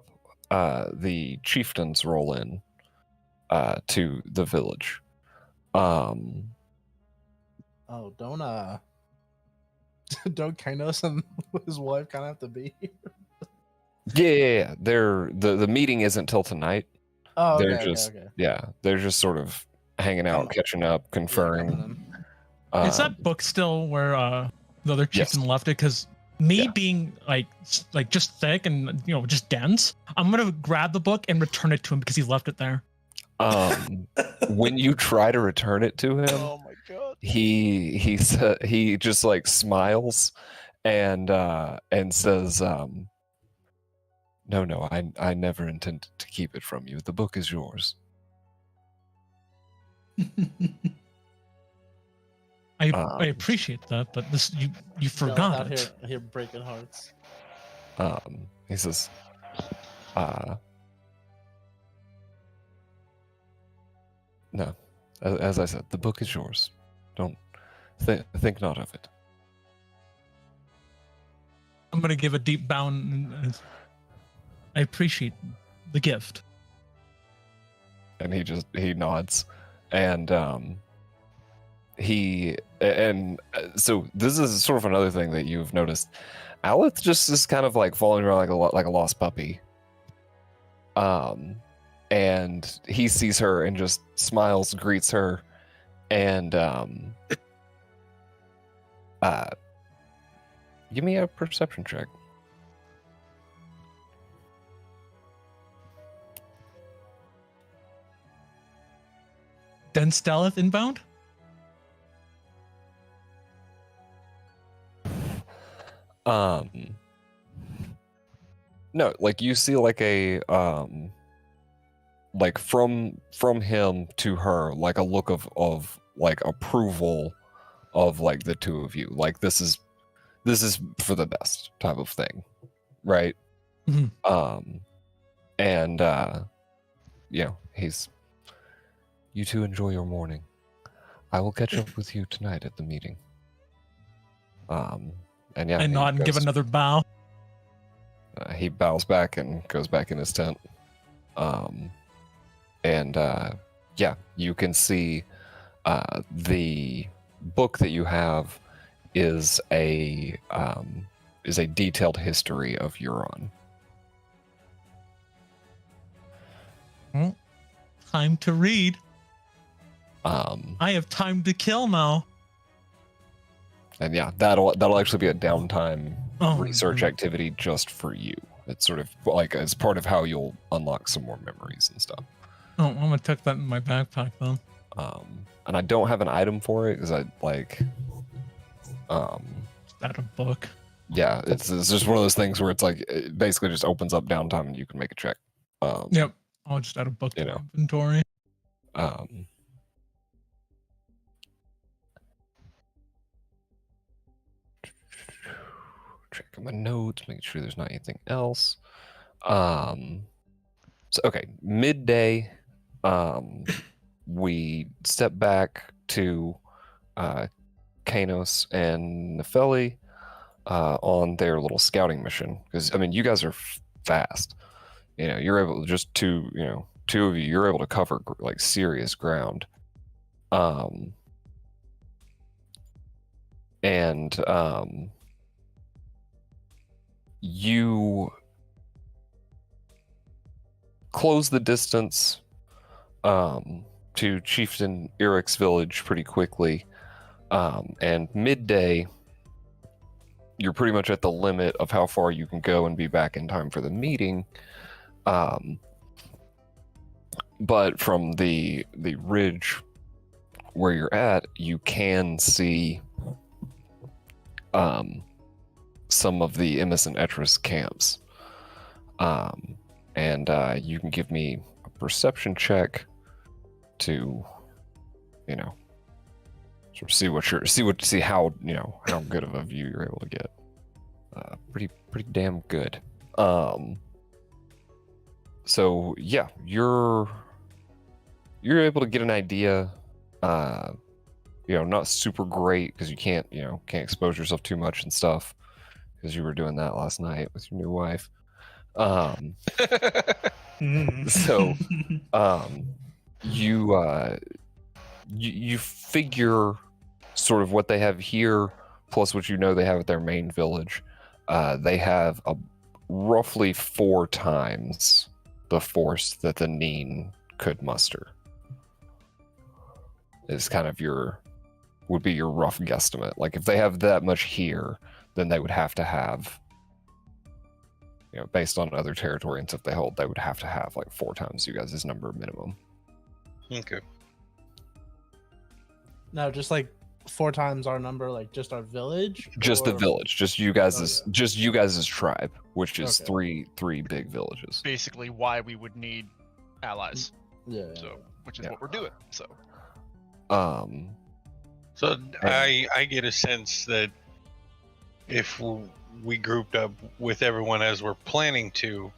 Speaker 3: the chieftains roll in to the village.
Speaker 4: Oh, don't don't Kainos and his wife kind of have to be here?
Speaker 3: Yeah. The meeting isn't till tonight.
Speaker 4: Oh,
Speaker 3: They're
Speaker 4: okay,
Speaker 3: just
Speaker 4: okay.
Speaker 3: yeah, they're just sort of hanging out, catching up, conferring.
Speaker 4: Yeah,
Speaker 5: Is that book still where the other
Speaker 3: yes.
Speaker 5: chieftain left it? Because me
Speaker 3: Yeah.
Speaker 5: being like just thick and just dense, I'm gonna grab the book and return it to him because he left it there.
Speaker 3: When you try to return it to him,
Speaker 1: Oh my god.
Speaker 3: he just like smiles and says, no, I never intended to keep it from you. The book is yours.
Speaker 5: I appreciate that, but this you forgot
Speaker 4: out
Speaker 5: it.
Speaker 4: here breaking hearts.
Speaker 3: He says, no, as I said, the book is yours. Don't think not of it.
Speaker 5: I'm gonna give a deep bow and I appreciate the gift.
Speaker 3: And he nods, and so this is sort of another thing that you've noticed. Aleth just is kind of like following around like a lost puppy. And he sees her and just smiles, greets her, and give me a perception check.
Speaker 5: Then Stealth inbound?
Speaker 3: No, like you see like a like from him to her, like a look of like approval of like the two of you. Like this is for the best type of thing. Right?
Speaker 5: Mhm.
Speaker 3: And he's, you two enjoy your morning. I will catch up with you tonight at the meeting. And yeah,
Speaker 5: I nod and give another bow.
Speaker 3: He bows back and goes back in his tent. Yeah, you can see the book that you have is a detailed history of Euron.
Speaker 5: Time to read.
Speaker 3: I
Speaker 5: have time to kill now.
Speaker 3: And yeah, that'll actually be a downtime research
Speaker 5: Mhm.
Speaker 3: activity just for you. It's sort of like as part of how you'll unlock some more memories and stuff.
Speaker 5: Oh, I'm gonna tuck that in my backpack then.
Speaker 3: And I don't have an item for it because I like
Speaker 5: That a book.
Speaker 3: yeah, it's just one of those things where it's like it basically just opens up downtime and you can make a check.
Speaker 5: Yep. I'll just add a book to my inventory.
Speaker 3: Checking my notes, making sure there's not anything else. So okay, midday, we step back to Kanos and Nefeli on their little scouting mission. Because I mean, you guys are fast. You're able to just two of you. You're able to cover like serious ground. You close the distance to Chieftain Eric's village pretty quickly, and midday you're pretty much at the limit of how far you can go and be back in time for the meeting. But from the ridge where you're at, you can see some of the Emis and Etris camps. And you can give me a perception check to, sort of see how good of a view you're able to get. Pretty damn good. So yeah, you're able to get an idea. Not super great because you can't expose yourself too much and stuff. because you were doing that last night with your new wife.
Speaker 6: Mm.
Speaker 3: So, you figure sort of what they have here, plus what you know they have at their main village. They have roughly 4 times the force that the Neen could muster. Is kind of would be your rough guesstimate. Like if they have that much here, then they would have to have, based on other territory and stuff they hold, they would have to have like 4 times you guys' number minimum.
Speaker 2: Okay.
Speaker 4: Now, just like 4 times our number, like just our village.
Speaker 3: Just the
Speaker 4: or-
Speaker 3: village, just you guys'
Speaker 4: yeah.
Speaker 3: just you guys' tribe, which is
Speaker 4: Okay.
Speaker 3: three big villages.
Speaker 1: Basically, why we would need allies.
Speaker 4: Yeah.
Speaker 1: So, which is
Speaker 3: Yeah.
Speaker 1: what we're doing. So,
Speaker 2: So I get a sense that if we grouped up with everyone as we're planning to,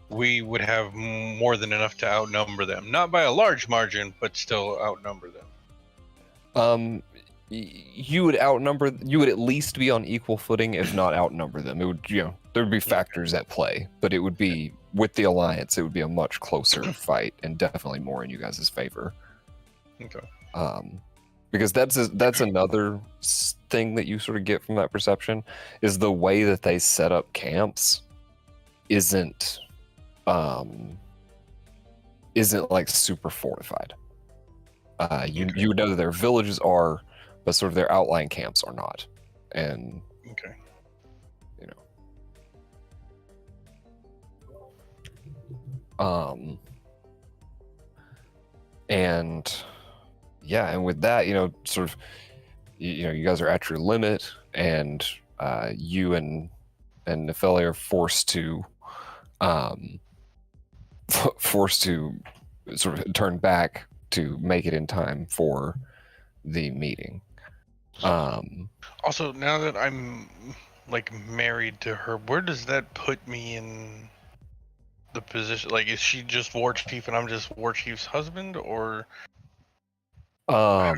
Speaker 2: we would have more than enough to outnumber them. Not by a large margin, but still outnumber them.
Speaker 3: You would at least be on equal footing, if not outnumber them. It would, there'd be factors at play, but it would be, with the alliance, it would be a much closer fight and definitely more in you guys' favor.
Speaker 2: Okay.
Speaker 3: Because that's another thing that you sort of get from that perception, is the way that they set up camps isn't like super fortified. You would know that their villages are, but sort of their outlying camps are not. And
Speaker 2: Okay.
Speaker 3: And yeah, and with that, sort of, you guys are at your limit, and you and Nepheli are forced to sort of turn back to make it in time for the meeting.
Speaker 2: Also, now that I'm like married to her, where does that put me in the position? Like, is she just war chief and I'm just war chief's husband, or how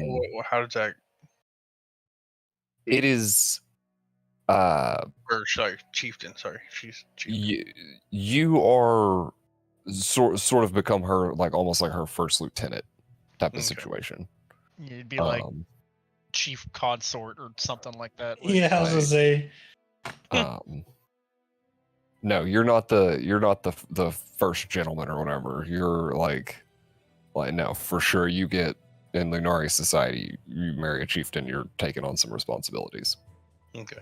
Speaker 2: does that?
Speaker 3: It is
Speaker 2: Or sorry, chieftain. Sorry, she's chieftain.
Speaker 3: you are sort of become her, like almost like her first lieutenant type of
Speaker 2: Okay.
Speaker 3: situation.
Speaker 1: it'd be like chief consort or something like that. Like,
Speaker 6: Yeah, I was gonna say.
Speaker 3: No, you're not the first gentleman or whatever. You're like no, for sure. You get in Lunari society, you marry a chieftain, you're taking on some responsibilities.
Speaker 2: Okay.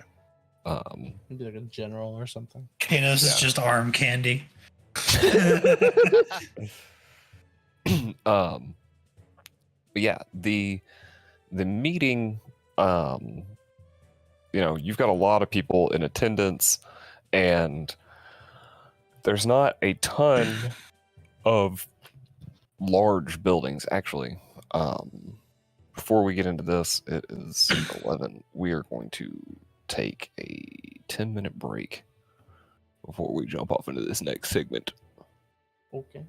Speaker 4: Maybe like a general or something.
Speaker 6: Kanos is just arm candy.
Speaker 3: But yeah, the meeting, you've got a lot of people in attendance, and there's not a ton of large buildings, actually. Before we get into this, it is 11. We are going to take a 10-minute break before we jump off into this next segment.
Speaker 4: Okay.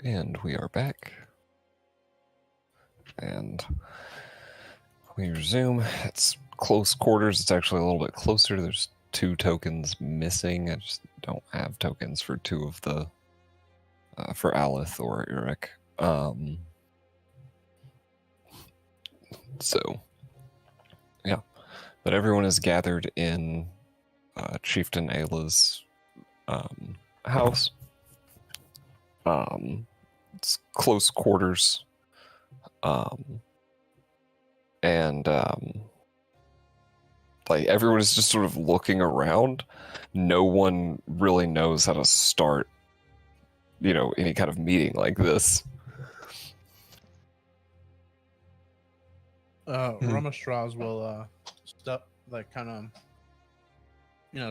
Speaker 3: And we are back. And we resume. It's close quarters. It's actually a little bit closer. There's 2 tokens missing. I just don't have tokens for 2 of the for Alith or Eric. So yeah, but everyone is gathered in Chieftain Ayla's house. It's close quarters. And like everyone is just sort of looking around. No one really knows how to start, any kind of meeting like this.
Speaker 4: Roma Strauss will step,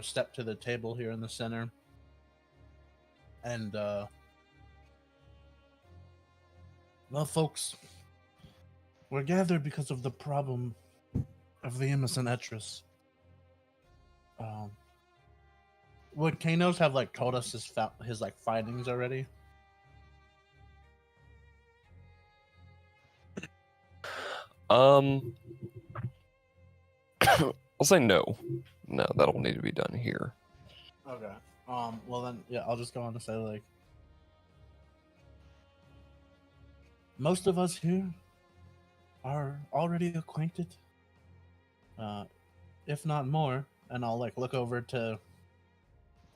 Speaker 4: step to the table here in the center, and well, folks, we're gathered because of the problem of the innocent Etrus. Would Kanos have told us his findings already?
Speaker 3: I'll say no. No, that'll need to be done here.
Speaker 4: Okay. Well then, yeah, I'll just go on to say most of us here are already acquainted, if not more. And I'll look over to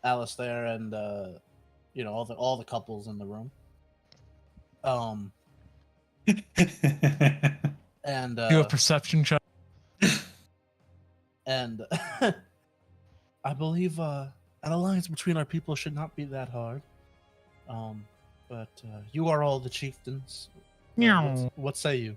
Speaker 4: Alice there, and all the couples in the room. And
Speaker 5: Do a perception check.
Speaker 4: and I believe an alliance between our people should not be that hard. But you are all the chieftains.
Speaker 5: Meow.
Speaker 4: What say you?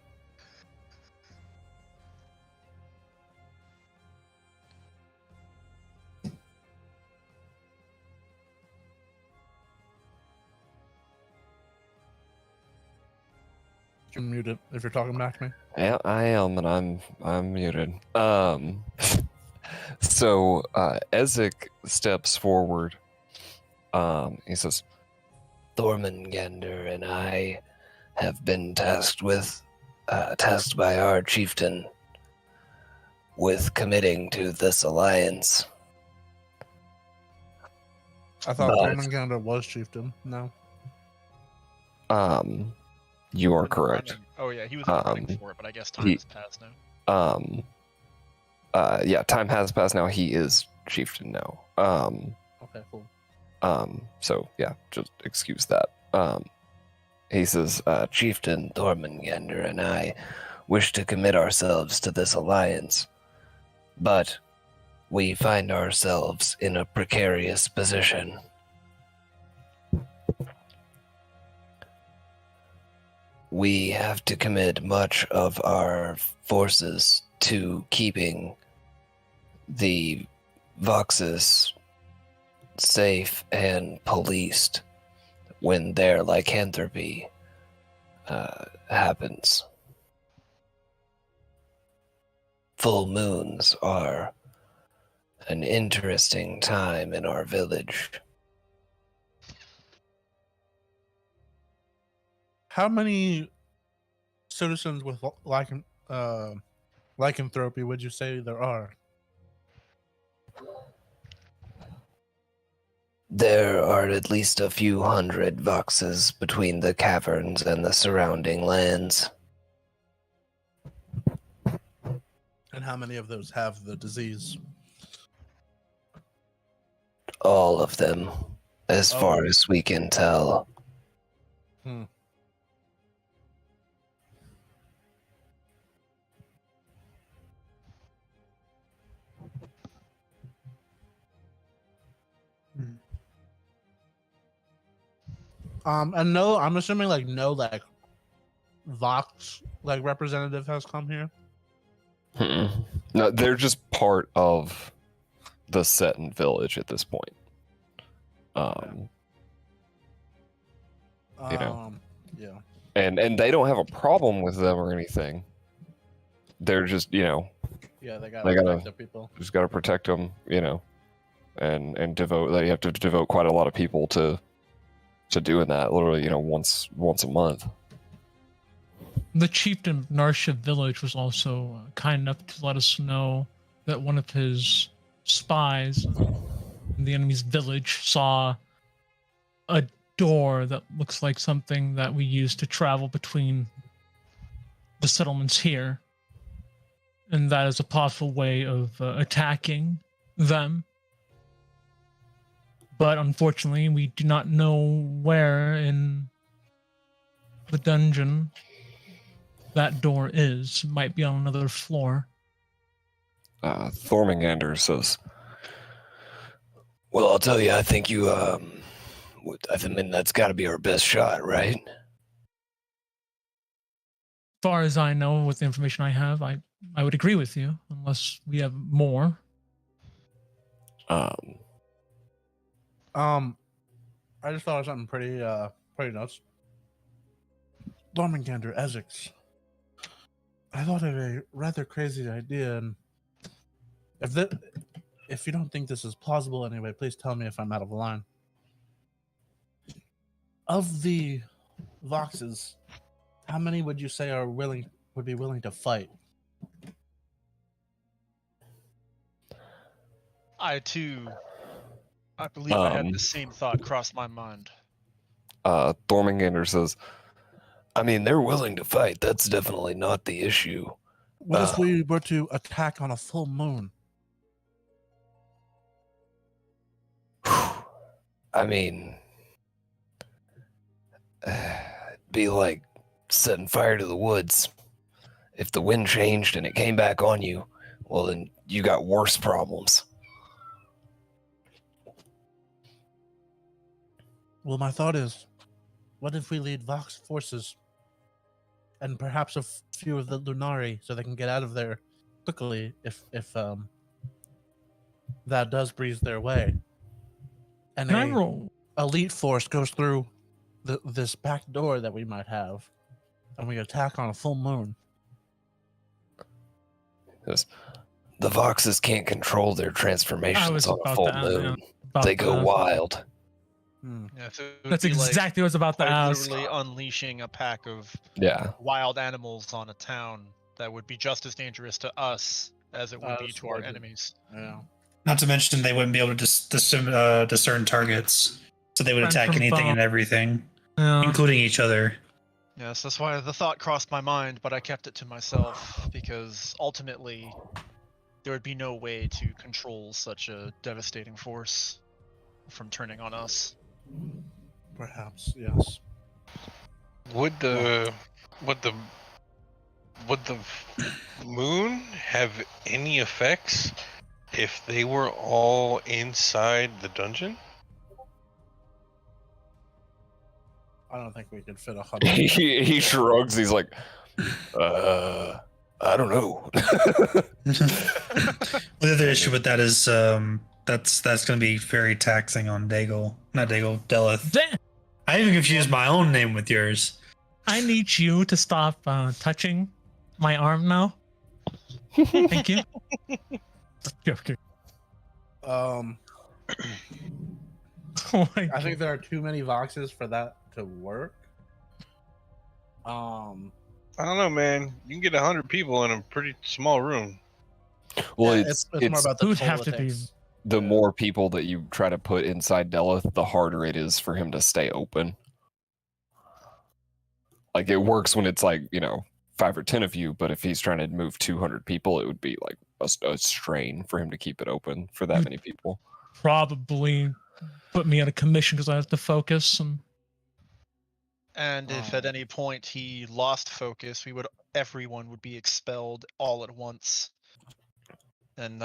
Speaker 4: You're muted if you're talking back to me.
Speaker 3: Yeah, I am, and I'm muted. So Ezek steps forward. He says,
Speaker 8: Thormungandr and I have been tasked by our chieftain with committing to this alliance.
Speaker 4: I thought
Speaker 8: But-
Speaker 4: Thormungandr was chieftain. No.
Speaker 3: you are
Speaker 1: In the
Speaker 3: correct.
Speaker 1: running. Oh yeah, he was in the running for it, but I guess time
Speaker 3: he-
Speaker 1: has passed now.
Speaker 3: Yeah, time has passed now. He is chieftain now.
Speaker 4: Okay, cool.
Speaker 3: So yeah, just excuse that.
Speaker 8: He says, Chieftain Thormungandr and I wish to commit ourselves to this alliance, but we find ourselves in a precarious position. We have to commit much of our forces to keeping the Voxes safe and policed when their lycanthropy happens. Full moons are an interesting time in our village.
Speaker 4: How many citizens with lycanthropy would you say there are?
Speaker 8: There are at least a few hundred Voxes between the caverns and the surrounding lands.
Speaker 4: And how many of those have the disease?
Speaker 8: All of them, as
Speaker 4: Oh.
Speaker 8: far as we can tell.
Speaker 4: And no, I'm assuming no Vox representative has come here.
Speaker 3: Mm-mm. No, they're just part of the Seton village at this point. You know.
Speaker 4: Yeah.
Speaker 3: And they don't have a problem with them or anything. They're just,
Speaker 4: Yeah, they
Speaker 3: They
Speaker 4: gotta
Speaker 3: gotta-
Speaker 4: protect the people.
Speaker 3: just got to protect them, and devote. They have to devote quite a lot of people to to doing that. Literally, once a month.
Speaker 5: The chieftain of Narsha village was also kind enough to let us know that one of his spies in the enemy's village saw a door that looks like something that we use to travel between the settlements here. And that is a possible way of attacking them. But unfortunately, we do not know where in the dungeon that door is. It might be on another floor.
Speaker 3: Thormingander says,
Speaker 8: Well, I'll tell you, I think you, I mean, that's got to be our best shot, right?
Speaker 5: As far as I know, with the information I have, I would agree with you, unless we have more.
Speaker 4: I just thought of something pretty nuts. Dormingander Essex. I thought of a rather crazy idea, and if you don't think this is plausible anyway, please tell me if I'm out of line. Of the Voxes, how many would you say would be willing to fight?
Speaker 1: I believe I had the same thought cross my mind.
Speaker 3: Thormingander says,
Speaker 8: I mean, they're willing to fight. That's definitely not the issue.
Speaker 4: What if we were to attack on a full moon?
Speaker 8: I mean, be like setting fire to the woods. If the wind changed and it came back on you, well, then you got worse problems.
Speaker 4: Well, my thought is, what if we lead Vox forces and perhaps a few of the Lunari so they can get out of there quickly if that does breeze their way. And
Speaker 5: Can I roll?
Speaker 4: elite force goes through this back door that we might have, and we attack on a full moon.
Speaker 3: yes,
Speaker 8: The Voxes can't control their
Speaker 5: I
Speaker 8: transformations
Speaker 5: was
Speaker 8: on a
Speaker 5: about
Speaker 8: full
Speaker 5: to ask,
Speaker 8: moon.
Speaker 5: about
Speaker 8: They go
Speaker 5: to-
Speaker 8: wild.
Speaker 1: Yeah, so it would
Speaker 5: That's
Speaker 1: be like
Speaker 5: exactly what I was about to
Speaker 1: quite
Speaker 5: ask.
Speaker 1: literally unleashing a pack of
Speaker 3: yeah.
Speaker 1: wild animals on a town that would be just as dangerous to us as it would be to our
Speaker 4: Absolutely.
Speaker 1: enemies.
Speaker 4: Yeah.
Speaker 6: Not to mention they wouldn't be able to discern targets, so they would
Speaker 5: Friend
Speaker 6: attack
Speaker 5: from
Speaker 6: anything
Speaker 5: above.
Speaker 6: and everything,
Speaker 5: Yeah.
Speaker 6: including each other.
Speaker 1: Yes, that's why the thought crossed my mind, but I kept it to myself because ultimately there would be no way to control such a devastating force from turning on us.
Speaker 4: Perhaps, yes.
Speaker 2: Would the moon have any effects if they were all inside the dungeon?
Speaker 4: I don't think we could fit 100.
Speaker 3: he shrugs. He's like,
Speaker 8: I don't know.
Speaker 6: The other issue with that is that's going to be very taxing on Daigle. Not Daigle, Deleth.
Speaker 5: Damn,
Speaker 6: I even confused my own name with yours.
Speaker 5: I need you to stop touching my arm now. Thank you. Joking.
Speaker 4: Um,
Speaker 5: Oh my
Speaker 4: I think there are too many Voxes for that to work.
Speaker 2: I don't know, man. You can get 100 people in a pretty small room.
Speaker 3: well,
Speaker 4: Yeah,
Speaker 3: it's
Speaker 4: more about the
Speaker 5: it would
Speaker 4: toll
Speaker 5: have
Speaker 4: it
Speaker 5: to be-
Speaker 4: takes.
Speaker 3: the
Speaker 4: Yeah.
Speaker 3: more people that you try to put inside Deleth, the harder it is for him to stay open. Like, it works when it's like, 5 or 10 of you, but if he's trying to move 200 people, it would be like a strain for him to keep it open for that many people.
Speaker 5: probably put me on a commission because I have to focus.
Speaker 1: And if at any point he lost focus, everyone would be expelled all at once. And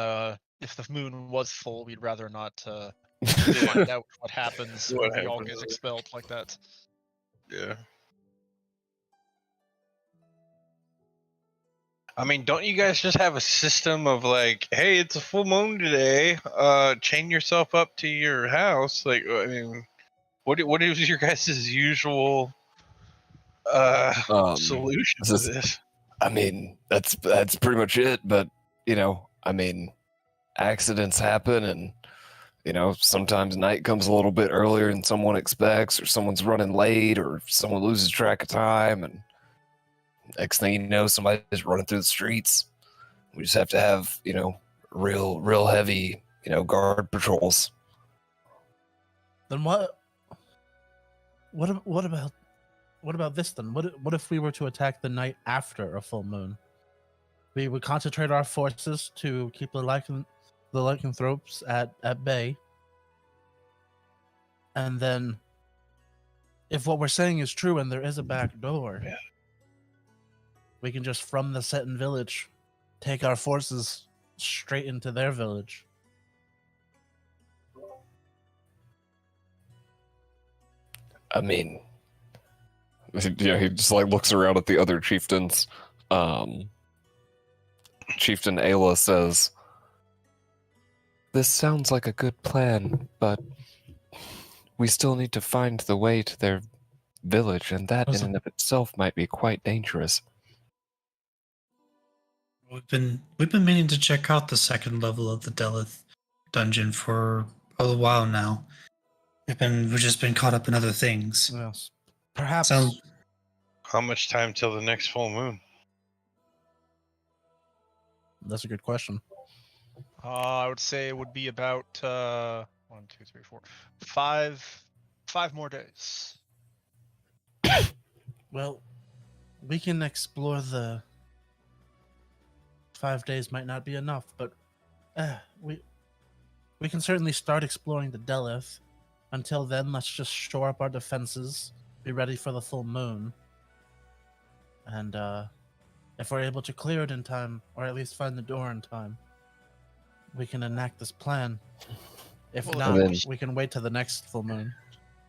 Speaker 1: if the moon was full, we'd rather not find out what happens when we all get expelled like that.
Speaker 2: Yeah. I mean, don't you guys just have a system of like, hey, it's a full moon today. Chain yourself up to your house. Like, I mean, what is your guys' usual solution to
Speaker 3: this is-
Speaker 2: this?
Speaker 8: I mean, that's pretty much it. But I mean, accidents happen, and
Speaker 3: sometimes night comes a little bit earlier than someone expects, or someone's running late, or someone loses track of time, and next thing you know, somebody's running through the streets. We just have to have, real heavy, guard patrols.
Speaker 4: Then what about this then? What if we were to attack the night after a full moon? We would concentrate our forces to keep the lycanthropes at bay. And then if what we're saying is true and there is a back door, we can just from the Seton village take our forces straight into their village.
Speaker 8: I mean,
Speaker 3: Yeah, he just looks around at the other chieftains. Chieftain Ayla says, "This sounds like a good plan, but we still need to find the way to their village, and that in and of itself might be quite dangerous."
Speaker 6: We've been meaning to check out the second level of the Delith dungeon for a while now. We've just been caught up in other things.
Speaker 4: Yes. Perhaps.
Speaker 2: How much time till the next full moon?
Speaker 4: That's a good question.
Speaker 1: I would say it would be about 1, 2, 3, 4, 5 more days.
Speaker 4: Well, we can explore the 5 days might not be enough, but we can certainly start exploring the Delith. Until then, let's just shore up our defenses, be ready for the full moon, and if we're able to clear it in time, or at least find the door in time, we can enact this plan. If
Speaker 1: Well,
Speaker 4: not,
Speaker 3: then-
Speaker 4: we can wait till the next full moon.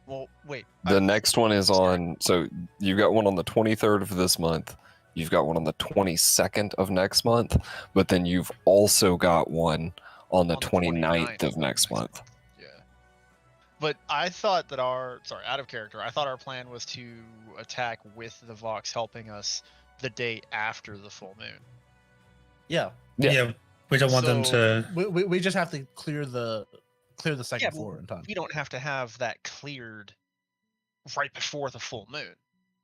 Speaker 1: Well, wait.
Speaker 3: The next one is on, so you got one on the 23rd of this month, you've got one on the 22nd of next month, but then you've also got one on the 29th of next month.
Speaker 1: Yeah. But I thought that out of character, I thought our plan was to attack with the Vox helping us the day after the full moon.
Speaker 4: Yeah,
Speaker 6: Yeah, we don't want them to.
Speaker 4: we just have to clear the second
Speaker 1: Yeah,
Speaker 4: floor in time.
Speaker 1: We don't have to have that cleared right before the full moon,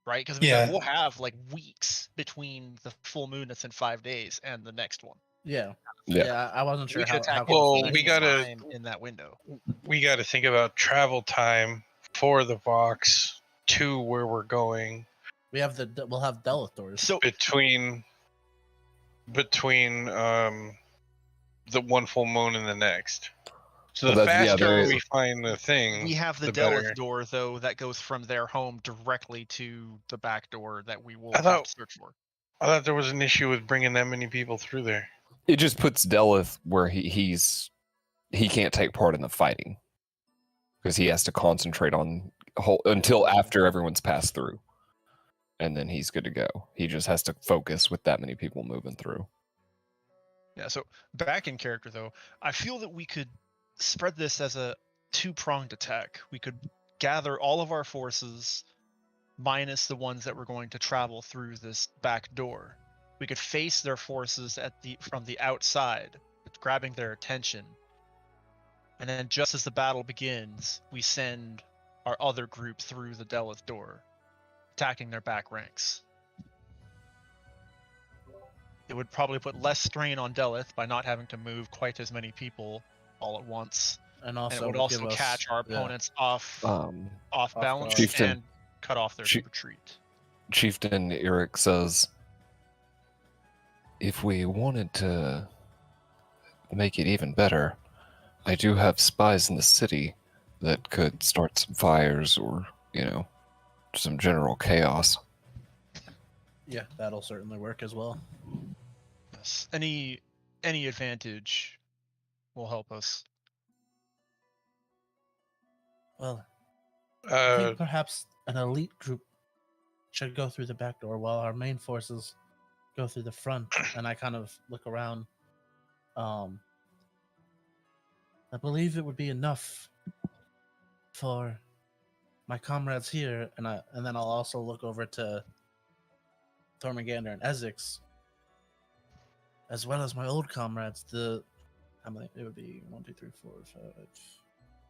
Speaker 1: right? Because we'll have weeks between the full moon that's in 5 days and the next one.
Speaker 4: Yeah.
Speaker 3: Yeah.
Speaker 4: I wasn't sure
Speaker 1: We could
Speaker 4: how
Speaker 1: attack
Speaker 2: Well,
Speaker 1: any
Speaker 2: we gotta-
Speaker 1: time in that window.
Speaker 2: We got to think about travel time for the Vox to where we're going
Speaker 4: we'll have Delith doors.
Speaker 1: So
Speaker 2: between the one full moon and the next. So the
Speaker 3: Well, there
Speaker 2: faster
Speaker 3: is-
Speaker 2: we find the thing,
Speaker 1: we have the
Speaker 2: better.
Speaker 1: Delith door, though, that goes from their home directly to the back door that we will
Speaker 2: I
Speaker 1: have
Speaker 2: thought-
Speaker 1: to search for.
Speaker 2: I thought there was an issue with bringing that many people through there.
Speaker 3: It just puts Delith where he can't take part in the fighting because he has to concentrate on until after everyone's passed through, and then he's good to go. He just has to focus with that many people moving through.
Speaker 1: Yeah, so back in character, though, I feel that we could spread this as a two-pronged attack. We could gather all of our forces, minus the ones that were going to travel through this back door. We could face their forces from the outside, grabbing their attention. And then just as the battle begins, we send our other group through the Delith door, attacking their back ranks. It would probably put less strain on Delith by not having to move quite as many people all at once.
Speaker 4: And
Speaker 1: And
Speaker 4: also
Speaker 1: it would also catch our opponents off balance
Speaker 4: balance.
Speaker 3: Chieftain.
Speaker 1: and cut off their retreat.
Speaker 3: Chieftain Eric says, "If we wanted to make it even better, I do have spies in the city that could start some fires or, some general chaos."
Speaker 4: Yeah, that'll certainly work as well.
Speaker 1: Yes. Any advantage will help us.
Speaker 4: Well, I
Speaker 2: Uh,
Speaker 4: think perhaps an elite group should go through the back door while our main forces go through the front. And I kind of look around. I believe it would be enough for my comrades here, and then I'll also look over to Thormagander and Essex, as well as my old comrades. How many? It would be 1, 2, 3, 4, 5,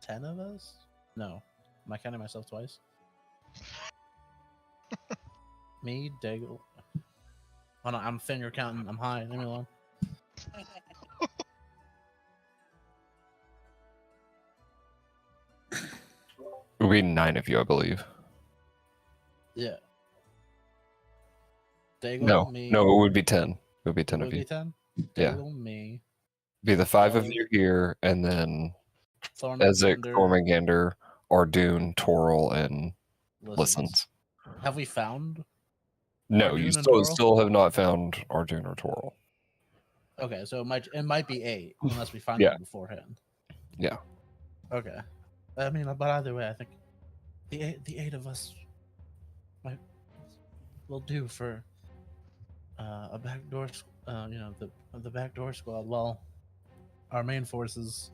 Speaker 4: 10 of us? No. Am I counting myself twice? Me, Daigle. Oh no, I'm finger counting. I'm high. Leave me alone.
Speaker 3: It would be 9 of you, I believe.
Speaker 4: Yeah. Daigle,
Speaker 3: No,
Speaker 4: me.
Speaker 3: no, it would be 10. It would be 10
Speaker 4: It
Speaker 3: of
Speaker 4: would
Speaker 3: you.
Speaker 4: be 10?
Speaker 3: Yeah.
Speaker 4: Daigle, me.
Speaker 3: Be the 5 of
Speaker 4: Oh.
Speaker 3: you here, and then
Speaker 4: Thormander,
Speaker 3: Ezek, Thormander, Ardoon, Toril, and Listens.
Speaker 4: Have we found?
Speaker 3: No,
Speaker 4: Ardoon
Speaker 3: you
Speaker 4: and
Speaker 3: still
Speaker 4: Toril?
Speaker 3: have not found Ardoon or Toril.
Speaker 4: Okay, so it might be 8 unless we find
Speaker 3: Yeah.
Speaker 4: them beforehand.
Speaker 3: Yeah.
Speaker 4: Okay. I mean, but either way, I think the eight of us will do for a backdoor. The backdoor squad. While our main forces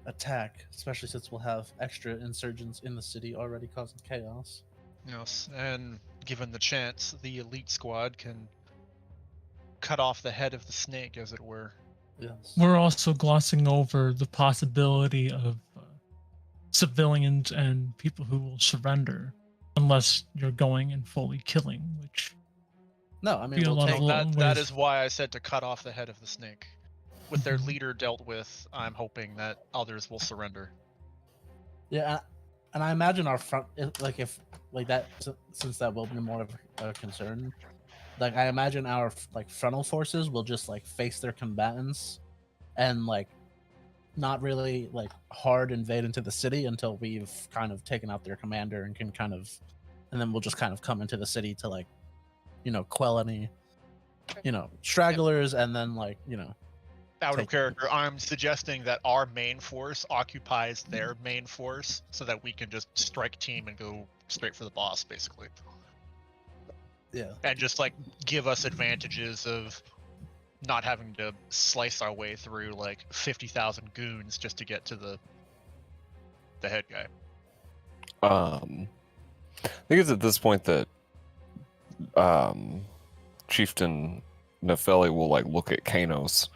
Speaker 4: attack, especially since we'll have extra insurgents in the city already causing chaos.
Speaker 1: Yes, and given the chance, the elite squad can cut off the head of the snake, as it were.
Speaker 4: Yes.
Speaker 5: We're also glossing over the possibility of civilians and people who will surrender, unless you're going and fully killing, which
Speaker 4: No, I mean
Speaker 5: be a
Speaker 4: we'll
Speaker 5: lot
Speaker 4: take.
Speaker 5: of
Speaker 1: That
Speaker 5: ways.
Speaker 1: is why I said to cut off the head of the snake. With their leader dealt with, I'm hoping that others will surrender.
Speaker 4: Yeah, and I imagine our front, if that, since that will be more of a concern. Like I imagine our frontal forces will just face their combatants, and not really hard invade into the city until we've kind of taken out their commander and can and then we'll just kind of come into the city to quell any stragglers, and then
Speaker 1: Out of
Speaker 4: take-
Speaker 1: character, I'm suggesting that our main force occupies their main force so that we can just strike team and go straight for the boss, basically.
Speaker 4: yeah.
Speaker 1: And just give us advantages of not having to slice our way through 50,000 goons just to get to the head guy.
Speaker 3: I think it's at this point that Chieftain Nefeli will look at Kanos,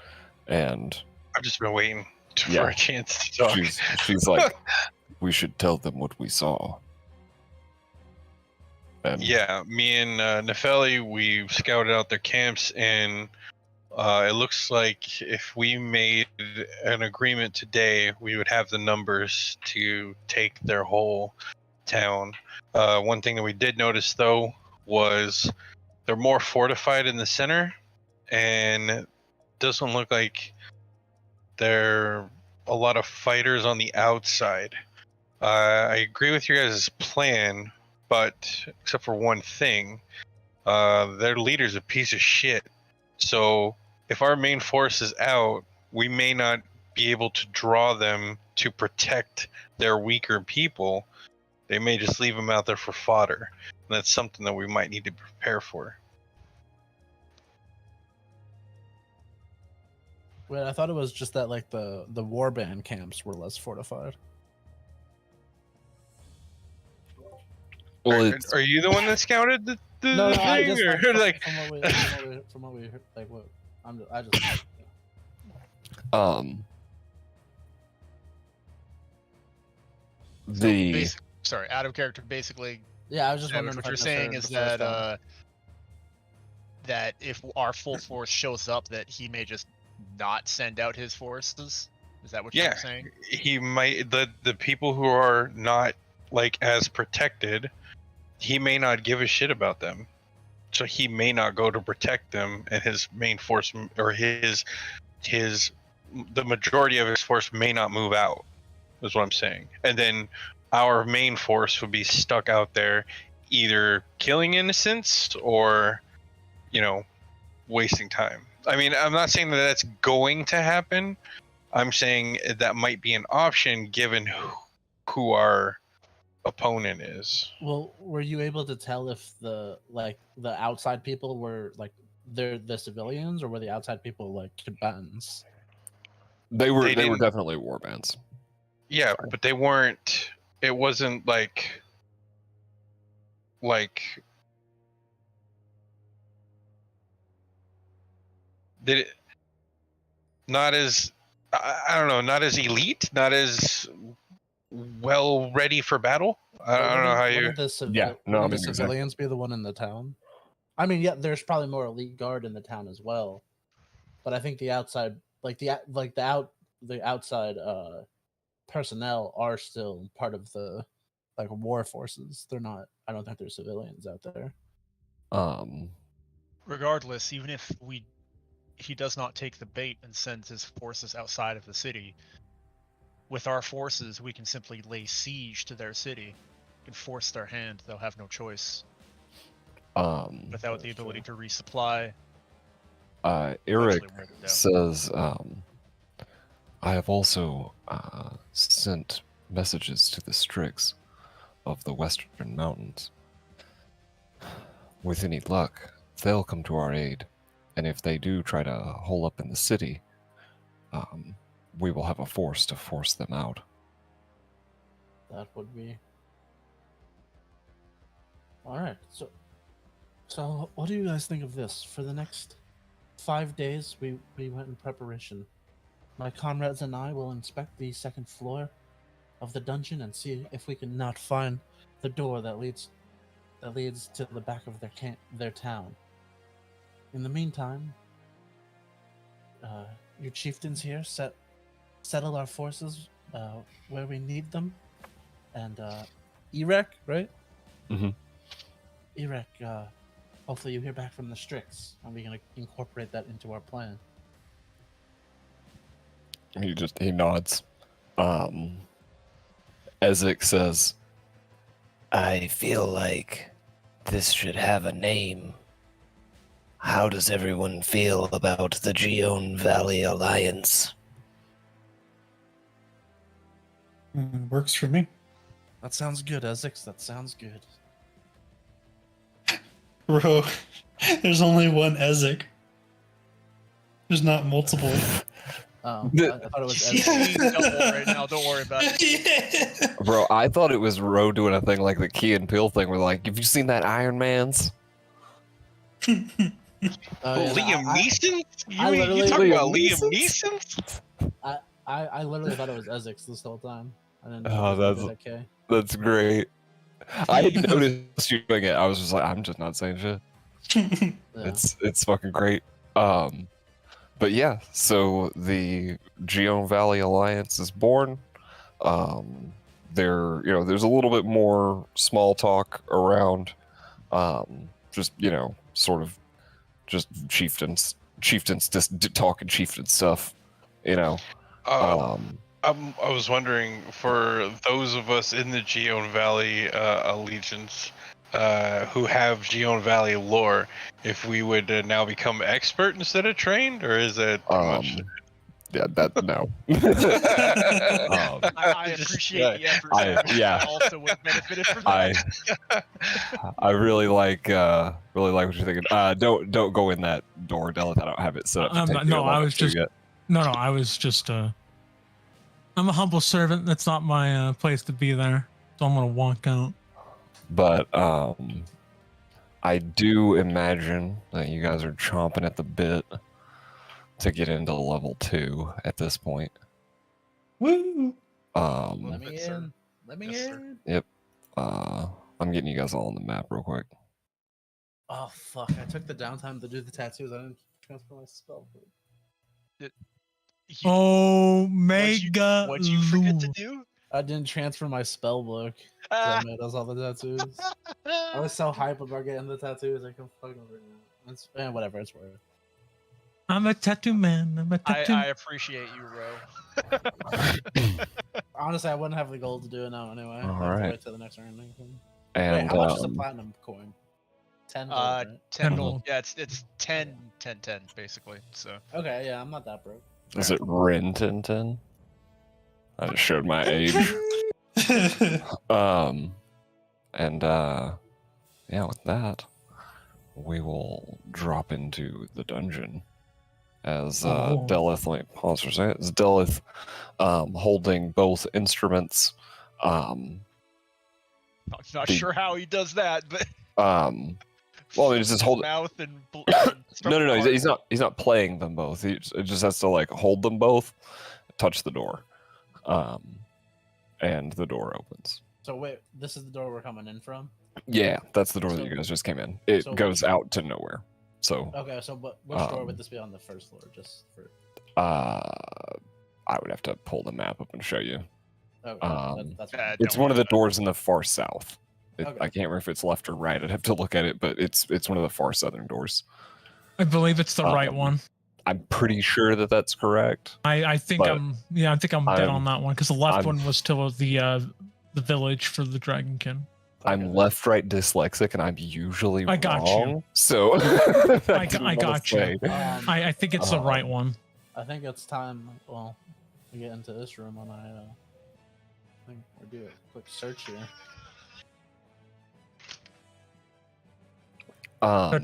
Speaker 3: and
Speaker 2: I've just been waiting
Speaker 3: Yeah.
Speaker 2: for a chance to talk.
Speaker 3: she's like, we should tell them what we saw. And
Speaker 2: Yeah, me and Nefeli, we scouted out their camps, and it looks like if we made an agreement today, we would have the numbers to take their whole town. One thing that we did notice, though, was they're more fortified in the center, and it doesn't look like there are a lot of fighters on the outside. I agree with your guys' plan, but except for one thing, their leader's a piece of shit. So if our main force is out, we may not be able to draw them to protect their weaker people. They may just leave them out there for fodder. And that's something that we might need to prepare for.
Speaker 4: Wait, I thought it was just that the warband camps were less fortified.
Speaker 3: well, it's,
Speaker 2: Are you the one that scouted the
Speaker 4: No, I
Speaker 2: thing?
Speaker 4: just
Speaker 2: Or,
Speaker 4: from
Speaker 2: like,
Speaker 4: what we heard, what I just
Speaker 3: the
Speaker 1: Sorry, out of character, basically.
Speaker 4: yeah, I was just
Speaker 1: Savage,
Speaker 4: wondering
Speaker 1: what
Speaker 4: if I
Speaker 1: you're
Speaker 4: just
Speaker 1: saying
Speaker 4: heard
Speaker 1: is
Speaker 4: the first
Speaker 1: that
Speaker 4: time.
Speaker 1: that if our full force shows up, that he may just not send out his forces. Is that what
Speaker 2: Yeah.
Speaker 1: you're saying?
Speaker 2: he might, the people who are not as protected, he may not give a shit about them. So he may not go to protect them, and his main force, or the majority of his force may not move out, is what I'm saying. And then our main force would be stuck out there, either killing innocents or, wasting time. I mean, I'm not saying that that's going to happen. I'm saying that might be an option given who our opponent is.
Speaker 4: Well, were you able to tell if the outside people were they're the civilians, or were the outside people combatants?
Speaker 3: they were
Speaker 2: They didn't-
Speaker 3: definitely warbands.
Speaker 2: Yeah, but they weren't. It wasn't like did it not as I don't know, not as elite, not as well ready for battle. I don't know how you.
Speaker 3: Yeah, no, I
Speaker 4: Wouldn't
Speaker 3: mean,
Speaker 4: the
Speaker 3: exactly.
Speaker 4: civilians be the one in the town? I mean, yeah, there's probably more elite guard in the town as well, but I think the outside, the outside personnel are still part of the war forces. They're not. I don't think there's civilians out there.
Speaker 1: Regardless, even if he does not take the bait and sends his forces outside of the city, with our forces, we can simply lay siege to their city and force their hand. They'll have no choice. Without the ability to resupply.
Speaker 3: Eric
Speaker 1: Eventually wear them down.
Speaker 3: says, I have also sent messages to the Strix of the Western Mountains. With any luck, they'll come to our aid, and if they do try to hole up in the city, we will have a force to force them out.
Speaker 4: That would be. All right. So what do you guys think of this? For the next 5 days, we went in preparation. My comrades and I will inspect the second floor of the dungeon and see if we can not find the door that leads to the back of their town. In the meantime, your chieftains here settle our forces where we need them, and Erek, right?
Speaker 3: Mm-hmm.
Speaker 4: Erek, hopefully you hear back from the Strix, and we're gonna incorporate that into our plan.
Speaker 3: He nods. Ezek says,
Speaker 8: I feel like this should have a name. How does everyone feel about the Gion Valley Alliance?
Speaker 6: Works for me.
Speaker 4: That sounds good, Ezek. That sounds good.
Speaker 6: Bro, there's only one Ezek. There's not multiple.
Speaker 4: Oh, I thought it was Ezek.
Speaker 1: Don't worry about it.
Speaker 3: bro, I thought it was Ro doing a thing like the Key and Peele thing where like, have you seen that Iron Man's?
Speaker 2: Liam Neeson?
Speaker 4: I
Speaker 2: You
Speaker 4: literally-
Speaker 2: talking about
Speaker 3: Liam
Speaker 2: Liam Neeson?
Speaker 4: I literally thought it was Ezek this whole time. I didn't
Speaker 3: Oh,
Speaker 4: know it was
Speaker 3: that's-
Speaker 4: okay.
Speaker 3: That's great. I had noticed you doing it. I was just like, I'm just not saying shit.
Speaker 4: Yeah.
Speaker 3: It's fucking great. But yeah, so the Gion Valley Alliance is born. There's a little bit more small talk around, just sort of just chieftains just talking chieftain stuff,
Speaker 2: I was wondering, for those of us in the Gion Valley allegiance who have Gion Valley lore, if we would now become expert instead of trained, or is that too much?
Speaker 3: Yeah, that no.
Speaker 1: I appreciate the effort. I also would have benefited from that.
Speaker 3: I really like what you're thinking. Don't go in that door, Delith. I don't have it set up.
Speaker 5: I'm not- no, I was just-
Speaker 3: Yet.
Speaker 5: No, I was just I'm a humble servant. That's not my place to be there. So I'm gonna walk out.
Speaker 3: But I do imagine that you guys are chomping at the bit to get into level 2 at this point.
Speaker 6: Woo!
Speaker 4: Let me
Speaker 1: Yes, sir.
Speaker 4: in. Let me
Speaker 1: Yes, sir.
Speaker 4: in.
Speaker 3: I'm getting you guys all on the map real quick.
Speaker 4: Oh fuck! I took the downtime to do the tattoos. I didn't transfer my spell.
Speaker 5: Omega
Speaker 1: What'd you forget to
Speaker 5: Lou.
Speaker 1: do?
Speaker 4: I didn't transfer my spell book. So I made us all the tattoos. I was so hype about getting the tattoos. I can fucking over it. It's whatever. It's worth.
Speaker 5: I'm a tattoo man. I'm a tattoo.
Speaker 1: I appreciate you, Ro.
Speaker 4: Honestly, I wouldn't have the gold to do it now anyway.
Speaker 3: All
Speaker 4: I have to
Speaker 3: right.
Speaker 4: wait till the next round. Wait,
Speaker 3: And
Speaker 4: how much is a platinum coin? 10 gold, right?
Speaker 1: 10
Speaker 5: 10
Speaker 1: gold.
Speaker 5: gold.
Speaker 1: Yeah, it's 10, 10, 10, basically. So
Speaker 4: Okay, yeah, I'm not that broke.
Speaker 3: is it Rin 10? I just showed my age. Yeah, with that, we will drop into the dungeon as Delith, let me pause for a second, as Delith holding both instruments.
Speaker 1: not sure how he does that, but
Speaker 3: Well, I mean, it's just hold.
Speaker 1: mouth and
Speaker 3: No. He's not playing them both. He just has to like hold them both, touch the door, and the door opens.
Speaker 4: So wait, this is the door we're coming in from?
Speaker 3: Yeah, that's the door that
Speaker 4: So-
Speaker 3: you guys just came in. It
Speaker 4: so
Speaker 3: goes
Speaker 4: which-
Speaker 3: out to nowhere. So,
Speaker 4: Okay, so but which door would this be on the first floor? Just for
Speaker 3: I would have to pull the map up and show you.
Speaker 4: okay, that's fine.
Speaker 3: It's
Speaker 1: Don't
Speaker 3: one of
Speaker 1: worry
Speaker 3: the doors in the far south.
Speaker 4: Okay.
Speaker 3: I can't remember if it's left or right. I'd have to look at it, but it's one of the far southern doors.
Speaker 5: I believe it's the right one.
Speaker 3: I'm pretty sure that that's correct.
Speaker 5: I think
Speaker 3: but
Speaker 5: I'm dead
Speaker 3: I'm-
Speaker 5: on that one because the left
Speaker 3: I'm-
Speaker 5: one was to the village for the Dragonkin.
Speaker 3: I'm left-right dyslexic, and I'm usually
Speaker 5: I got you.
Speaker 3: wrong. So
Speaker 5: I got you. I think it's the right one.
Speaker 4: I think it's time. Well, we get into this room, and I think we'll do a quick search here.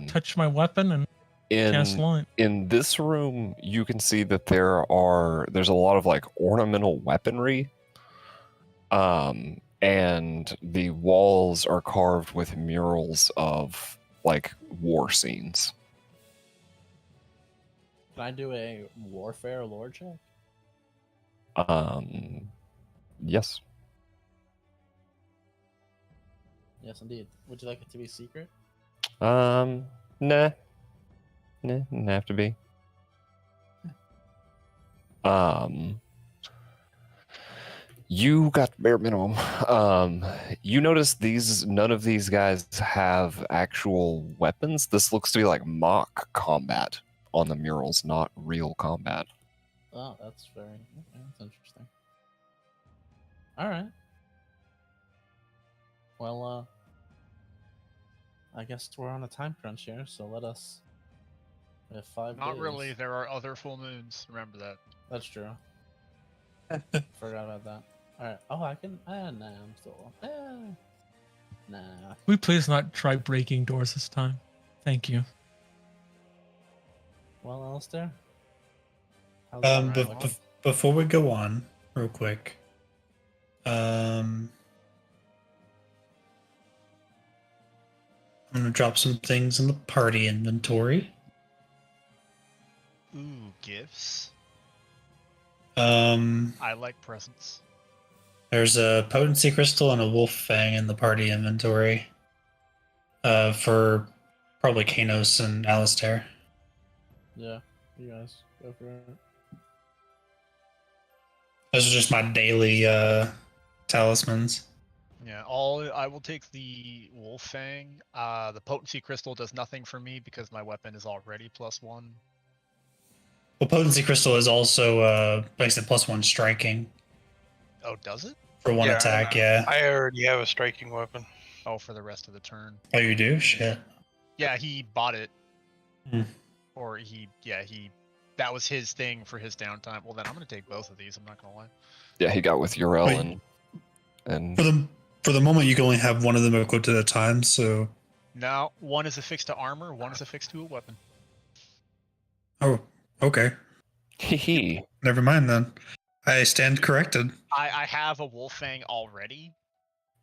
Speaker 5: Touch my weapon and cast light.
Speaker 3: In this room, you can see that there's a lot of like ornamental weaponry. And the walls are carved with murals of like war scenes.
Speaker 4: Can I do a warfare lore check?
Speaker 3: Yes.
Speaker 4: Yes, indeed. Would you like it to be secret?
Speaker 3: Nah. Didn't have to be. You got bare minimum. You notice none of these guys have actual weapons. This looks to be like mock combat on the murals, not real combat.
Speaker 4: Oh, that's that's interesting. All right. Well, I guess we're on a time crunch here, so let us. We have 5
Speaker 1: Not
Speaker 4: days.
Speaker 1: really. There are other full moons. Remember that.
Speaker 4: That's true. Forgot about that. All right. Oh, I can. Nah, I'm still. Nah.
Speaker 5: We please not try breaking doors this time. Thank you.
Speaker 4: Well, Alistair. how's that
Speaker 6: But
Speaker 4: looking?
Speaker 6: before we go on, real quick, I'm gonna drop some things in the party inventory.
Speaker 1: Ooh, gifts.
Speaker 6: I
Speaker 1: I like presents.
Speaker 6: There's a potency crystal and a wolf fang in the party inventory. For probably Kanos and Alistair.
Speaker 4: Yeah, you guys go for it.
Speaker 6: Those are just my daily talismans.
Speaker 1: Yeah, I will take the wolf fang. The potency crystal does nothing for me because my weapon is already +1.
Speaker 6: Well, potency crystal is also makes it +1 striking
Speaker 1: Oh, does it?
Speaker 6: for one attack. Yeah.
Speaker 2: I already have a striking weapon.
Speaker 1: Oh, for the rest of the turn.
Speaker 6: Oh, you do? Shit.
Speaker 1: Yeah, he bought it.
Speaker 6: Hmm.
Speaker 1: Or that was his thing for his downtime. Well, then I'm gonna take both of these. I'm not gonna lie.
Speaker 3: Yeah, he got with Urel
Speaker 6: Wait.
Speaker 3: and
Speaker 6: For the moment, you can only have one of them equipped at a time. So.
Speaker 1: Now, one is affixed to armor, one is affixed to a weapon.
Speaker 6: Oh, okay.
Speaker 3: hee.
Speaker 6: Never mind then. I stand corrected.
Speaker 1: I have a wolf fang already,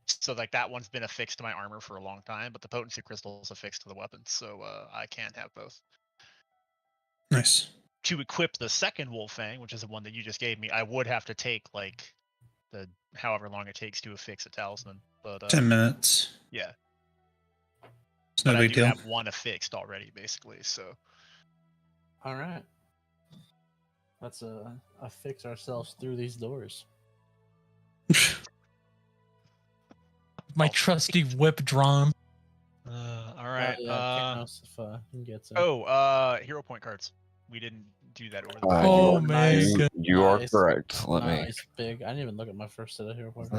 Speaker 1: so like that one's been affixed to my armor for a long time, but the potency crystal is affixed to the weapon, so I can't have both.
Speaker 6: Nice.
Speaker 1: To equip the second wolf fang, which is the one that you just gave me, I would have to take like the however long it takes to affix a talisman. But
Speaker 6: 10 minutes.
Speaker 1: yeah,
Speaker 6: It's no
Speaker 1: but I
Speaker 6: big
Speaker 1: do
Speaker 6: deal.
Speaker 1: have one affixed already, basically. So
Speaker 4: All right. Let's fix ourselves through these doors.
Speaker 5: My trusty whip drawn.
Speaker 1: all right.
Speaker 4: Yeah, Kanos, if you can get to.
Speaker 1: Hero point cards. We didn't do that over the
Speaker 3: Uh,
Speaker 5: Oh,
Speaker 3: you are-
Speaker 5: man.
Speaker 3: You are
Speaker 4: Nice.
Speaker 3: correct. Let me
Speaker 4: Nice, big. I didn't even look at my first set of hero points.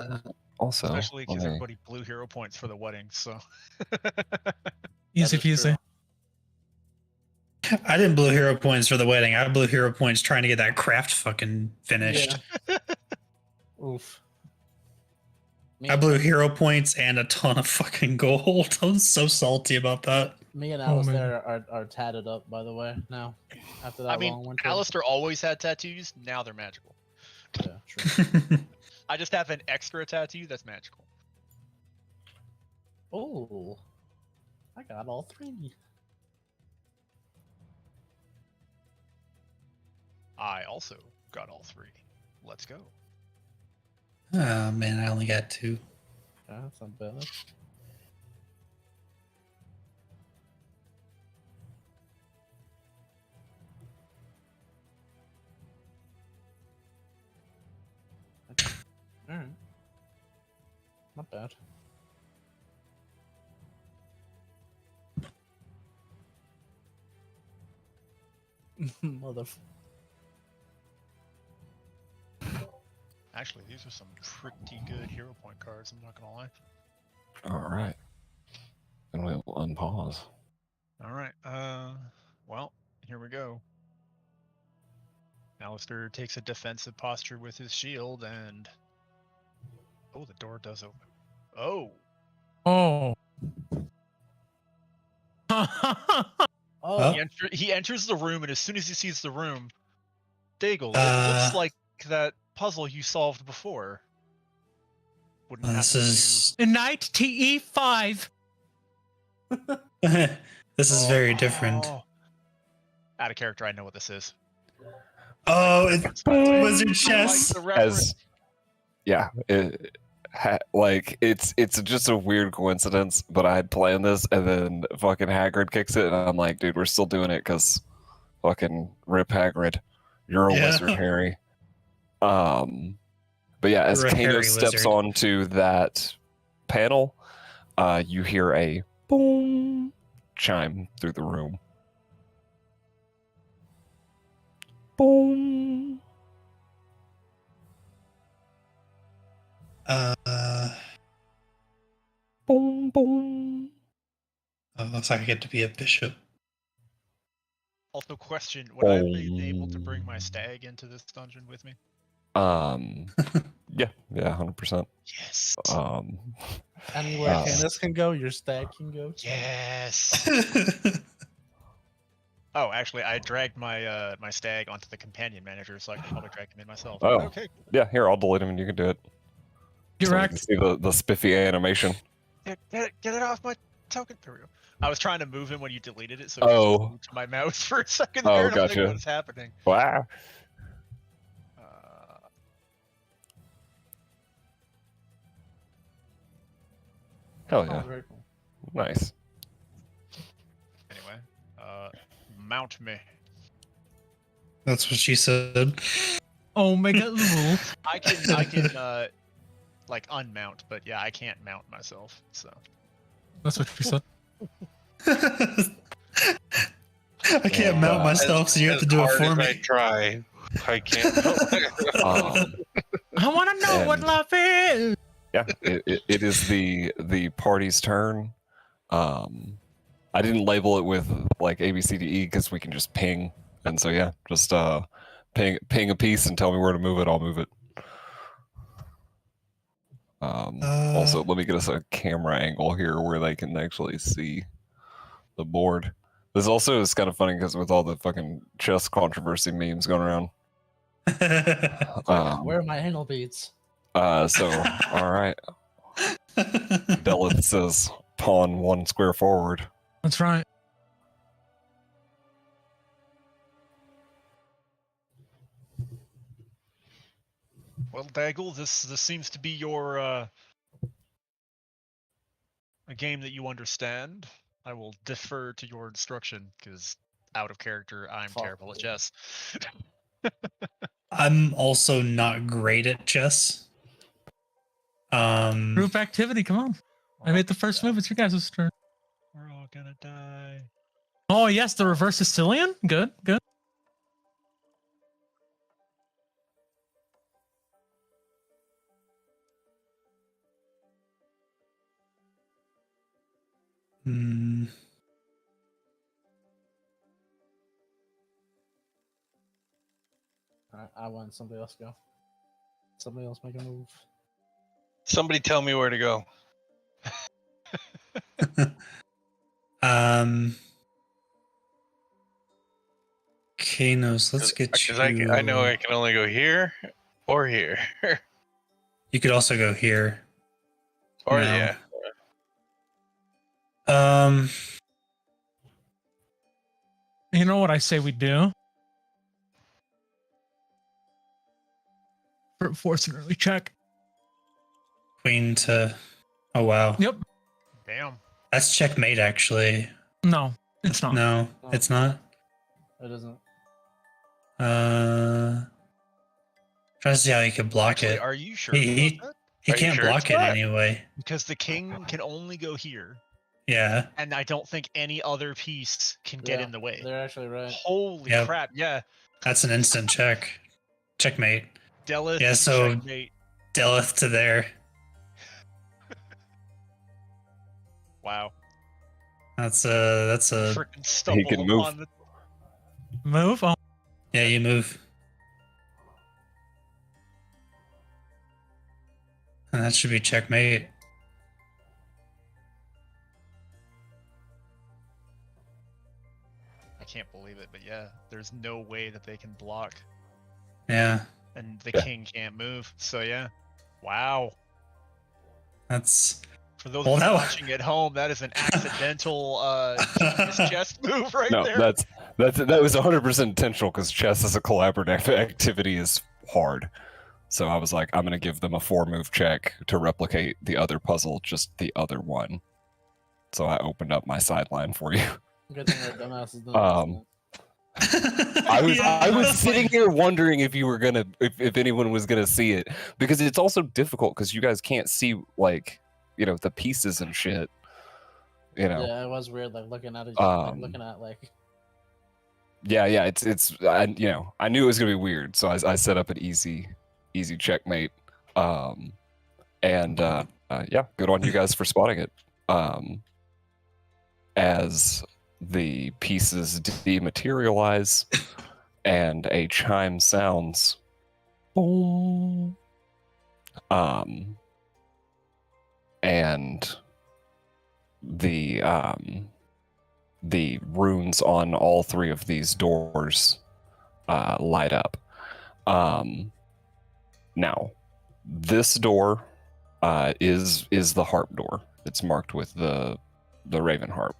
Speaker 3: also.
Speaker 1: especially
Speaker 3: let
Speaker 1: because
Speaker 3: me-
Speaker 1: everybody blew hero points for the wedding. So
Speaker 5: Easy
Speaker 4: That is
Speaker 5: peasy.
Speaker 6: I didn't blow hero points for the wedding. I blew hero points trying to get that craft fucking finished.
Speaker 4: Yeah. Oof. Me,
Speaker 6: I blew hero points and a ton of fucking gold. I was so salty about that.
Speaker 4: me and
Speaker 5: Oh, man.
Speaker 4: Alistair are tatted up, by the way, now. After that
Speaker 1: I mean,
Speaker 4: long winter.
Speaker 1: Alistair always had tattoos. Now they're magical.
Speaker 4: Yeah, true.
Speaker 1: I just have an extra tattoo that's magical.
Speaker 4: Oh, I got all 3.
Speaker 1: I also got all 3. Let's go.
Speaker 6: Oh man, I only got 2.
Speaker 4: That's not bad. Alright. Not bad. Mother.
Speaker 1: Actually, these are some pretty good hero point cards. I'm not gonna lie.
Speaker 3: All right. And we'll unpause.
Speaker 1: All right. Well, here we go. Alistair takes a defensive posture with his shield, and oh, the door does open. Oh,
Speaker 5: Oh.
Speaker 4: Oh,
Speaker 1: he enters the room, and as soon as he sees the room, Daigle, it
Speaker 6: Uh,
Speaker 1: looks like that puzzle you solved before. Wouldn't
Speaker 6: This
Speaker 1: happen to-
Speaker 6: is
Speaker 5: Knight TE5.
Speaker 6: this is very different.
Speaker 1: Oh. Out of character, I know what this is.
Speaker 6: Oh, it's wizard
Speaker 1: I
Speaker 6: chess.
Speaker 1: like the reference.
Speaker 3: As yeah, it's just a weird coincidence, but I had planned this, and then fucking Hagrid kicks it, and I'm like, dude, we're still doing it because fucking rip Hagrid, you're a
Speaker 6: Yeah.
Speaker 3: wizard, Harry. But yeah, as
Speaker 6: You're a
Speaker 3: Kano
Speaker 6: hairy
Speaker 3: steps
Speaker 6: wizard.
Speaker 3: onto that panel, you hear a boom chime through the room. Boom. Boom, boom.
Speaker 6: Looks like I get to be a bishop.
Speaker 1: Also, question: would I be able to bring my stag into this dungeon with me?
Speaker 3: Yeah, 100%.
Speaker 1: Yes.
Speaker 4: anywhere
Speaker 3: Uh,
Speaker 4: Candace can go, your stag can go.
Speaker 1: Yes. Oh, actually, I dragged my my stag onto the companion manager, so I can probably drag him in myself.
Speaker 3: Oh.
Speaker 1: Okay.
Speaker 3: Yeah, here, I'll delete him and you can do it.
Speaker 5: Get
Speaker 3: So you can
Speaker 5: wrecked.
Speaker 3: see the spiffy animation.
Speaker 1: Get it off my token. There we go. I was trying to move him when you deleted it, so
Speaker 3: Oh.
Speaker 1: it just moved to my mouse for a second
Speaker 3: Oh,
Speaker 1: there, and I'm
Speaker 3: gotcha.
Speaker 1: like, what is happening?
Speaker 3: Wow. Hell
Speaker 4: Oh,
Speaker 3: yeah.
Speaker 4: very cool.
Speaker 3: Nice.
Speaker 1: Anyway, mount me.
Speaker 6: That's what she said.
Speaker 5: Omega Lul.
Speaker 1: I can like unmount, but yeah, I can't mount myself. So
Speaker 5: That's what she said.
Speaker 6: I can't mount myself, so you have to do it
Speaker 2: hard
Speaker 6: for
Speaker 2: as
Speaker 6: me.
Speaker 2: I try. I can't.
Speaker 5: I want to know what
Speaker 3: And-
Speaker 5: love is.
Speaker 3: Yeah, it is the party's turn. I didn't label it with like A B C D E because we can just ping, and so yeah, just ping a piece and tell me where to move it. I'll move it. Also, let me get us a camera angle here where they can actually see the board. This also is kind of funny because with all the fucking chess controversy memes going around.
Speaker 4: Where are my anal beads?
Speaker 3: So all right, Delith says pawn 1 square forward.
Speaker 5: That's right.
Speaker 1: well, Daigle, this seems to be your a game that you understand. I will defer to your instruction because out of character, I'm
Speaker 4: Fuck
Speaker 1: terrible at
Speaker 4: you.
Speaker 1: chess.
Speaker 6: I'm also not great at chess.
Speaker 5: Group activity. Come on. I made the first move. It's your guys' turn.
Speaker 1: We're all gonna die.
Speaker 5: Oh, yes. The reverse Sicilian. Good. Good.
Speaker 6: Hmm.
Speaker 4: Alright, I want somebody else go. Somebody else make a move.
Speaker 2: Somebody tell me where to go.
Speaker 6: Kanos, let's get you.
Speaker 2: Because I know I can only go here or here.
Speaker 6: You could also go here.
Speaker 2: Or
Speaker 6: No.
Speaker 2: yeah.
Speaker 5: You know what I say we do? Force an early check.
Speaker 6: queen to. Oh wow,
Speaker 5: Yep.
Speaker 1: Damn.
Speaker 6: that's checkmate actually.
Speaker 5: No, it's not.
Speaker 6: No,
Speaker 4: No.
Speaker 6: it's not.
Speaker 4: It isn't.
Speaker 6: Trying to see how he could block
Speaker 1: Actually,
Speaker 6: it.
Speaker 1: are you sure?
Speaker 6: He
Speaker 1: about that?
Speaker 6: he
Speaker 2: Are you
Speaker 6: can't
Speaker 2: sure
Speaker 6: block
Speaker 2: it's
Speaker 6: it
Speaker 2: not?
Speaker 6: anyway.
Speaker 1: Because the king can only go here,
Speaker 6: Yeah.
Speaker 1: and I don't think any other piece can get in the way.
Speaker 4: They're actually right.
Speaker 1: Holy
Speaker 6: Yep.
Speaker 1: crap! Yeah,
Speaker 6: That's an instant check. Checkmate.
Speaker 1: Delith.
Speaker 6: Yeah, so-
Speaker 1: checkmate.
Speaker 6: Delith to there.
Speaker 1: Wow.
Speaker 6: That's a
Speaker 1: Freaking stumble
Speaker 3: can move.
Speaker 1: upon the
Speaker 5: Move on.
Speaker 6: yeah, you move. And that should be checkmate.
Speaker 1: I can't believe it, but yeah, there's no way that they can block,
Speaker 6: Yeah.
Speaker 1: and the
Speaker 3: Yeah.
Speaker 1: king can't move. So yeah, wow.
Speaker 6: That's
Speaker 1: For those
Speaker 6: Well,
Speaker 1: of you
Speaker 6: that wa-
Speaker 1: watching at home, that is an accidental genius chess move right
Speaker 3: No,
Speaker 1: there.
Speaker 3: that was 100% intentional because chess as a collaborative activity is hard. So I was like, I'm gonna give them a 4-move check to replicate the other puzzle, just the other one. So I opened up my sideline for you.
Speaker 4: Good thing our dumbasses didn't
Speaker 3: Um,
Speaker 4: listen.
Speaker 3: I was sitting here wondering if you were gonna if anyone was gonna see it, because it's also difficult because you guys can't see, like, the pieces and shit.
Speaker 4: Yeah, it was weird, like looking at it, looking at like.
Speaker 3: Yeah, it's I knew it was gonna be weird, so I set up an easy checkmate. And yeah, good on you guys for spotting it. As the pieces dematerialize and a chime sounds, boom. And the runes on all 3 of these doors light up. Now, this door is the harp door. It's marked with the raven harp.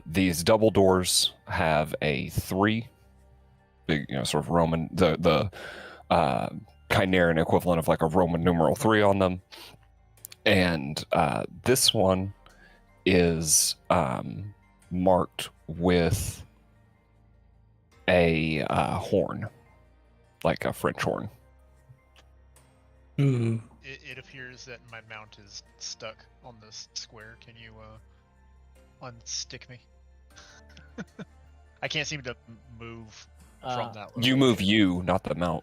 Speaker 3: These double doors have a 3, big, sort of Roman, the Kyneran equivalent of like a Roman numeral 3 on them. And this one is marked with a horn, like a French horn.
Speaker 6: Ooh.
Speaker 1: It appears that my mount is stuck on this square. Can you unstick me? I can't seem to move from that.
Speaker 3: You move you, not the mount.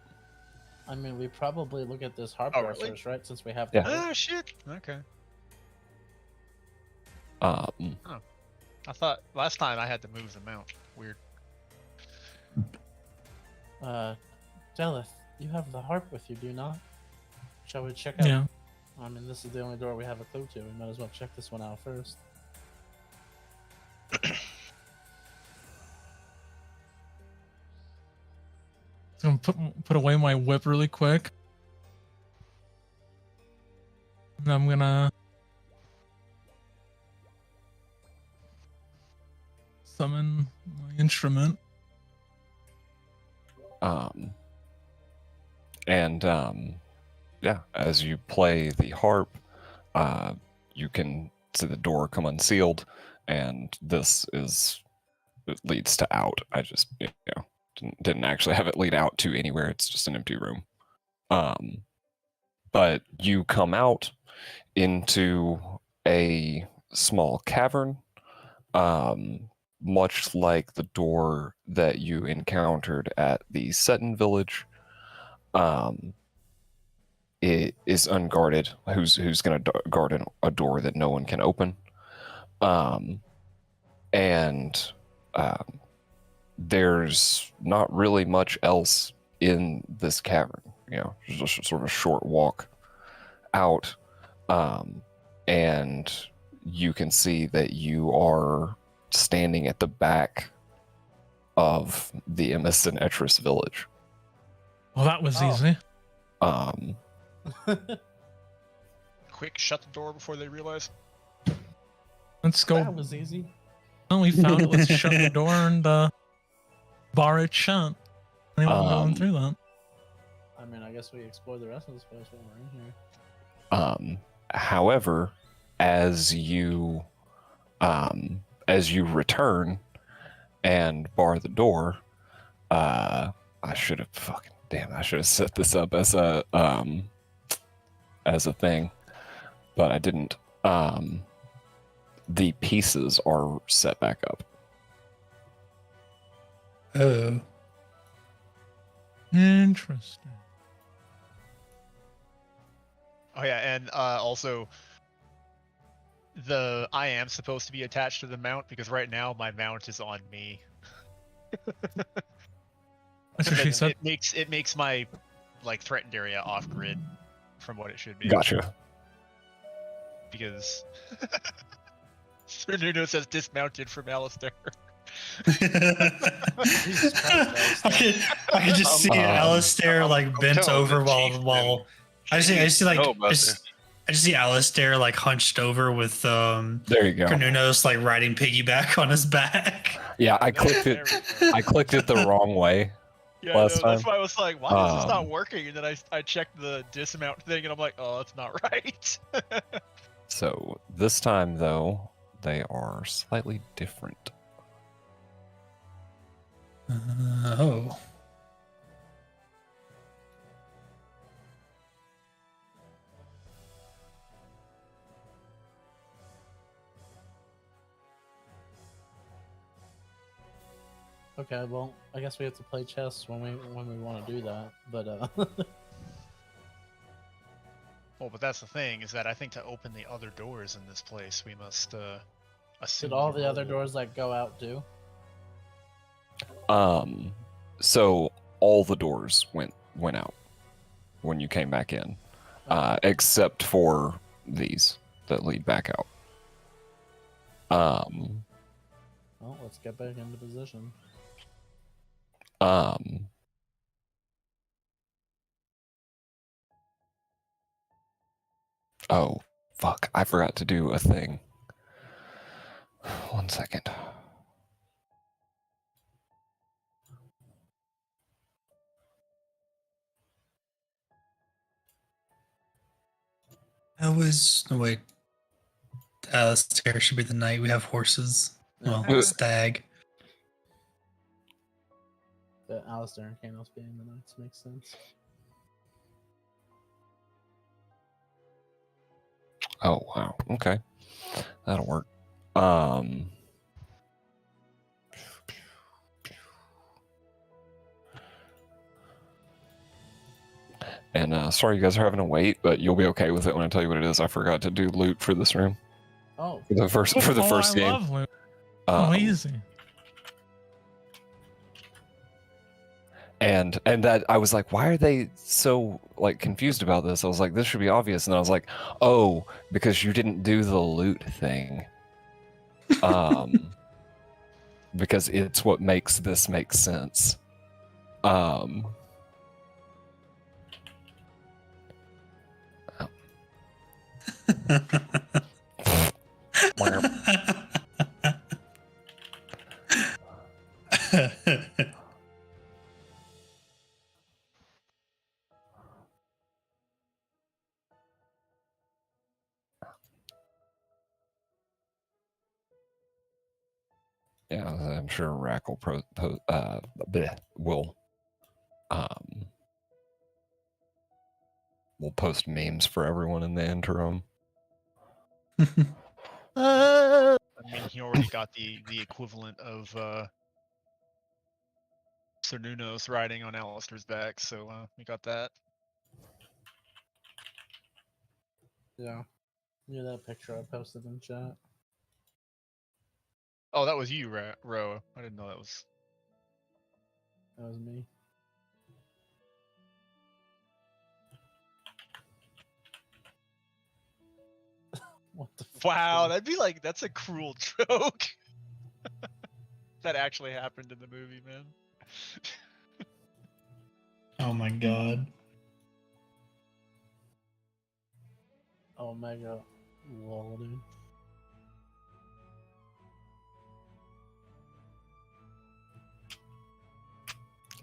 Speaker 4: I mean, we probably look at this harp
Speaker 1: Oh,
Speaker 4: door
Speaker 1: really?
Speaker 4: first, right? Since we have.
Speaker 3: Yeah.
Speaker 1: Oh shit! Okay.
Speaker 3: Um,
Speaker 1: I thought last time I had to move the mount. Weird.
Speaker 4: Delith, you have the harp with you, do you not? Shall we check out?
Speaker 5: Yeah.
Speaker 4: I mean, this is the only door we have a clue to. We might as well check this one out first.
Speaker 5: I'm gonna put away my whip really quick. And I'm gonna summon my instrument.
Speaker 3: Yeah, as you play the harp, you can see the door come unsealed, and it leads to out. I just didn't actually have it lead out to anywhere. It's just an empty room. But you come out into a small cavern, much like the door that you encountered at the Seton village. It is unguarded. Who's going to guard a door that no one can open? There's not really much else in this cavern. Just sort of a short walk out, and you can see that you are standing at the back of the Emerson Etris village.
Speaker 5: Well, that was
Speaker 4: Oh.
Speaker 5: easy.
Speaker 1: Quick, shut the door before they realize.
Speaker 5: Let's go.
Speaker 4: That was easy.
Speaker 5: Well, we found it. Let's shut the door and bar it shut. Anyone going through that?
Speaker 4: I mean, I guess we explore the rest of this place while we're in here.
Speaker 3: However, as you return and bar the door, I should have I should have set this up as a thing, but I didn't. The pieces are set back up.
Speaker 6: Oh.
Speaker 5: Interesting.
Speaker 1: Oh yeah, and also I am supposed to be attached to the mount because right now my mount is on me.
Speaker 5: That's what she said.
Speaker 1: It makes my like threatened area off grid from what it should be.
Speaker 3: Gotcha.
Speaker 1: Because Sir Nuno says dismounted from Alistair.
Speaker 4: Jesus Christ,
Speaker 6: I could just see Alistair like bent over while I just see Alistair like hunched over with
Speaker 3: There you go.
Speaker 6: Carnunos like riding piggyback on his back.
Speaker 3: Yeah, I clicked it. I clicked it the wrong way.
Speaker 1: Yeah,
Speaker 3: Last
Speaker 1: that's
Speaker 3: time.
Speaker 1: why I was like, why is this not working? And then I checked the dismount thing and I'm like, oh, that's not right.
Speaker 3: So this time, though, they are slightly different.
Speaker 6: Oh.
Speaker 4: Okay, well, I guess we have to play chess when we want to do that. But
Speaker 1: Well, but that's the thing, is that I think to open the other doors in this place, we must assume
Speaker 4: did all the other doors that go out do?
Speaker 3: So all the doors went out when you came back in, except for these that lead back out.
Speaker 4: Well, let's get back into position.
Speaker 3: Oh, fuck. I forgot to do a thing. 1 second.
Speaker 6: That was no wait. Alistair should be the knight. We have horses. Well, stag.
Speaker 4: The Alistair and Kanos being the knights makes sense.
Speaker 3: Oh, wow. Okay. That'll work. And sorry you guys are having to wait, but you'll be okay with it when I tell you what it is. I forgot to do loot for this room.
Speaker 4: Oh,
Speaker 3: For the first
Speaker 5: I
Speaker 3: game.
Speaker 5: love loot. Oh, easy.
Speaker 3: And that I was like, why are they so like confused about this? I was like, this should be obvious. And I was like, oh, because you didn't do the loot thing. Because it's what makes this make sense. Yeah, I'm sure Rack will we'll post memes for everyone in the interim.
Speaker 1: I mean, he already got the equivalent of Sir Nunos riding on Alistair's back, so we got that.
Speaker 4: yeah. Knew that picture I posted in chat.
Speaker 1: Oh, that was you, Ro. I didn't know that was.
Speaker 4: That was me. What the
Speaker 1: Wow,
Speaker 4: fuck?
Speaker 1: that'd be like, that's a cruel joke. That actually happened in the movie, man.
Speaker 6: Oh my god.
Speaker 4: Omega lol, dude.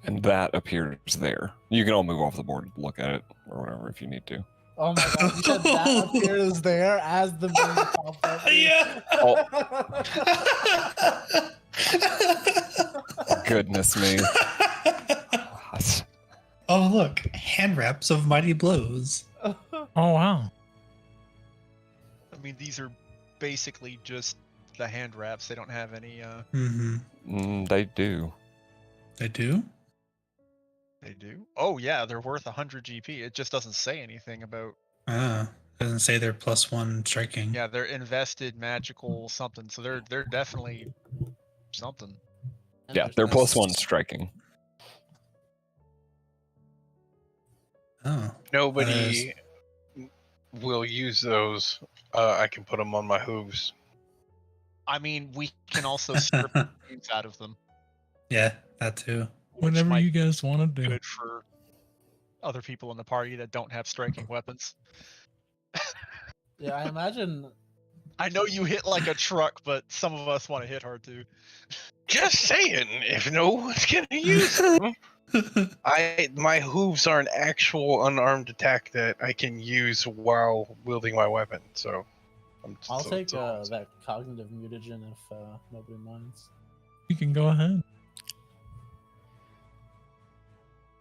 Speaker 3: And that appears there. You can all move off the board and look at it or whatever if you need to.
Speaker 4: Oh my god, you said that appears there as the beam popped up.
Speaker 6: Yeah.
Speaker 3: Goodness me.
Speaker 6: Oh look, hand wraps of mighty blows.
Speaker 5: Oh wow.
Speaker 1: I mean, these are basically just the hand wraps. They don't have any.
Speaker 6: Mm-hmm.
Speaker 3: They do.
Speaker 6: They do.
Speaker 1: They do. Oh yeah, they're worth 100 GP. It just doesn't say anything about.
Speaker 6: Ah, doesn't say they're +1 striking.
Speaker 1: Yeah, they're invested magical something. So they're definitely something.
Speaker 3: Yeah, they're +1 striking.
Speaker 6: Oh.
Speaker 2: Nobody will use those. I can put them on my hooves.
Speaker 1: I mean, we can also strip things out of them.
Speaker 6: Yeah, that too.
Speaker 5: Whatever
Speaker 1: might
Speaker 5: you guys want to do.
Speaker 1: Good for other people in the party that don't have striking weapons.
Speaker 4: Yeah, I imagine.
Speaker 1: I know you hit like a truck, but some of us want to hit hard too.
Speaker 2: Just saying, if no one's gonna use them, my hooves are an actual unarmed attack that I can use while wielding my weapon. So,
Speaker 4: I'll take that cognitive mutagen if nobody minds.
Speaker 5: You can go ahead.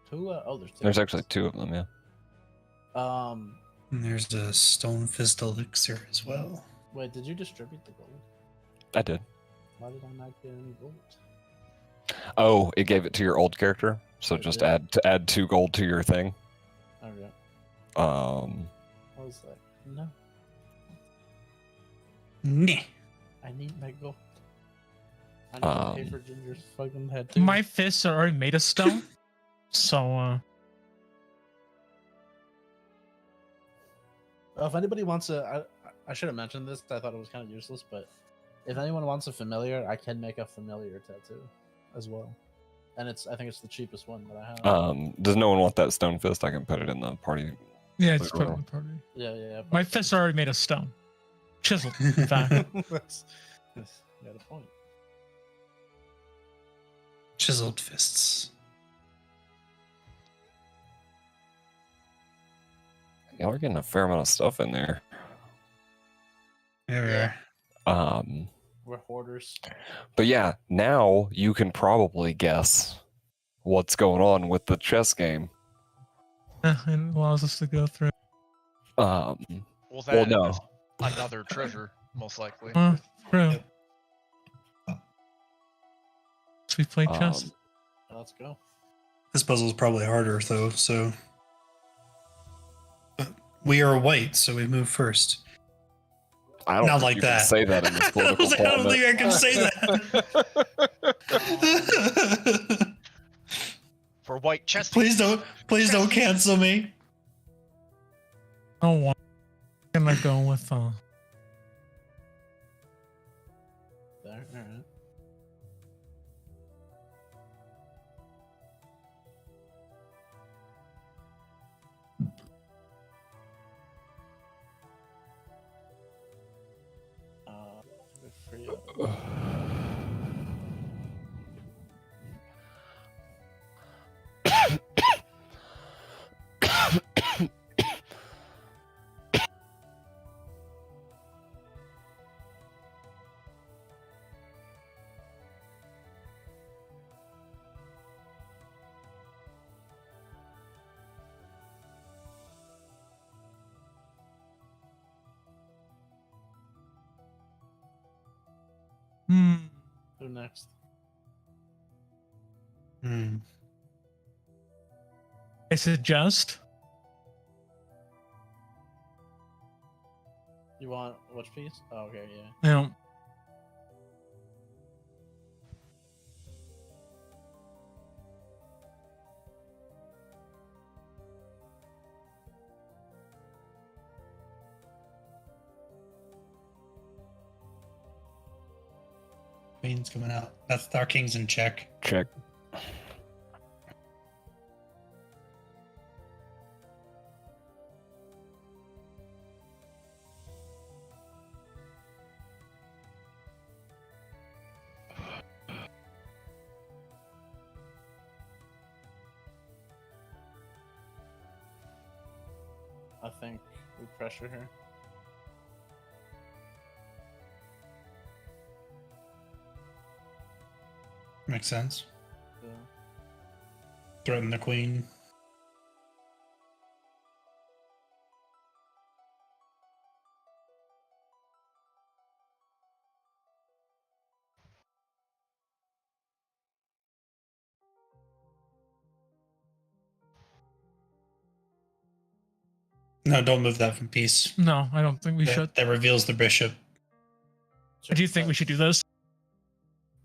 Speaker 4: Two? There's two.
Speaker 3: There's actually 2 of them, yeah.
Speaker 6: And there's a stone fist elixir as well.
Speaker 4: Wait, did you distribute the gold?
Speaker 3: I did.
Speaker 4: Why did I not get any gold?
Speaker 3: Oh, it gave it to your old character, so
Speaker 4: It
Speaker 3: just
Speaker 4: did?
Speaker 3: add 2 gold to your thing.
Speaker 4: Okay.
Speaker 3: Um,
Speaker 4: I was like, no,
Speaker 6: Nah.
Speaker 4: I need my gold. I need to pay for Ginger's fucking head too.
Speaker 5: My fists are already made of stone. So
Speaker 4: If anybody wants I should have mentioned this. I thought it was kind of useless, but if anyone wants a familiar, I can make a familiar tattoo as well, and I think it's the cheapest one that I have.
Speaker 3: does no one want that stone fist? I can put it in the party.
Speaker 5: yeah, it's put in the party.
Speaker 4: Yeah.
Speaker 5: My fists are already made of stone. Chiseled, in fact.
Speaker 4: That's you got a point.
Speaker 6: Chiseled fists.
Speaker 3: Y'all are getting a fair amount of stuff in there.
Speaker 6: There we are.
Speaker 4: We're hoarders.
Speaker 3: But yeah, now you can probably guess what's going on with the chess game.
Speaker 5: It allows us to go through.
Speaker 1: Well,
Speaker 3: Well, no.
Speaker 1: is another treasure, most likely.
Speaker 5: True. So we play chess.
Speaker 4: Let's go.
Speaker 6: This puzzle's probably harder though, so we are white, so we move first.
Speaker 3: I don't
Speaker 6: Not
Speaker 3: think
Speaker 6: like
Speaker 3: you
Speaker 6: that.
Speaker 3: can say that in this political
Speaker 6: I don't
Speaker 3: climate.
Speaker 6: think I can say that.
Speaker 1: For white chess.
Speaker 6: please don't cancel me.
Speaker 5: Oh, wow. I'm gonna go with
Speaker 4: There. All right. Free up. Who next?
Speaker 5: I suggest
Speaker 4: You want which piece? Oh, okay, yeah.
Speaker 5: you know,
Speaker 6: Queen's coming out. That's our king's in check.
Speaker 3: Check.
Speaker 4: I think we pressure her.
Speaker 6: Makes sense.
Speaker 4: Yeah.
Speaker 6: Threaten the queen. No, don't move that from peace.
Speaker 5: No, I don't think we should.
Speaker 6: That reveals the bishop.
Speaker 5: Do you think we should do this?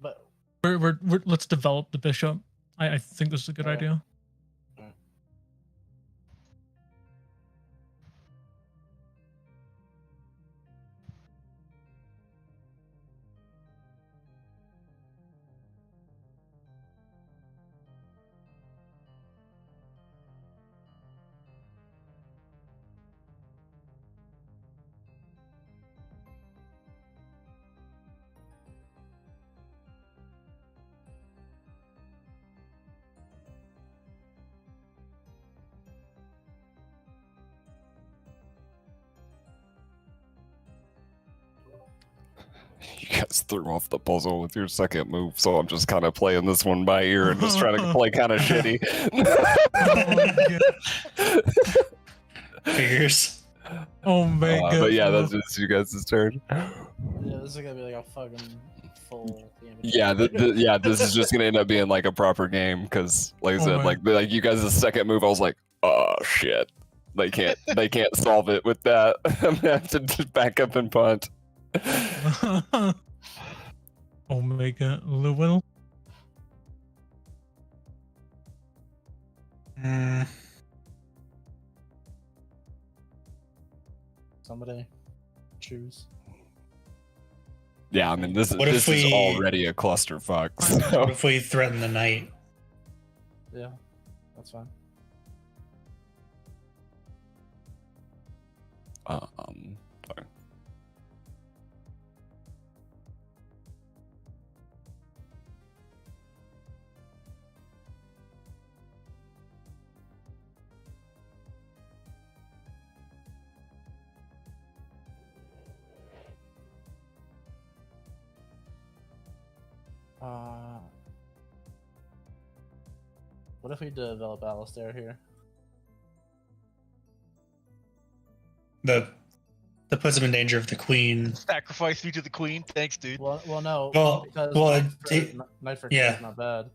Speaker 4: But
Speaker 5: Let's develop the bishop. I think this is a good
Speaker 4: Yeah.
Speaker 5: idea.
Speaker 3: You guys threw off the puzzle with your second move, so I'm just kind of playing this one by ear and just trying to play kind of shitty.
Speaker 6: Figures.
Speaker 5: Oh my god.
Speaker 3: But yeah, that's just you guys' turn.
Speaker 4: yeah, this is gonna be like a fucking full game.
Speaker 3: Yeah, this is just gonna end up being like a proper game because, like I
Speaker 5: Oh
Speaker 3: said,
Speaker 5: my-
Speaker 3: like you guys' second move, I was like, oh shit, they can't solve it with that. I'm gonna have to just back up and punt.
Speaker 5: Omega Llewell.
Speaker 4: Somebody choose.
Speaker 3: Yeah, I mean this
Speaker 6: What if
Speaker 3: is
Speaker 6: we-
Speaker 3: already a clusterfuck. So.
Speaker 6: What if we threaten the knight?
Speaker 4: Yeah, that's fine.
Speaker 3: Sorry.
Speaker 4: What if we develop Alistair here?
Speaker 6: That puts him in danger of the queen.
Speaker 1: Sacrifice me to the queen. Thanks, dude.
Speaker 4: Well, no.
Speaker 6: Well,
Speaker 4: because
Speaker 6: well,
Speaker 4: Knight for
Speaker 6: yeah.
Speaker 4: is not bad.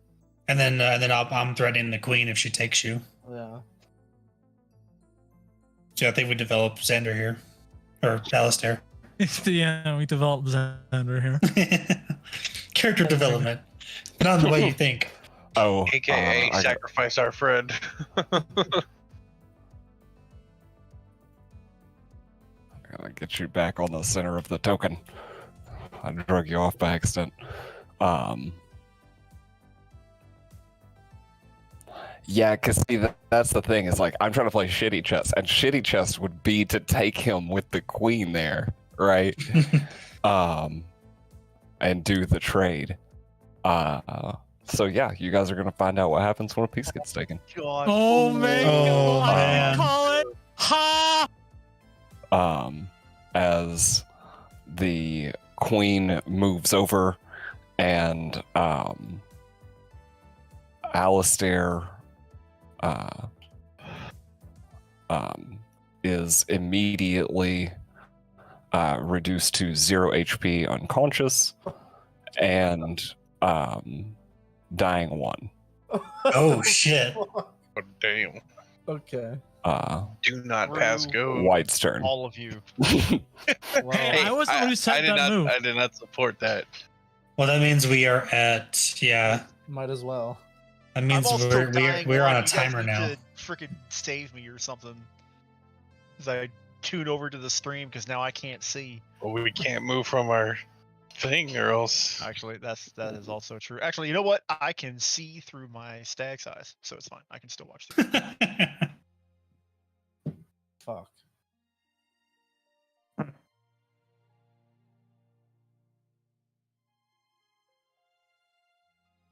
Speaker 6: And then I'm threatening the queen if she takes you.
Speaker 4: Yeah.
Speaker 6: So I think we develop Xander here, or Alistair.
Speaker 5: Yeah, we developed Xander here.
Speaker 6: Character development, not in the way you think.
Speaker 3: Oh,
Speaker 2: AKA
Speaker 3: I
Speaker 2: sacrifice our friend.
Speaker 3: gotta get you back on the center of the token. I drug you off by accident. Yeah, because see, that's the thing. Is like I'm trying to play shitty chess, and shitty chess would be to take him with the queen there, right? And do the trade. So yeah, you guys are gonna find out what happens when a piece gets taken.
Speaker 1: God.
Speaker 5: Oh man,
Speaker 6: Oh,
Speaker 5: I
Speaker 6: man.
Speaker 5: didn't call it. Ha!
Speaker 3: As the queen moves over and Alistair is immediately reduced to 0 HP unconscious and dying 1.
Speaker 6: Oh shit!
Speaker 2: Oh, damn.
Speaker 4: Okay.
Speaker 2: Do not pass go.
Speaker 3: White's turn.
Speaker 1: All of you.
Speaker 4: Well,
Speaker 5: Hey, I wasn't who said
Speaker 2: did
Speaker 5: that
Speaker 2: not,
Speaker 5: move.
Speaker 2: I did not support that.
Speaker 6: Well, that means we are at
Speaker 4: might as well.
Speaker 6: That
Speaker 1: I'm
Speaker 6: means
Speaker 1: also
Speaker 6: we're
Speaker 1: dying
Speaker 6: on
Speaker 1: one.
Speaker 6: a
Speaker 1: You guys
Speaker 6: timer
Speaker 1: need
Speaker 6: now.
Speaker 1: to freaking save me or something. Because I tuned over to the stream because now I can't see.
Speaker 2: Well, we can't move from our thing or else.
Speaker 1: Actually, that is also true. Actually, you know what? I can see through my stag size, so it's fine. I can still watch the
Speaker 4: Fuck.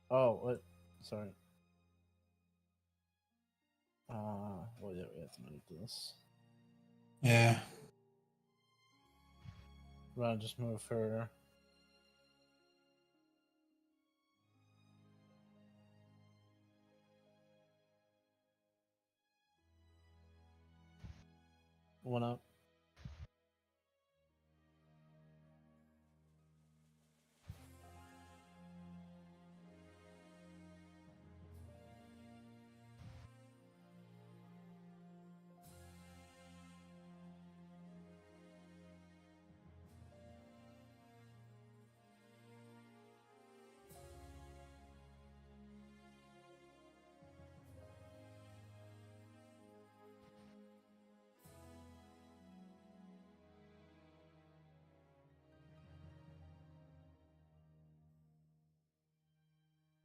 Speaker 4: Oh, what? Sorry. Well, yeah, we have to move this.
Speaker 6: Yeah.
Speaker 4: I'm gonna just move her. One up.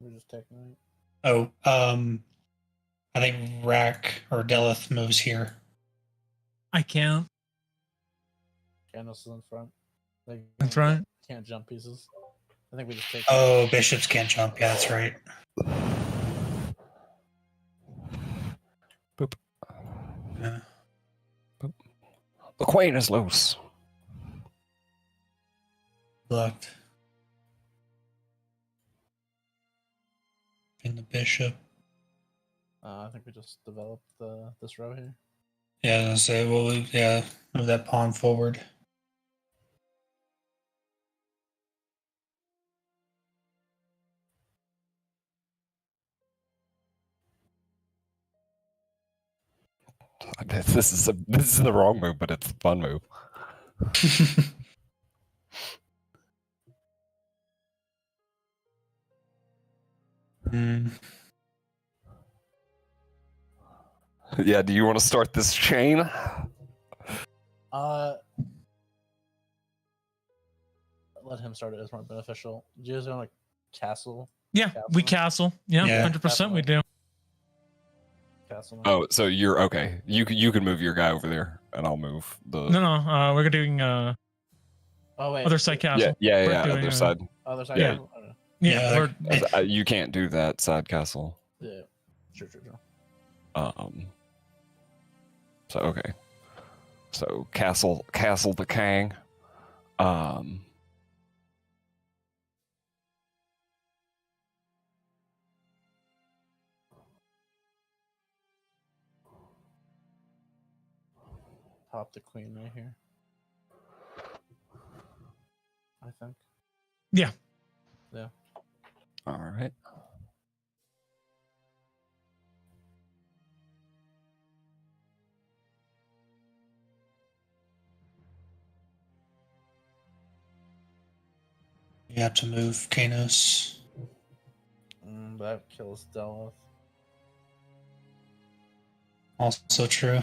Speaker 4: We're just taking it.
Speaker 6: Oh, I think Rack or Delith moves here.
Speaker 5: I can't.
Speaker 4: Candles in front. They
Speaker 5: That's right.
Speaker 4: Can't jump pieces. I think we just take.
Speaker 6: Oh, bishops can't jump. Yeah, that's right.
Speaker 3: Boop.
Speaker 6: Yeah.
Speaker 3: Boop. The queen is loose.
Speaker 6: Blocked. And the bishop.
Speaker 4: I think we just developed this row here.
Speaker 6: Yeah, I was gonna say, well, move that pawn forward.
Speaker 3: This is the wrong move, but it's a fun move. Yeah, do you want to start this chain?
Speaker 4: Let him start it as more beneficial. Do you guys want to castle?
Speaker 5: Yeah, we castle. Yeah,
Speaker 6: Yeah.
Speaker 5: 100% we do.
Speaker 4: Castle.
Speaker 3: Oh, so you're okay. You can move your guy over there, and I'll move the.
Speaker 5: No, we're doing
Speaker 4: Oh wait.
Speaker 5: other side castle.
Speaker 3: Yeah,
Speaker 5: We're
Speaker 3: yeah.
Speaker 5: doing,
Speaker 3: Other side.
Speaker 4: Other side.
Speaker 3: Yeah.
Speaker 4: Castle? I don't know.
Speaker 5: Yeah,
Speaker 6: Yeah,
Speaker 3: You can't do that side castle.
Speaker 4: Yeah. Sure.
Speaker 3: So okay. So castle the Kang.
Speaker 4: Pop the queen right here. I think.
Speaker 5: Yeah.
Speaker 4: Yeah.
Speaker 3: All right.
Speaker 6: You have to move Kanos.
Speaker 4: That kills Delith.
Speaker 6: Also true.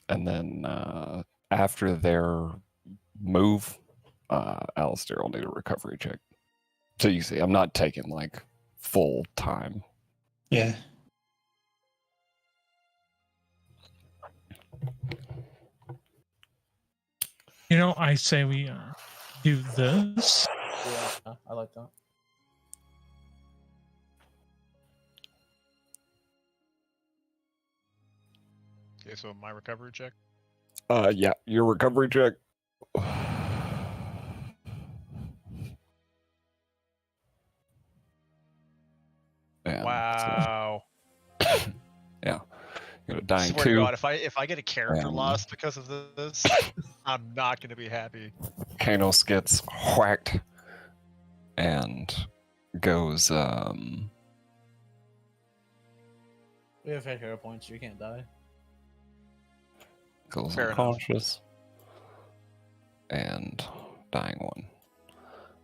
Speaker 3: And then after their move, Alistair will need a recovery check. So you see, I'm not taking like full time.
Speaker 6: Yeah.
Speaker 5: You know, I say we do this.
Speaker 4: Yeah, I like that.
Speaker 1: Okay, so my recovery check.
Speaker 3: Yeah, your recovery check. And
Speaker 1: Wow.
Speaker 3: yeah, you got a dying
Speaker 1: Swear to
Speaker 3: 2.
Speaker 1: God, if I get a character
Speaker 3: Um,
Speaker 1: loss because of this, I'm not gonna be happy.
Speaker 3: Kanos gets whacked and goes.
Speaker 4: We have 5 hero points. You can't die.
Speaker 3: Goes
Speaker 1: Fair enough.
Speaker 3: unconscious and dying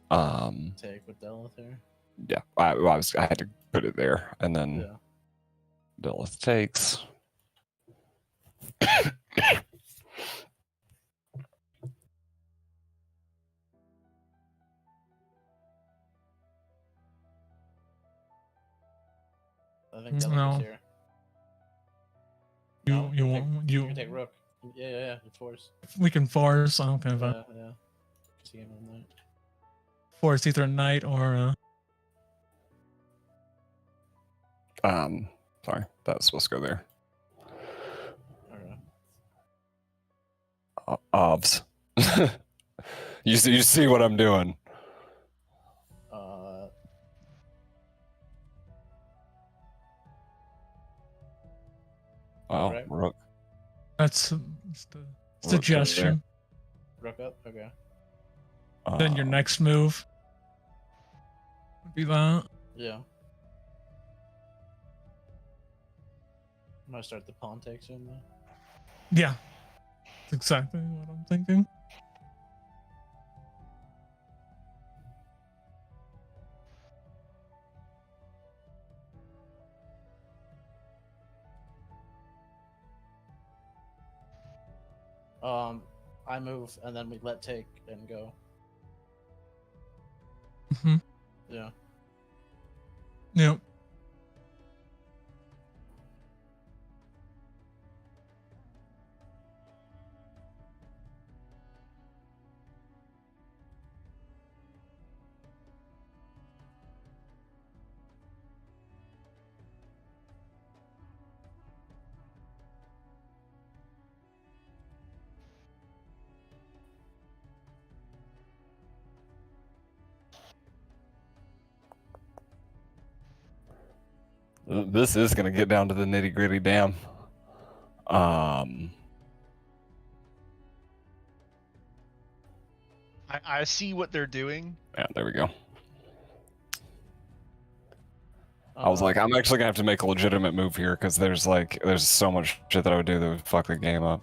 Speaker 3: 1.
Speaker 4: Take with Delith here.
Speaker 3: Yeah, I had to put it there, and then
Speaker 4: Yeah.
Speaker 3: Delith takes.
Speaker 4: I think Delith
Speaker 5: No.
Speaker 4: is here.
Speaker 5: You
Speaker 4: No?
Speaker 5: you
Speaker 4: take,
Speaker 5: want
Speaker 4: You
Speaker 5: you?
Speaker 4: can take Rook. Yeah. You force.
Speaker 5: We can force. I don't care about
Speaker 4: Yeah. See him on that.
Speaker 5: force either a knight or
Speaker 3: Sorry, that was supposed to go there.
Speaker 4: Okay.
Speaker 3: Obs. You see what I'm doing. Wow,
Speaker 4: Right.
Speaker 3: Rook.
Speaker 5: That's the
Speaker 3: there.
Speaker 5: suggestion.
Speaker 4: Rook up. Okay.
Speaker 5: Then your next move would be that.
Speaker 4: Yeah. I'm gonna start the pawn take soon though.
Speaker 5: Yeah, that's exactly what I'm thinking.
Speaker 4: I move and then we let take and go.
Speaker 5: Hmm.
Speaker 4: Yeah.
Speaker 5: Yep.
Speaker 3: This is gonna get down to the nitty gritty. Damn.
Speaker 1: I see what they're doing.
Speaker 3: Yeah, there we go. I was like, I'm actually gonna have to make a legitimate move here because there's so much shit that I would do that would fuck the game up.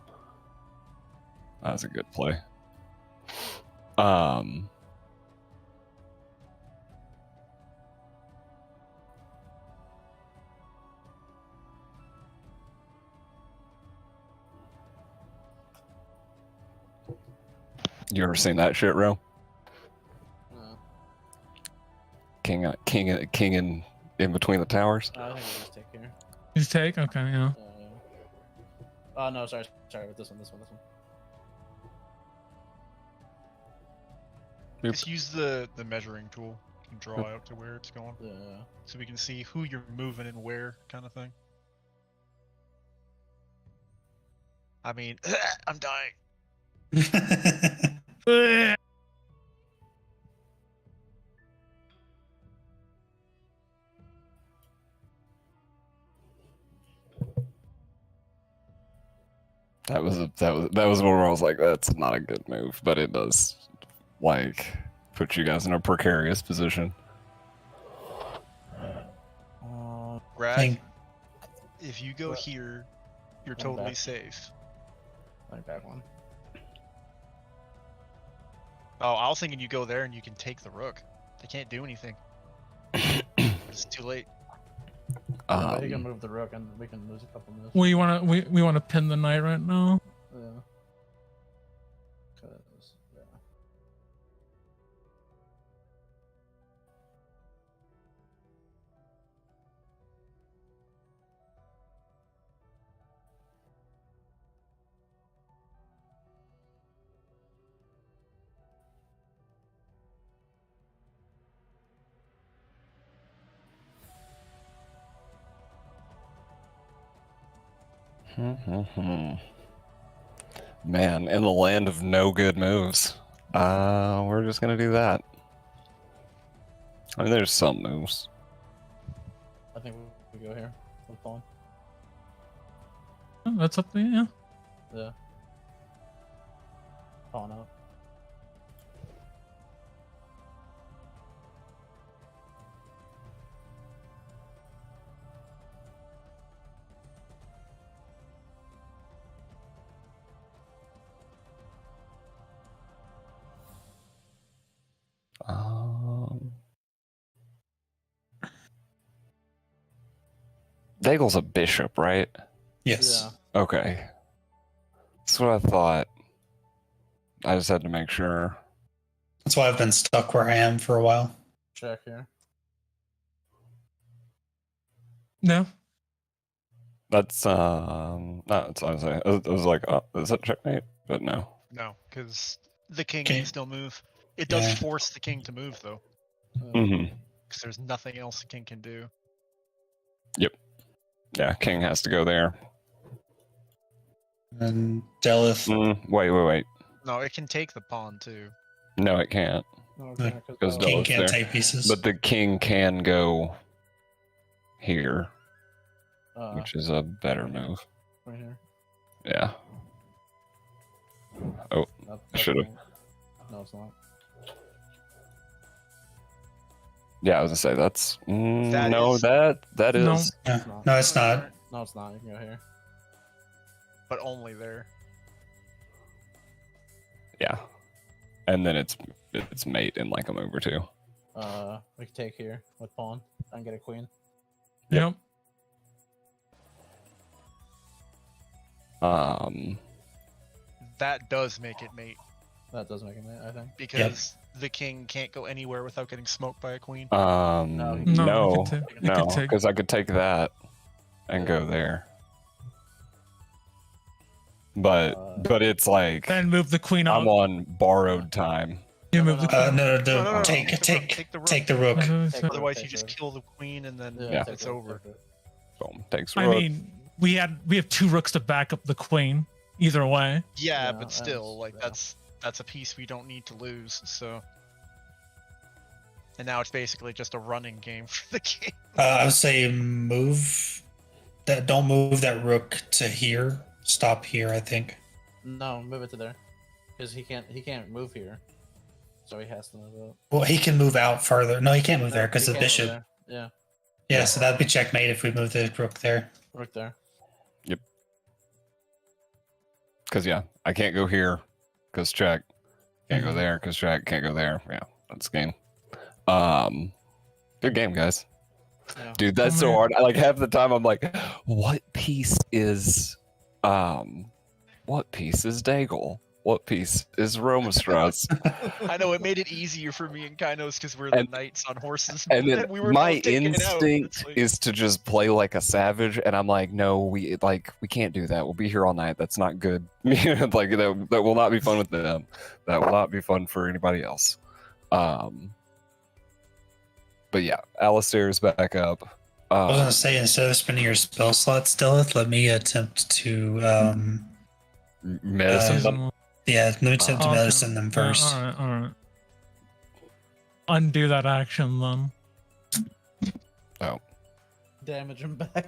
Speaker 3: That was a good play. You ever seen that shit, Ro?
Speaker 4: No.
Speaker 3: King in between the towers.
Speaker 4: I think we just take here.
Speaker 5: Just take? Okay, yeah.
Speaker 4: Yeah. Oh no, sorry, with this one.
Speaker 3: Boop.
Speaker 1: Just use the measuring tool and draw out to where it's going,
Speaker 4: Yeah.
Speaker 1: so we can see who you're moving and where, kind of thing. I mean, I'm dying.
Speaker 3: That was where I was like, that's not a good move, but it does like put you guys in a precarious position.
Speaker 1: Greg,
Speaker 6: Thank-
Speaker 1: if you go
Speaker 4: What?
Speaker 1: here, you're
Speaker 4: Come
Speaker 1: totally
Speaker 4: back.
Speaker 1: safe.
Speaker 4: Like back one.
Speaker 1: Oh, I was thinking you go there and you can take the rook. They can't do anything. It's too late.
Speaker 4: But he can move the rook and we can lose a couple moves.
Speaker 5: We wanna pin the knight right now.
Speaker 4: Yeah. Cause yeah.
Speaker 3: Man, in the land of no good moves, we're just gonna do that. I mean, there's some moves.
Speaker 4: I think we go here with pawn.
Speaker 5: Oh, that's up to you.
Speaker 4: Yeah. Pawn up.
Speaker 3: Daigle's a bishop, right?
Speaker 6: Yes.
Speaker 4: Yeah.
Speaker 3: Okay. That's what I thought. I just had to make sure.
Speaker 6: That's why I've been stuck where I am for a while.
Speaker 4: Check here.
Speaker 5: No.
Speaker 3: That's no, that's what I was saying. I was like, oh, is that checkmate? But no.
Speaker 1: No, because the king
Speaker 6: Okay.
Speaker 1: can still move. It does
Speaker 6: Yeah.
Speaker 1: force the king to move, though,
Speaker 3: Mm-hmm.
Speaker 1: because there's nothing else the king can do.
Speaker 3: Yeah, king has to go there.
Speaker 6: And Delith.
Speaker 3: Wait.
Speaker 1: No, it can take the pawn too.
Speaker 3: No, it can't.
Speaker 4: Okay,
Speaker 3: Goes
Speaker 6: King
Speaker 3: Delith
Speaker 6: can't
Speaker 3: there.
Speaker 6: take pieces.
Speaker 3: But the king can go here, which is a better move.
Speaker 4: right here.
Speaker 3: Yeah. Oh,
Speaker 4: That's
Speaker 3: should've.
Speaker 4: right. No, it's not.
Speaker 3: yeah. I was gonna say that's
Speaker 1: That
Speaker 3: no.
Speaker 1: is-
Speaker 3: That
Speaker 5: No.
Speaker 3: is.
Speaker 6: No, it's not.
Speaker 4: No, it's not. You can go here.
Speaker 1: But only there.
Speaker 3: Yeah. And then it's mate in like a move or two.
Speaker 4: We can take here with pawn and get a queen.
Speaker 5: Yep.
Speaker 1: That does make it mate
Speaker 4: That does make it mate, I think.
Speaker 1: because the king can't go anywhere without getting smoked by a queen.
Speaker 5: No,
Speaker 3: No,
Speaker 5: you could take-
Speaker 3: because I could take that and go there. But it's like
Speaker 5: Then move the queen
Speaker 3: I'm
Speaker 5: up.
Speaker 3: on borrowed time.
Speaker 5: You move the queen.
Speaker 6: No, take the rook.
Speaker 1: Otherwise, you just kill the queen and then
Speaker 3: Yeah.
Speaker 1: it's over.
Speaker 3: Boom, takes
Speaker 5: I
Speaker 3: rook.
Speaker 5: mean, we have 2 rooks to back up the queen. Either way.
Speaker 1: Yeah,
Speaker 4: Yeah,
Speaker 1: but still, like
Speaker 4: yeah.
Speaker 1: that's a piece we don't need to lose. So, and now it's basically just a running game for the king.
Speaker 6: I would say move that. Don't move that rook to here. Stop here. I think.
Speaker 4: No, move it to there, because he can't move here, so he has to move it.
Speaker 6: Well, he can move out further. No, he can't move there because
Speaker 4: He
Speaker 6: the
Speaker 4: can't move
Speaker 6: bishop.
Speaker 4: there. Yeah,
Speaker 6: Yeah, so that'd be checkmate if we move the rook there.
Speaker 4: rook there.
Speaker 3: Because yeah, I can't go here because check. Can't go
Speaker 6: Mhm.
Speaker 3: there because check. Can't go there. Yeah, that's game. Good game, guys.
Speaker 4: Yeah.
Speaker 3: Dude, that's so hard. I, like half the time I'm like, what piece is Daigle? What piece is Romastrauss?
Speaker 1: I know it made it easier for me and Kainos because we're the
Speaker 3: And-
Speaker 1: knights on horses.
Speaker 3: And then
Speaker 1: we were
Speaker 3: my
Speaker 1: both taking it out.
Speaker 3: instinct
Speaker 1: It's like-
Speaker 3: is to just play like a savage, and I'm like, no, we can't do that. We'll be here all night. That's not good. Like that will not be fun with them. That will not be fun for anybody else. But yeah, Alistair's back up.
Speaker 6: I was gonna say instead of spending your spell slots, Delith, let me attempt to
Speaker 3: medicine.
Speaker 5: Season
Speaker 6: let me attempt to
Speaker 5: Okay.
Speaker 6: medicine them first.
Speaker 5: Alright. Undo that action then.
Speaker 4: Damage him back.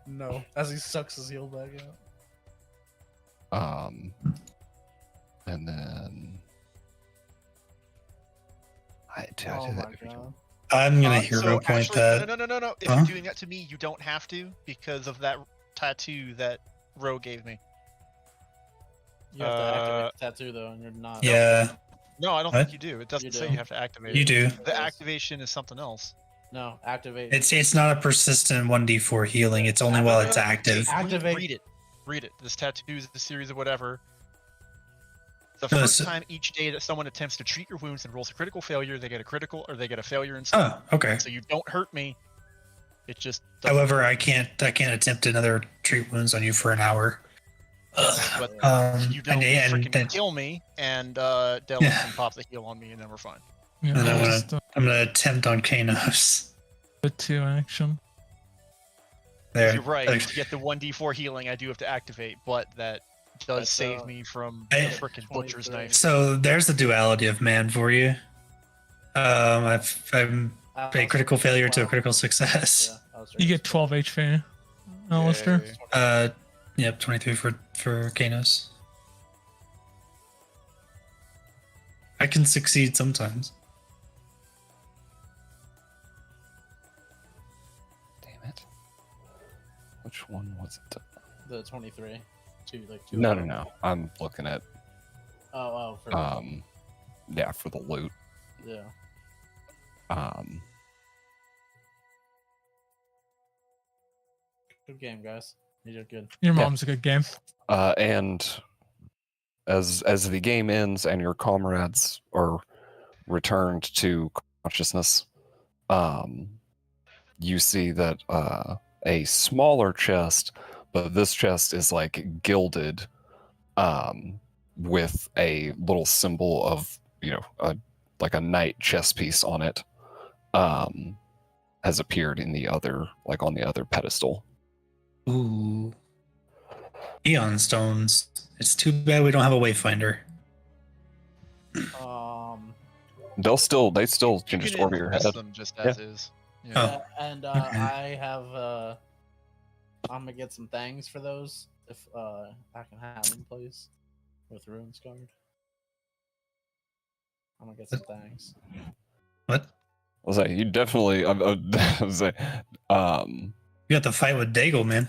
Speaker 4: No, as he sucks his heal back out.
Speaker 3: And then
Speaker 4: Oh my god.
Speaker 6: I'm gonna
Speaker 1: so
Speaker 6: hero point
Speaker 1: actually,
Speaker 6: that.
Speaker 1: No. If
Speaker 6: Huh?
Speaker 1: you're doing that to me, you don't have to because of that tattoo that Ro gave me.
Speaker 4: You have to activate the tattoo though, and you're not.
Speaker 6: Yeah,
Speaker 1: No, I don't
Speaker 6: What?
Speaker 1: think you do. It doesn't
Speaker 4: You
Speaker 1: say
Speaker 4: do.
Speaker 1: you have to activate
Speaker 6: you
Speaker 1: it.
Speaker 6: do.
Speaker 1: The activation is something else.
Speaker 4: No, activate.
Speaker 6: It's not a persistent 1d4 healing. It's only while it's active.
Speaker 4: Activate.
Speaker 1: Read it. This tattoo is the series of whatever. The
Speaker 6: No,
Speaker 1: first
Speaker 6: so-
Speaker 1: time each day that someone attempts to treat your wounds and rolls a critical failure, they get a critical or they get a failure instead.
Speaker 6: Oh, okay.
Speaker 1: So you don't hurt me. It just doesn't
Speaker 6: However, I can't attempt another treat wounds on you for an hour.
Speaker 1: But you
Speaker 6: and
Speaker 1: don't freaking
Speaker 6: then
Speaker 1: kill me, and Delith
Speaker 6: Yeah.
Speaker 1: can pop the heal on me, and then we're fine.
Speaker 5: Yeah,
Speaker 6: And I'm gonna-
Speaker 5: just
Speaker 6: I'm gonna attempt on Kanos.
Speaker 5: the 2 action.
Speaker 6: There.
Speaker 1: You're right.
Speaker 6: Thanks.
Speaker 1: To get the 1d4 healing, I do have to activate, but that does
Speaker 4: That's,
Speaker 1: save me from
Speaker 6: I-
Speaker 1: the freaking butcher's
Speaker 4: 23.
Speaker 1: knife.
Speaker 6: So there's the duality of man for you. I'm a critical failure to a critical success.
Speaker 4: Yeah, I was
Speaker 5: You get 12 HP, Alistair.
Speaker 1: Yay.
Speaker 6: Yep, 23 for Kanos. I can succeed sometimes.
Speaker 3: Damn it. Which one was it?
Speaker 4: The 23. Two.
Speaker 3: No. I'm looking at
Speaker 4: Oh, for
Speaker 3: yeah, for the loot.
Speaker 4: yeah. Good game, guys. You did good.
Speaker 5: Your
Speaker 3: Yeah.
Speaker 5: mom's a good game.
Speaker 3: And as the game ends and your comrades are returned to consciousness, you see that a smaller chest, but this chest is like gilded, with a little symbol of like a knight chess piece on it, has appeared in the other, like on the other pedestal.
Speaker 6: Ooh. Eon stones. It's too bad we don't have a wayfinder.
Speaker 3: They still can just orbit your head.
Speaker 1: Them just as is. Yeah.
Speaker 6: Oh.
Speaker 4: And
Speaker 6: Okay.
Speaker 4: I have I'm gonna get some things for those if I can have them, please, with runes guard. I'm gonna get some things.
Speaker 6: What?
Speaker 3: I was like, you definitely. I was like,
Speaker 6: You got to fight with Daigle, man.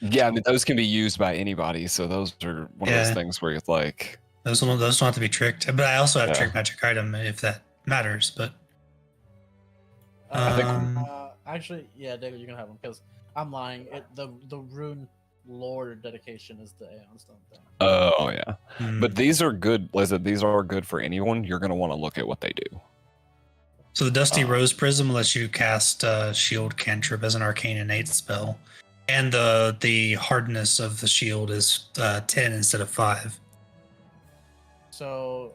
Speaker 3: yeah, I mean, those can be used by anybody. So those are one of those
Speaker 6: Yeah.
Speaker 3: things where it's like,
Speaker 6: Those don't have to be tricked. But I also have
Speaker 3: Yeah.
Speaker 6: trick magic item if that matters. But
Speaker 3: I think-
Speaker 4: Actually, yeah, David, you can have them because I'm lying. The rune lord dedication is the Aeon Stone thing.
Speaker 3: oh yeah.
Speaker 6: hmm.
Speaker 3: But these are good. Like I said, these are good for anyone. You're gonna want to look at what they do.
Speaker 6: So the Dusty Rose Prism lets you cast Shield Cantrip as an arcane innate spell, and the hardness of the shield is 10 instead of 5.
Speaker 4: So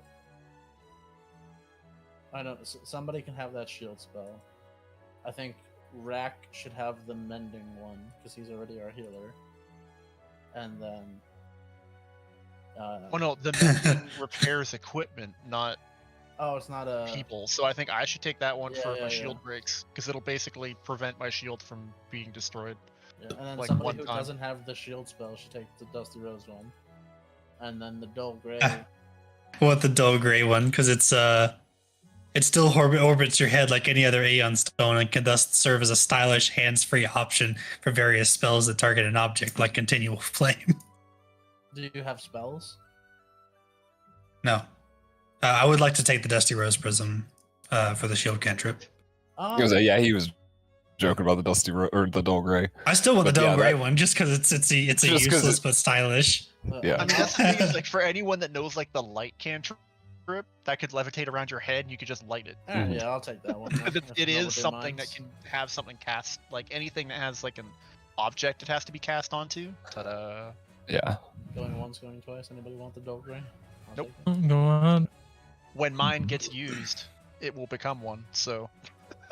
Speaker 4: I don't. Somebody can have that shield spell. I think Rack should have the mending one because he's already our healer. And then.
Speaker 1: Oh no, the mending repairs equipment, not
Speaker 4: Oh, it's not a.
Speaker 1: people. So I think I should take that one
Speaker 4: Yeah,
Speaker 1: for
Speaker 4: yeah,
Speaker 1: my
Speaker 4: yeah.
Speaker 1: shield breaks because it'll basically prevent my shield from being destroyed.
Speaker 4: Yeah, and then
Speaker 1: like,
Speaker 4: somebody
Speaker 1: one
Speaker 4: who
Speaker 1: time.
Speaker 4: doesn't have the shield spell should take the Dusty Rose one. And then the Dull Gray.
Speaker 6: What the dull gray one? Because it still orbits your head like any other Aeon Stone and can thus serve as a stylish hands-free option for various spells that target an object, like Continual Flame.
Speaker 4: Do you have spells?
Speaker 6: No. I would like to take the Dusty Rose Prism for the shield cantrip.
Speaker 3: He was like, yeah, he was joking about the dusty or the dull gray.
Speaker 6: I still want the
Speaker 3: But
Speaker 6: dull
Speaker 3: yeah,
Speaker 6: gray
Speaker 3: that-
Speaker 6: one just because it's a
Speaker 3: Just 'cause
Speaker 6: useless
Speaker 3: it-
Speaker 6: but stylish.
Speaker 3: Yeah.
Speaker 1: I mean, that's the thing is, like for anyone that knows like the light cantrip that could levitate around your head and you could just light it.
Speaker 4: Alright, yeah, I'll take that one.
Speaker 1: But
Speaker 4: if
Speaker 1: it
Speaker 4: no one
Speaker 1: is something that
Speaker 4: minds.
Speaker 1: can have something cast, like anything that has like an object it has to be cast onto. Ta-da.
Speaker 3: Yeah.
Speaker 4: Going once, going twice. Anybody want the Dull Gray? I'll
Speaker 1: Nope.
Speaker 4: take it.
Speaker 5: Go on.
Speaker 1: When mine gets used, it will become one. So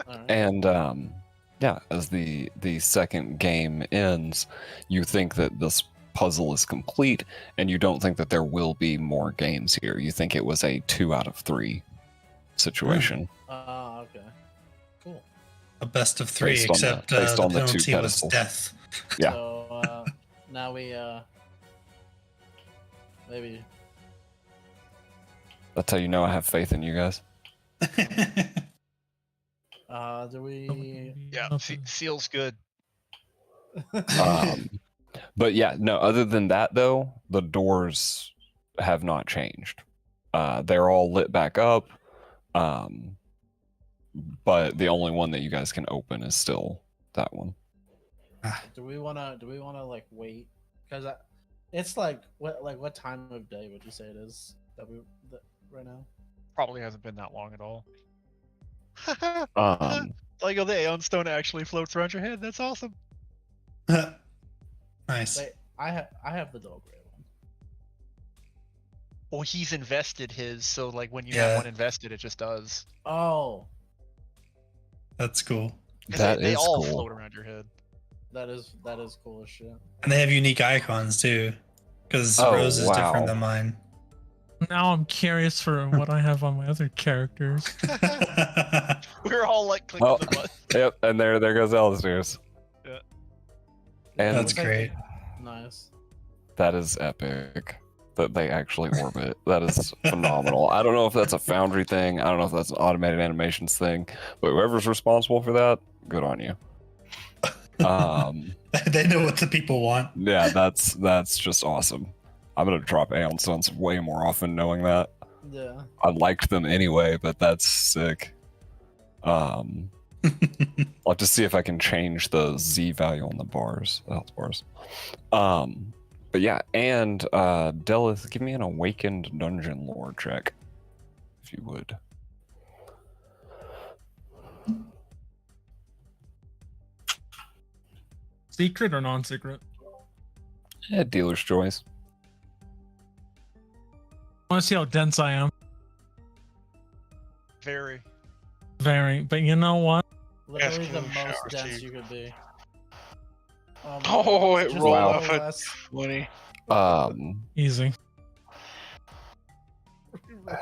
Speaker 4: Alright.
Speaker 3: And yeah, as the second game ends, you think that this puzzle is complete, and you don't think that there will be more games here. You think it was a 2 out of 3 situation.
Speaker 4: Okay. Cool.
Speaker 6: A best of 3,
Speaker 3: Based on the-
Speaker 6: except
Speaker 3: based
Speaker 6: the
Speaker 3: on the two
Speaker 6: penalty was
Speaker 3: pedestals.
Speaker 6: death.
Speaker 3: Yeah.
Speaker 4: So now we maybe
Speaker 3: That's how you know I have faith in you guys.
Speaker 4: do we
Speaker 1: yeah, feels good.
Speaker 3: But yeah, no, other than that though, the doors have not changed. They're all lit back up. But the only one that you guys can open is still that one.
Speaker 4: do we wanna like wait? Because it's like what time of day would you say it is right now?
Speaker 1: Probably hasn't been that long at all. Like, oh, the Aeon Stone actually floats around your head. That's awesome.
Speaker 6: Nice.
Speaker 4: Wait, I have the Dull Gray one.
Speaker 1: Well, he's invested his, so like when you
Speaker 6: Yeah.
Speaker 1: have one invested, it just does.
Speaker 4: Oh,
Speaker 6: That's cool.
Speaker 1: 'Cause
Speaker 3: That
Speaker 1: they
Speaker 3: is
Speaker 1: all
Speaker 3: cool.
Speaker 1: float around your head.
Speaker 4: that is cool as shit.
Speaker 6: And they have unique icons too, because
Speaker 3: Oh,
Speaker 6: Rose is
Speaker 3: wow.
Speaker 6: different than mine.
Speaker 5: Now I'm curious for what I have on my other characters.
Speaker 1: We're all like clicking
Speaker 3: Well,
Speaker 1: the button.
Speaker 3: Yep, and there goes Elixir's.
Speaker 1: Yeah.
Speaker 3: And
Speaker 6: That's great.
Speaker 4: Nice.
Speaker 3: that is epic. That they actually orbit. That is phenomenal. I don't know if that's a Foundry thing. I don't know if that's an automated animations thing. But whoever's responsible for that, good on you.
Speaker 6: They know what the people want.
Speaker 3: Yeah, that's just awesome. I'm gonna drop Aeon Stones way more often knowing that.
Speaker 4: Yeah.
Speaker 3: I liked them anyway, but that's sick. I'll have to see if I can change the Z value on the bars, the health bars. But yeah, and Delith, give me an Awakened Dungeon Lore check, if you would.
Speaker 5: Secret or non-secret?
Speaker 3: Yeah, dealer's choice.
Speaker 5: I want to see how dense I am.
Speaker 1: Very.
Speaker 5: Very, but you know what?
Speaker 4: Literally
Speaker 2: Ask
Speaker 4: the
Speaker 2: him to
Speaker 4: most
Speaker 2: shower,
Speaker 4: dense
Speaker 2: Steve.
Speaker 4: you could be. My
Speaker 2: Oh,
Speaker 4: God.
Speaker 2: it
Speaker 4: Just
Speaker 2: rolled
Speaker 4: a
Speaker 2: off
Speaker 4: little
Speaker 2: a
Speaker 4: less.
Speaker 2: 20.
Speaker 5: Easy.
Speaker 4: Oh my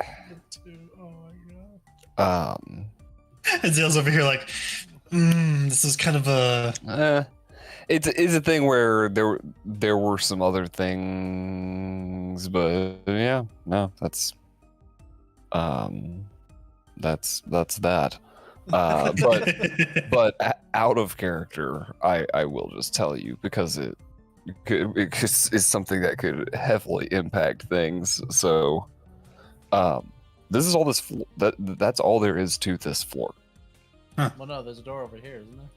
Speaker 4: God.
Speaker 6: And Zale's over here like, this is kind of a.
Speaker 3: It's a thing where there were some other things, but yeah, no, that's that. But out of character, I will just tell you because it is something that could heavily impact things. So, this is all this that's all there is to this floor.
Speaker 4: Well, no, there's a door over here, isn't there?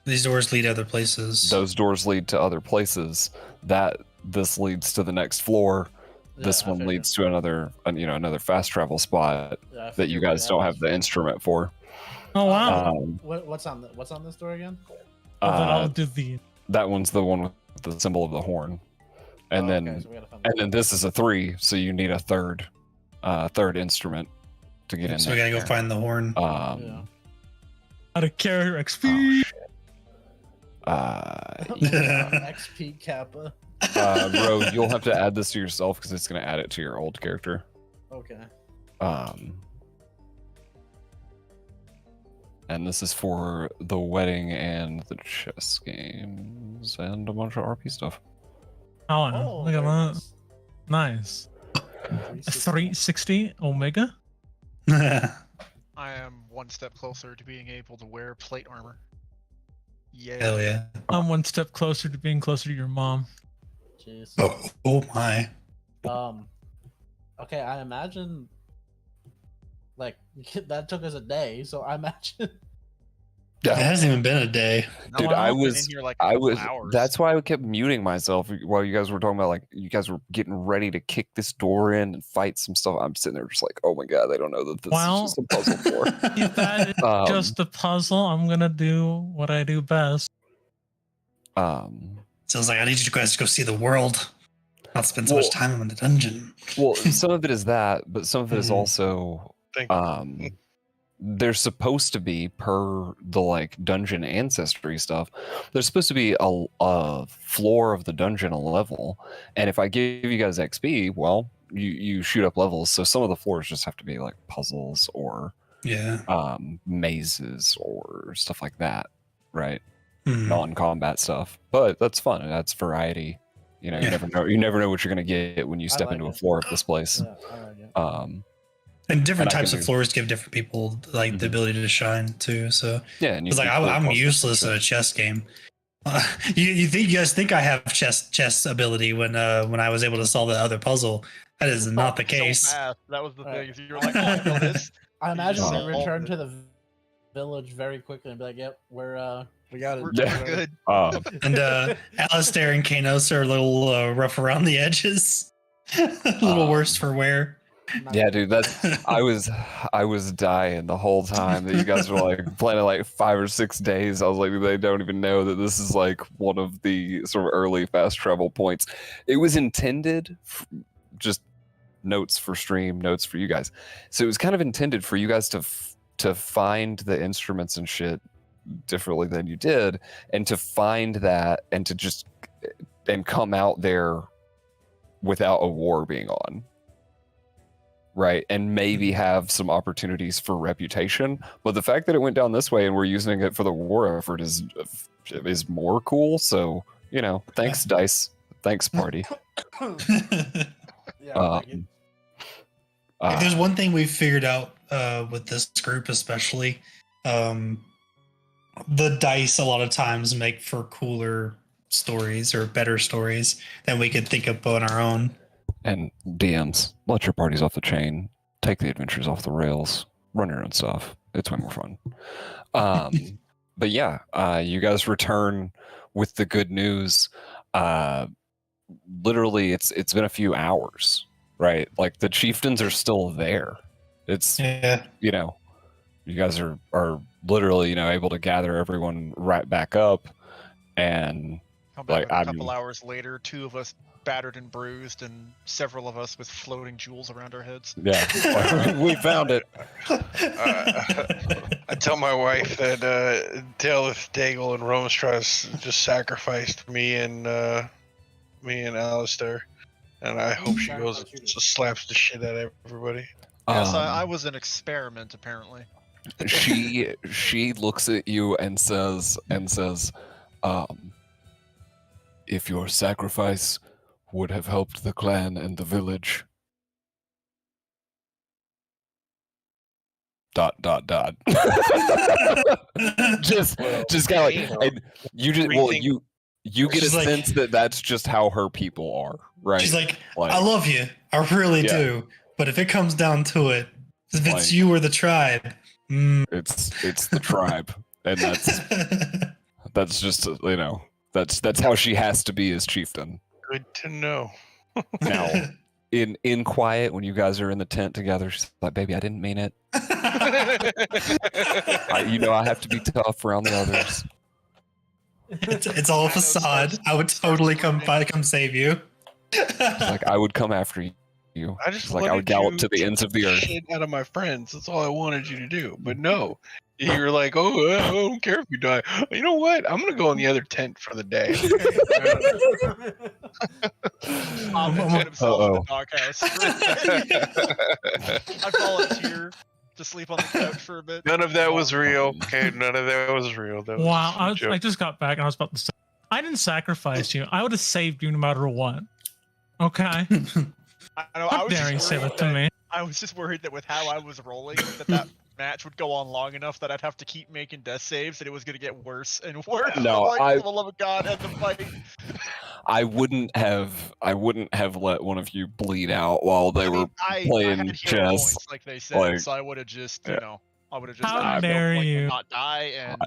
Speaker 6: These doors lead other places.
Speaker 3: Those doors lead to other places. This leads to the next floor. This
Speaker 4: Yeah, I
Speaker 3: one
Speaker 4: figured.
Speaker 3: leads to another fast travel spot
Speaker 4: Yeah, I
Speaker 3: that you
Speaker 4: figured
Speaker 3: guys don't have
Speaker 4: was-
Speaker 3: the instrument for.
Speaker 5: Oh wow.
Speaker 4: What's on this door again?
Speaker 5: Well, then I'll
Speaker 3: Uh,
Speaker 5: do the.
Speaker 3: that one's the one with the symbol of the horn, and
Speaker 4: Oh,
Speaker 3: then
Speaker 4: okay, so we gotta find
Speaker 3: and then this is a 3, so you need a third instrument to get in.
Speaker 6: So we gotta go
Speaker 3: there.
Speaker 6: find the horn.
Speaker 4: Yeah.
Speaker 5: Out of character
Speaker 3: Oh,
Speaker 5: XP.
Speaker 3: shit.
Speaker 4: XP Kappa.
Speaker 3: Bro, you'll have to add this to yourself because it's gonna add it to your old character.
Speaker 4: Okay.
Speaker 3: And this is for the wedding and the chess games and a bunch of RP stuff.
Speaker 5: Oh,
Speaker 4: Oh,
Speaker 5: look at
Speaker 4: very
Speaker 5: that.
Speaker 4: nice.
Speaker 5: Nice. A 360 Omega.
Speaker 1: I am one step closer to being able to wear plate armor. Yay.
Speaker 6: Hell yeah.
Speaker 5: I'm one step closer to being closer to your mom.
Speaker 4: Jeez.
Speaker 6: Oh my.
Speaker 4: Okay, I imagine like that took us a day, so I imagine
Speaker 6: It hasn't even been a day.
Speaker 3: Dude,
Speaker 1: I've
Speaker 3: I
Speaker 1: been
Speaker 3: was-
Speaker 1: in here like
Speaker 3: I
Speaker 1: a couple
Speaker 3: was.
Speaker 1: hours.
Speaker 3: That's why I kept muting myself while you guys were talking about like you guys were getting ready to kick this door in and fight some stuff. I'm sitting there just like, oh my god, they don't know that this
Speaker 5: Well-
Speaker 3: is just a puzzle floor.
Speaker 5: If that is just a puzzle, I'm gonna do what I do best.
Speaker 6: So I was like, I need you guys to go see the world. Not spend so much
Speaker 3: Well-
Speaker 6: time in the dungeon.
Speaker 3: Well, some of it is that, but some of it is
Speaker 6: Mhm.
Speaker 3: also
Speaker 2: Thank you.
Speaker 3: there's supposed to be per the like dungeon ancestry stuff. There's supposed to be a floor of the dungeon, a level, and if I give you guys XP, well, you shoot up levels. So some of the floors just have to be like puzzles or
Speaker 6: Yeah.
Speaker 3: mazes or stuff like that, right?
Speaker 6: Hmm.
Speaker 3: Non-combat stuff, but that's fun and that's variety. You know,
Speaker 6: Yeah.
Speaker 3: you never know what you're gonna get when you
Speaker 4: I
Speaker 3: step
Speaker 4: like
Speaker 3: into a
Speaker 4: it.
Speaker 3: floor of this place.
Speaker 4: yeah, I like it.
Speaker 6: And different
Speaker 3: And I
Speaker 6: types
Speaker 3: can
Speaker 6: of
Speaker 3: do-
Speaker 6: floors give different people like the
Speaker 3: Mhm.
Speaker 6: ability to shine too. So
Speaker 3: Yeah, and you
Speaker 6: it's like
Speaker 3: can pull
Speaker 6: I'm
Speaker 3: puzzles and
Speaker 6: useless
Speaker 3: shit.
Speaker 6: at a chess game. You guys think I have chess ability when I was able to solve the other puzzle? That is not the
Speaker 1: So
Speaker 6: case.
Speaker 1: fast. That was the
Speaker 4: Right.
Speaker 1: thing. You were like, oh, I know this.
Speaker 4: I imagine
Speaker 1: solved
Speaker 4: we return
Speaker 1: it.
Speaker 4: to the village very quickly and be like, "Yep, we got it."
Speaker 1: We're
Speaker 3: Yeah.
Speaker 1: good.
Speaker 6: And Alistair and Kanos are a little rough around the edges. A little worse for wear.
Speaker 3: Yeah, dude, I was dying the whole time that you guys were like playing it like 5 or 6 days. I was like, they don't even know that this is like one of the sort of early fast travel points. It was intended just notes for stream, notes for you guys. So it was kind of intended for you guys to find the instruments and shit differently than you did, and to find that and to just and come out there without a war being on. Right, and maybe have some opportunities for reputation, but the fact that it went down this way and we're using it for the war effort is more cool. So thanks dice, thanks party.
Speaker 4: Yeah, I like it.
Speaker 6: If there's one thing we've figured out with this group, especially, the dice a lot of times make for cooler stories or better stories than we could think up on our own.
Speaker 3: And DMs, let your parties off the chain, take the adventures off the rails, run your own stuff. It's way more fun. But yeah, you guys return with the good news. Literally, it's been a few hours, right? Like the chieftains are still there. It's
Speaker 6: Yeah.
Speaker 3: you guys are literally able to gather everyone right back up, and
Speaker 1: Come back
Speaker 3: Like,
Speaker 1: a couple
Speaker 3: I'm-
Speaker 1: hours later, two of us battered and bruised, and several of us with floating jewels around our heads.
Speaker 3: Yeah, we found it.
Speaker 2: I tell my wife that Daleth, Daigle, and Romestrass just sacrificed me and Alistair, and I hope she goes and just slaps the shit out of everybody.
Speaker 1: Yes, I was an experiment, apparently.
Speaker 3: She looks at you and says, if your sacrifice would have helped the clan and the village. ... just kind of like, and you just you get a
Speaker 6: She's like-
Speaker 3: sense that that's just how her people are, right?
Speaker 6: She's like, I love you. I really do. But if it comes down to it, if it's you or the tribe,
Speaker 3: it's the tribe, and that's just that's how she has to be as chieftain.
Speaker 2: Good to know.
Speaker 3: Now, in quiet, when you guys are in the tent together, she's like, "Baby, I didn't mean it. I have to be tough around the others."
Speaker 6: it's all a facade. I would totally come save you.
Speaker 3: She's like, I would come after you.
Speaker 2: I just
Speaker 3: I would gallop to the ends of the earth.
Speaker 2: Shit out of my friends. That's all I wanted you to do. But no, you're like, oh, I don't care if you die. You know what? I'm gonna go in the other tent for the day.
Speaker 1: Himself in the doghouse. I volunteer to sleep on the couch for a bit.
Speaker 2: None of that was real. Okay, none of that was real. That was
Speaker 5: Wow,
Speaker 2: a joke.
Speaker 5: I just got back and I was about to say, I didn't sacrifice you. I would have saved you no matter what. Okay. How dare you say that to me?
Speaker 1: I was just worried that with how I was rolling, that match would go on long enough that I'd have to keep making death saves, and it was going to get worse and worse.
Speaker 3: No,
Speaker 1: for the love of God, and the fight.
Speaker 3: I wouldn't have let one of you bleed out while they were playing
Speaker 1: I had hero
Speaker 3: chess.
Speaker 1: points, like they said, so I would have just, I would have just
Speaker 5: How dare you
Speaker 1: not die and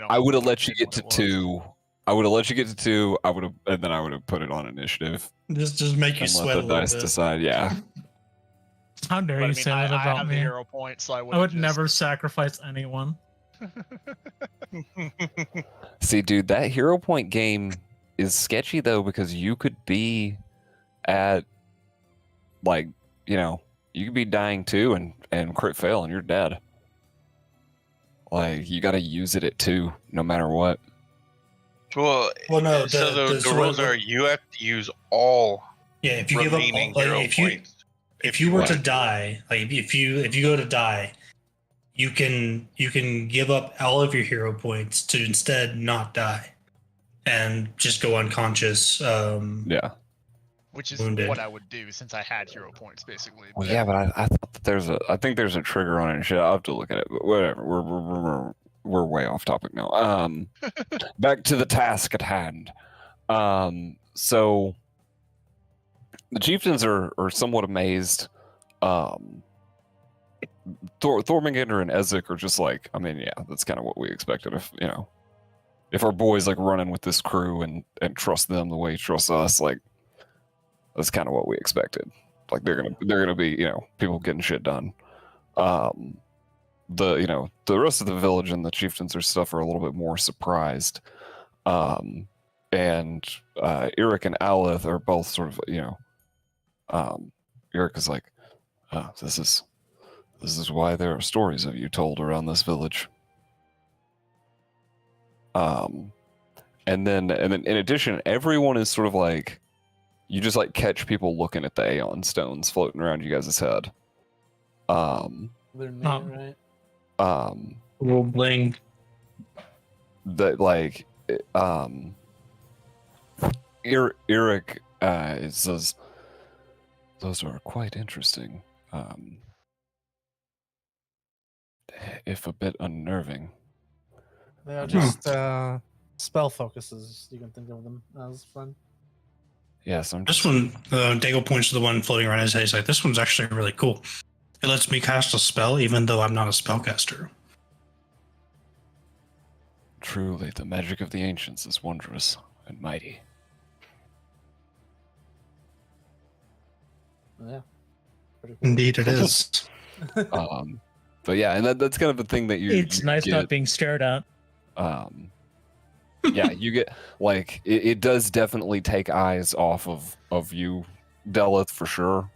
Speaker 3: I would have let you get to 2. I would have let you get to 2. And then I would have put it on initiative.
Speaker 6: Just make you
Speaker 3: And
Speaker 6: sweat
Speaker 3: let
Speaker 6: a
Speaker 3: the
Speaker 6: little
Speaker 3: dice
Speaker 6: bit.
Speaker 3: decide. Yeah.
Speaker 5: How dare you say that
Speaker 1: I
Speaker 5: about
Speaker 1: have
Speaker 5: me?
Speaker 1: the hero point, so I
Speaker 5: would never sacrifice anyone.
Speaker 3: See, dude, that hero point game is sketchy though, because you could be at you could be dying too and crit fail and you're dead. You got to use it at 2 no matter what.
Speaker 2: Well,
Speaker 6: no.
Speaker 2: The rules are you have to use all.
Speaker 6: Yeah, if you give up,
Speaker 2: points.
Speaker 6: if you were to die, if you go to die, you can give up all of your hero points to instead not die, and just go unconscious.
Speaker 1: Which is
Speaker 6: wounded.
Speaker 1: what I would do since I had hero points, basically.
Speaker 3: Well, yeah, but I thought that I think there's a trigger on it and shit. I'll have to look at it, but whatever. We're way off topic now. Back to the task at hand. So the chieftains are somewhat amazed. Thormingander and Ezek are just like, that's kind of what we expected. If our boys running with this crew and trust them the way you trust us, that's kind of what we expected. They're gonna be people getting shit done. The rest of the village and the chieftains or stuff are a little bit more surprised. And Eric and Aleth are both sort of Eric is like, this is why there are stories of you told around this village. And then in addition, everyone is sort of you just catch people looking at the Aeon stones floating around you guys' head.
Speaker 4: They're not right.
Speaker 6: Little bling.
Speaker 3: That Eric says those are quite interesting, if a bit unnerving.
Speaker 7: They are just spell focuses. You can think of them as, friend.
Speaker 3: Yes,
Speaker 6: This one, Daigle points to the one floating around his head. He's like, this one's actually really cool. It lets me cast a spell even though I'm not a spellcaster.
Speaker 3: Truly, the magic of the ancients is wondrous and mighty.
Speaker 4: Yeah. Pretty cool.
Speaker 6: Indeed, it is.
Speaker 3: But yeah, and that's kind of the thing that
Speaker 5: It's nice not being stared at.
Speaker 3: Yeah, you get like it does definitely take eyes off of you, Delith, for sure.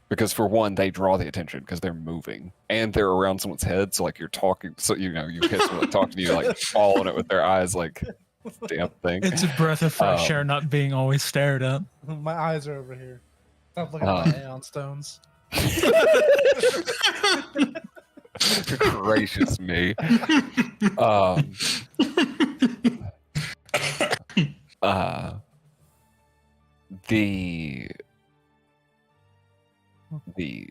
Speaker 3: Because for one, they draw the attention because they're moving and they're around someone's head. So like you're talking, so you know you catch someone like, talking to you, like following it with their eyes, like damn thing.
Speaker 5: It's a breath of fresh air, not being always stared at.
Speaker 7: My eyes are over here. Stop looking at my Aeon stones.
Speaker 3: Gracious me. The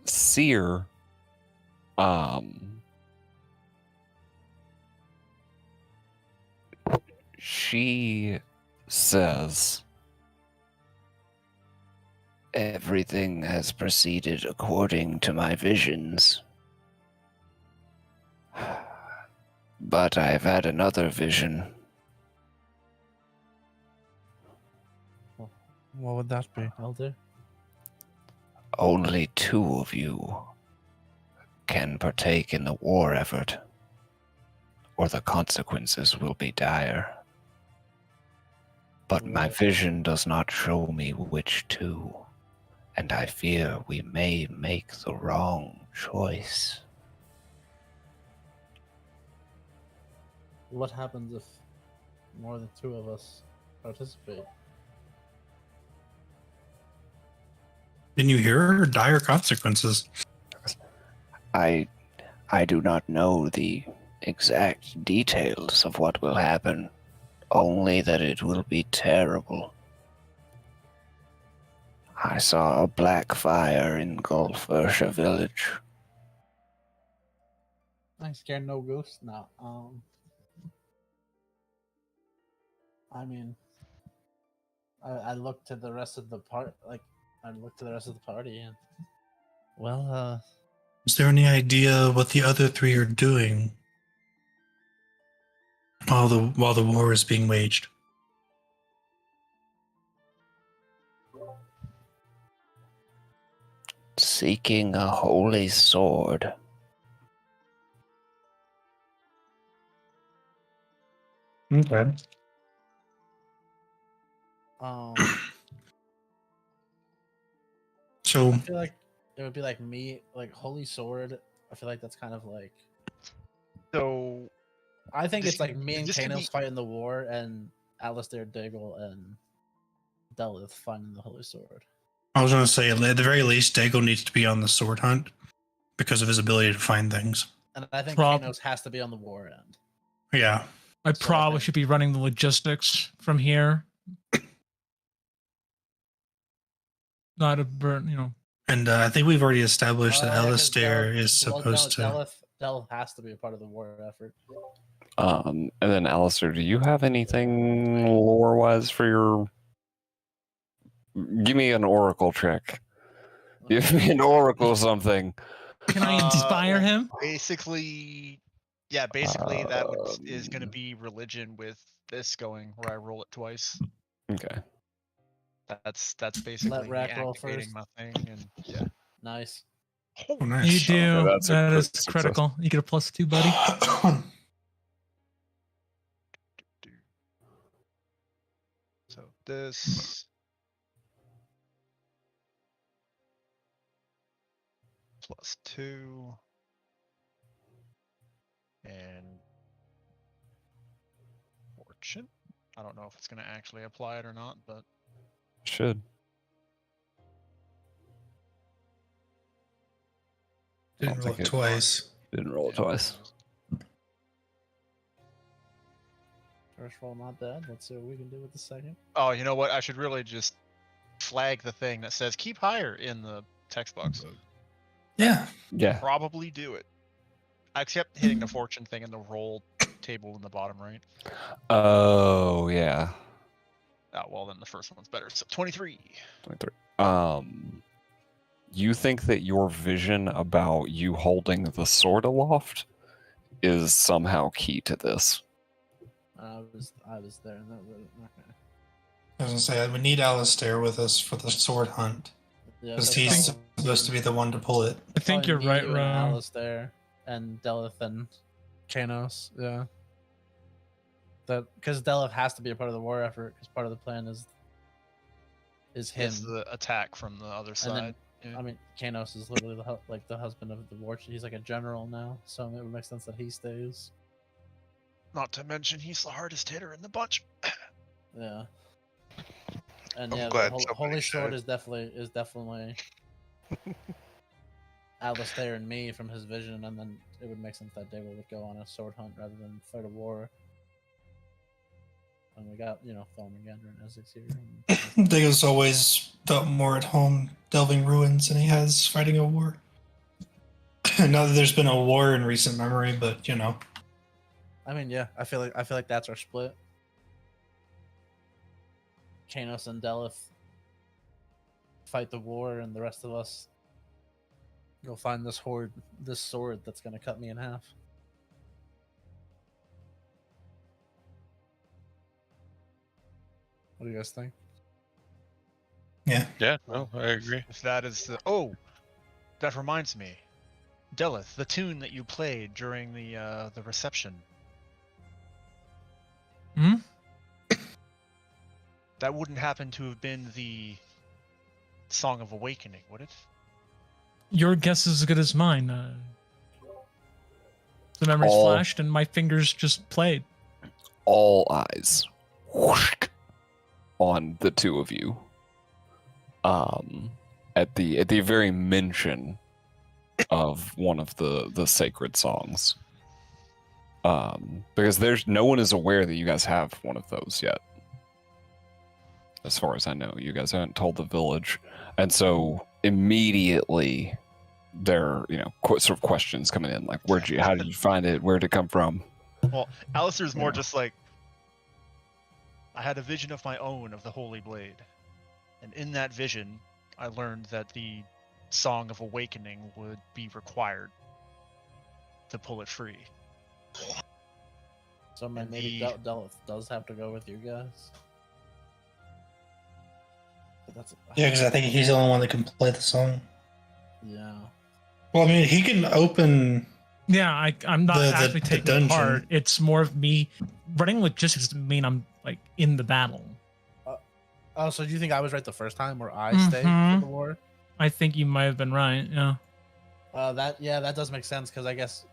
Speaker 3: seer she says
Speaker 8: Everything has proceeded according to my visions. But I've had another vision.
Speaker 7: What would that be, Elder?
Speaker 8: Only 2 of you can partake in the war effort, or the consequences will be dire. But my vision does not show me which 2, and I fear we may make the wrong choice.
Speaker 4: What happens if more than 2 of us participate?
Speaker 6: Didn't you hear her? Dire consequences.
Speaker 8: I do not know the exact details of what will happen, only that it will be terrible. I saw a black fire engulf Ursha village.
Speaker 4: I scared no ghosts now. I mean, I looked to the rest of the party, and well,
Speaker 6: Is there any idea what the other 3 are doing while the war is being waged?
Speaker 8: Seeking a holy sword.
Speaker 6: Okay. So
Speaker 4: I feel like it would be like me, like Holy Sword. I feel like that's kind of like.
Speaker 1: So
Speaker 4: I think
Speaker 1: This
Speaker 4: it's like
Speaker 1: could-
Speaker 4: me and
Speaker 1: this could
Speaker 4: Kanos
Speaker 1: be-
Speaker 4: fighting the war, and Alistair, Diggle, and Delith finding the Holy Sword.
Speaker 6: I was going to say, at the very least, Dago needs to be on the sword hunt because of his ability to find things.
Speaker 4: And I think
Speaker 5: Prob-
Speaker 4: Kanos has to be on the war end.
Speaker 6: Yeah.
Speaker 5: I
Speaker 4: So I
Speaker 5: probably
Speaker 4: think-
Speaker 5: should be running the logistics from here. Not a burn, you know.
Speaker 6: And I think we've already established that
Speaker 4: Yeah, 'cause
Speaker 6: Alistair
Speaker 4: Delith-
Speaker 6: is
Speaker 4: well,
Speaker 6: supposed to.
Speaker 4: Delith has to be a part of the war effort.
Speaker 3: and then Alistair, do you have anything lore wise for your? Give me an oracle check. Give me an oracle something.
Speaker 5: Can I inspire him?
Speaker 1: basically, basically that is going to be religion with this going where I roll it twice.
Speaker 3: Okay.
Speaker 1: That's basically me
Speaker 4: Rack roll
Speaker 1: activating
Speaker 4: first.
Speaker 1: my thing, and yeah.
Speaker 4: Nice.
Speaker 6: Oh,
Speaker 5: You
Speaker 6: nice.
Speaker 5: do.
Speaker 3: that's a
Speaker 5: That
Speaker 3: crit
Speaker 5: is
Speaker 3: success.
Speaker 5: critical. You get a +2, buddy.
Speaker 1: So this +2 and fortune. I don't know if it's going to actually apply it or not, but
Speaker 3: Should.
Speaker 6: Didn't
Speaker 3: I'll
Speaker 6: roll
Speaker 3: take
Speaker 6: it
Speaker 3: it.
Speaker 6: twice.
Speaker 3: Didn't roll it twice.
Speaker 4: First roll not bad. Let's see what we can do with the second.
Speaker 1: oh, you know what? I should really just flag the thing that says keep higher in the text box.
Speaker 6: Yeah.
Speaker 3: Yeah.
Speaker 1: Probably do it. I kept hitting the fortune thing in the roll table in the bottom right.
Speaker 3: Oh yeah.
Speaker 1: Oh, well, then the first one's better. So 23.
Speaker 3: 23. You think that your vision about you holding the sword aloft is somehow key to this?
Speaker 4: I was there. And that really, okay.
Speaker 6: I was going to say, we need Alistair with us for the sword hunt
Speaker 4: Yeah,
Speaker 6: because
Speaker 4: so
Speaker 6: he's
Speaker 4: probably-
Speaker 6: supposed to be the one to pull it.
Speaker 5: I think
Speaker 4: probably
Speaker 5: you're
Speaker 4: me,
Speaker 5: right,
Speaker 4: you, and
Speaker 5: Ron.
Speaker 4: Alistair and Delith and Kanos. Yeah. that because Deleth has to be a part of the war effort because part of the plan is him.
Speaker 1: It's the attack from the other
Speaker 4: And
Speaker 1: side.
Speaker 4: then,
Speaker 1: Yeah.
Speaker 4: I mean, Kanos is literally the husband of the war. He's like a general now, so it would make sense that he stays.
Speaker 1: Not to mention he's the hardest hitter in the bunch.
Speaker 4: Yeah. And
Speaker 2: I'm
Speaker 4: yeah,
Speaker 2: glad
Speaker 4: the
Speaker 2: somebody
Speaker 4: Holy Sword
Speaker 2: said.
Speaker 4: is definitely Alistair and me from his vision, and then it would make sense that David would go on a sword hunt rather than fight a war. And we got, Thormagander and Essex here.
Speaker 6: Dago's always felt more at home delving ruins than he has fighting a war. Not that there's been a war in recent memory, but
Speaker 4: I mean, yeah, I feel like that's our split. Kanos and Deleth fight the war, and the rest of us go find this sword that's gonna cut me in half. What do you guys think?
Speaker 6: Yeah.
Speaker 2: Yeah, no, I agree.
Speaker 1: If that is the that reminds me, Deleth, the tune that you played during the reception.
Speaker 5: Hmm?
Speaker 1: That wouldn't happen to have been the Song of Awakening, would it?
Speaker 5: Your guess is as good as mine. The memories
Speaker 3: All-
Speaker 5: flashed and my fingers just played.
Speaker 3: All eyes whoosh, on the two of you. At the very mention of one of the sacred songs. Because no one is aware that you guys have one of those yet. As far as I know, you guys haven't told the village, and so immediately there are sort of questions coming in, like how did you find it? Where did it come from?
Speaker 1: Well, Alistair's more
Speaker 3: Yeah.
Speaker 1: just like, I had a vision of my own of the Holy Blade, and in that vision, I learned that the Song of Awakening would be required to pull it free.
Speaker 4: So
Speaker 1: And
Speaker 4: maybe
Speaker 1: the-
Speaker 4: Deleth does have to go with you guys. But that's
Speaker 6: Yeah, because I think he's the only one that can play the song.
Speaker 4: yeah.
Speaker 6: Well, I mean, he can open.
Speaker 5: Yeah, I'm not
Speaker 6: The
Speaker 5: actually taking
Speaker 6: dungeon.
Speaker 5: part. It's more of me running logistics doesn't mean I'm like in the battle.
Speaker 4: Oh, so do you think I was right the first time, where I stayed for
Speaker 5: Mhm.
Speaker 4: the war?
Speaker 5: I think you might have been right. Yeah.
Speaker 4: That does make sense because I guess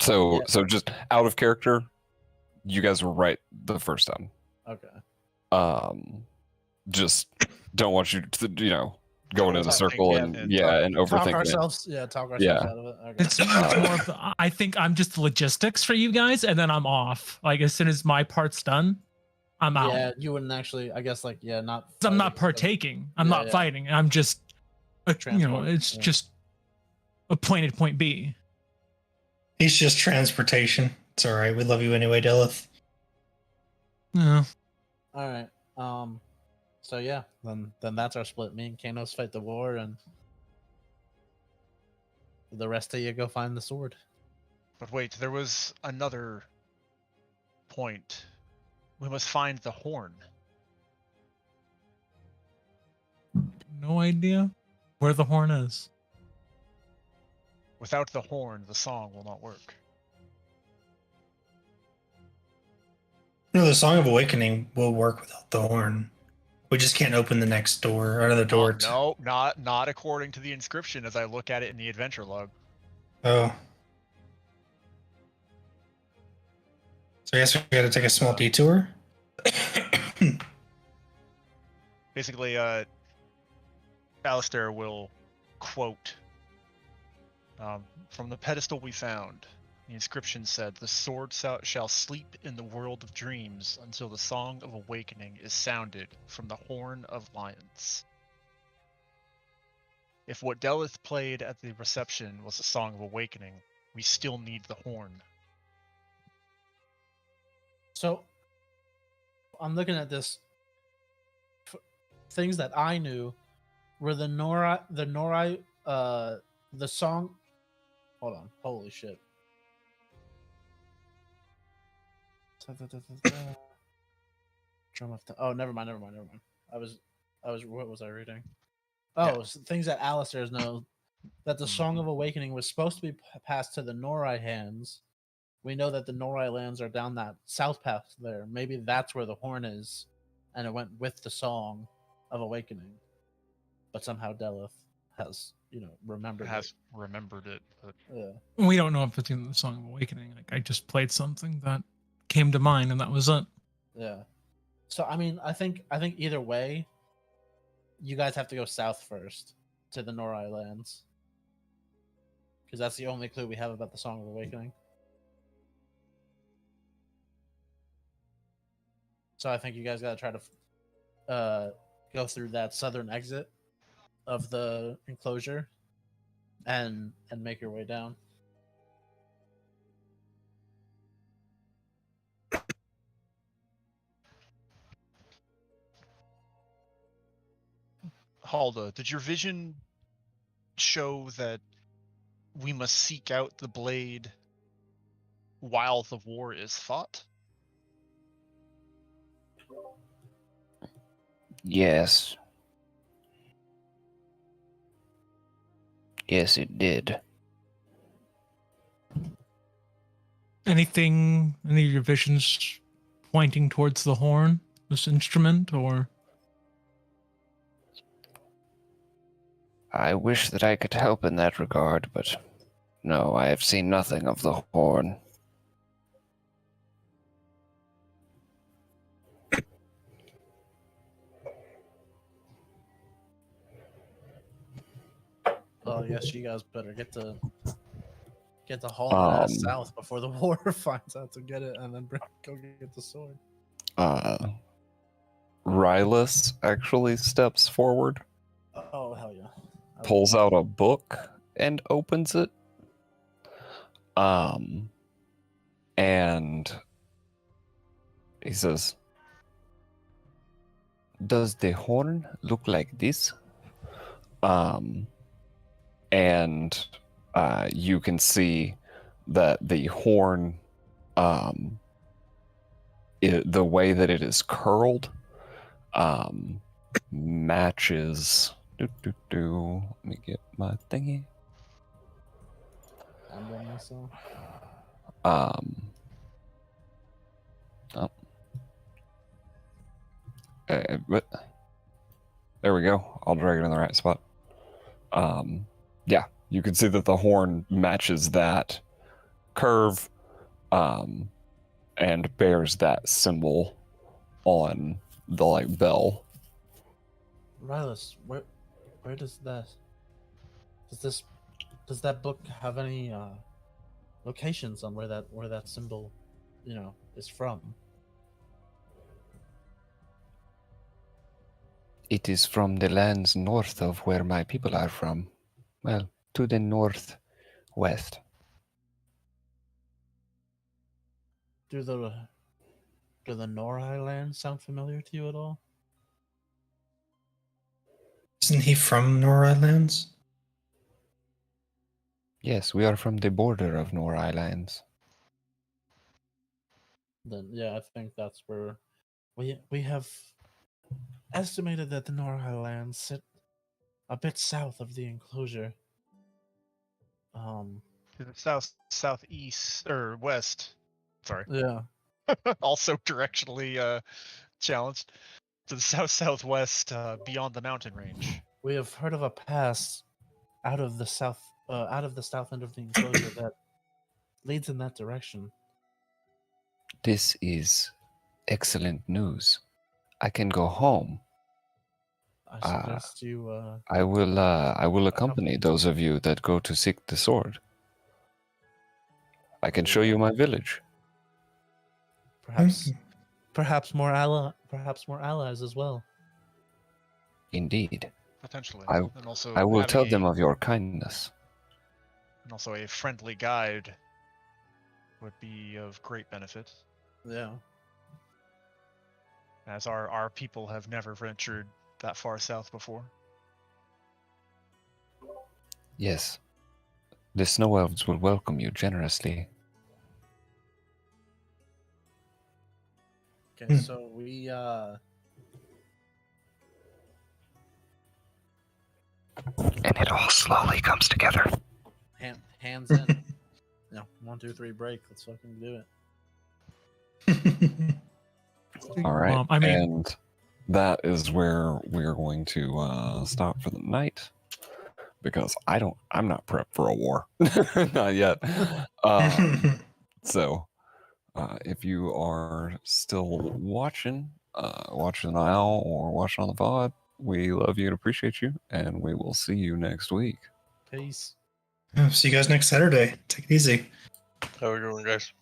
Speaker 3: So
Speaker 4: Yeah.
Speaker 3: so just out of character, you guys were right the first time.
Speaker 4: okay.
Speaker 3: Just don't want you to go into the
Speaker 1: Overthink,
Speaker 3: circle
Speaker 1: yeah,
Speaker 3: and
Speaker 1: and
Speaker 3: and
Speaker 4: Talk
Speaker 3: overthink it.
Speaker 4: ourselves, talk ourselves
Speaker 3: Yeah.
Speaker 4: out of it. Okay.
Speaker 5: It's more of I think I'm just the logistics for you guys, and then I'm off. Like as soon as my part's done, I'm out.
Speaker 4: Yeah, you wouldn't actually. I guess not.
Speaker 5: 'Cause I'm not
Speaker 4: fighting,
Speaker 5: partaking. I'm
Speaker 4: Yeah,
Speaker 5: not
Speaker 4: yeah.
Speaker 5: fighting. I'm just,
Speaker 4: Transport,
Speaker 5: it's
Speaker 4: yeah.
Speaker 5: just a point A to point B.
Speaker 6: He's just transportation. It's all right. We love you anyway, Deleth.
Speaker 5: Yeah.
Speaker 4: All right. So yeah, then that's our split. Me and Kanos fight the war, and the rest of you go find the sword.
Speaker 1: But wait, there was another point. We must find the horn.
Speaker 5: No idea where the horn is.
Speaker 1: Without the horn, the song will not work.
Speaker 6: No, the Song of Awakening will work without the horn. We just can't open the next door, or another door.
Speaker 1: No, not according to the inscription as I look at it in the adventure log.
Speaker 6: Oh. So I guess we gotta take a small detour.
Speaker 1: Basically, Alistair will quote from the pedestal we found. The inscription said, "The sword shall sleep in the world of dreams until the song of awakening is sounded from the horn of lions." If what Deleth played at the reception was a song of awakening, we still need the horn.
Speaker 4: So I'm looking at this. Things that I knew were the song. Hold on, holy shit. Drum of oh, never mind. I was. What was I reading? Oh, things that Alistair's know. That the Song of Awakening was supposed to be passed to the Norai hands, we know that the Norai lands are down that south path there. Maybe that's where the horn is, and it went with the song of awakening. But somehow Delith has, remembered
Speaker 1: Has remembered it. But
Speaker 4: it. Yeah.
Speaker 5: We don't know if it's in the Song of Awakening. Like I just played something that came to mind, and that was it.
Speaker 4: Yeah. So I mean, I think either way, you guys have to go south first to the Norai lands, because that's the only clue we have about the Song of Awakening. So I think you guys got to try to go through that southern exit of the enclosure and make your way down.
Speaker 1: Halda, did your vision show that we must seek out the blade while the war is fought?
Speaker 8: Yes. Yes, it did.
Speaker 5: Any of your visions pointing towards the horn, this instrument, or?
Speaker 8: I wish that I could help in that regard, but no, I have seen nothing of the horn.
Speaker 4: Well, I guess you guys better get to hauling that ass
Speaker 3: Um,
Speaker 4: south before the war finds out to get it, and then go get the sword.
Speaker 3: Rylus actually steps forward,
Speaker 4: Oh hell yeah!
Speaker 3: pulls out a book, and opens it. And he says, "Does the horn look like this?" And you can see that the horn, the way that it is curled, matches. Let me get my thingy.
Speaker 4: I'm done myself.
Speaker 3: Oh. But there we go. I'll drag it in the right spot. Yeah, you can see that the horn matches that curve, and bears that symbol on the bell.
Speaker 4: Rylus, where does that book have any locations on where that symbol, is from?
Speaker 8: It is from the lands north of where my people are from. Well, to the northwest.
Speaker 4: Do the Norai lands sound familiar to you at all?
Speaker 6: Isn't he from Norai lands?
Speaker 8: Yes, we are from the border of Norai lands.
Speaker 4: Then yeah, I think that's where we have estimated that the Norai lands sit a bit south of the enclosure.
Speaker 1: To the southeast or west. Sorry.
Speaker 4: Yeah.
Speaker 1: Also directionally challenged. To the southwest, beyond the mountain range.
Speaker 4: We have heard of a pass out of the south end of the enclosure that leads in that direction.
Speaker 8: This is excellent news. I can go home.
Speaker 4: I suggest you.
Speaker 8: I will accompany those of you that go to seek the sword. I can show you my village.
Speaker 4: Perhaps more allies as well.
Speaker 8: Indeed.
Speaker 1: Potentially.
Speaker 8: I
Speaker 1: and also
Speaker 8: will tell
Speaker 1: having
Speaker 8: them of your kindness.
Speaker 1: And also a friendly guide would be of great benefit,
Speaker 4: Yeah.
Speaker 1: as our people have never ventured that far south before.
Speaker 8: Yes. The snow elves will welcome you generously.
Speaker 4: Okay, so we
Speaker 8: And it all slowly comes together.
Speaker 4: hands in. No, 1, 2, 3, break. Let's fucking do it.
Speaker 3: All right,
Speaker 5: I mean,
Speaker 3: and that is where we're going to stop for the night because I'm not prepped for a war, not yet. So, if you are still watching now or watching on the pod, we love you and appreciate you, and we will see you next week.
Speaker 4: Peace.
Speaker 6: See you guys next Saturday. Take it easy.
Speaker 2: How are we doing, guys?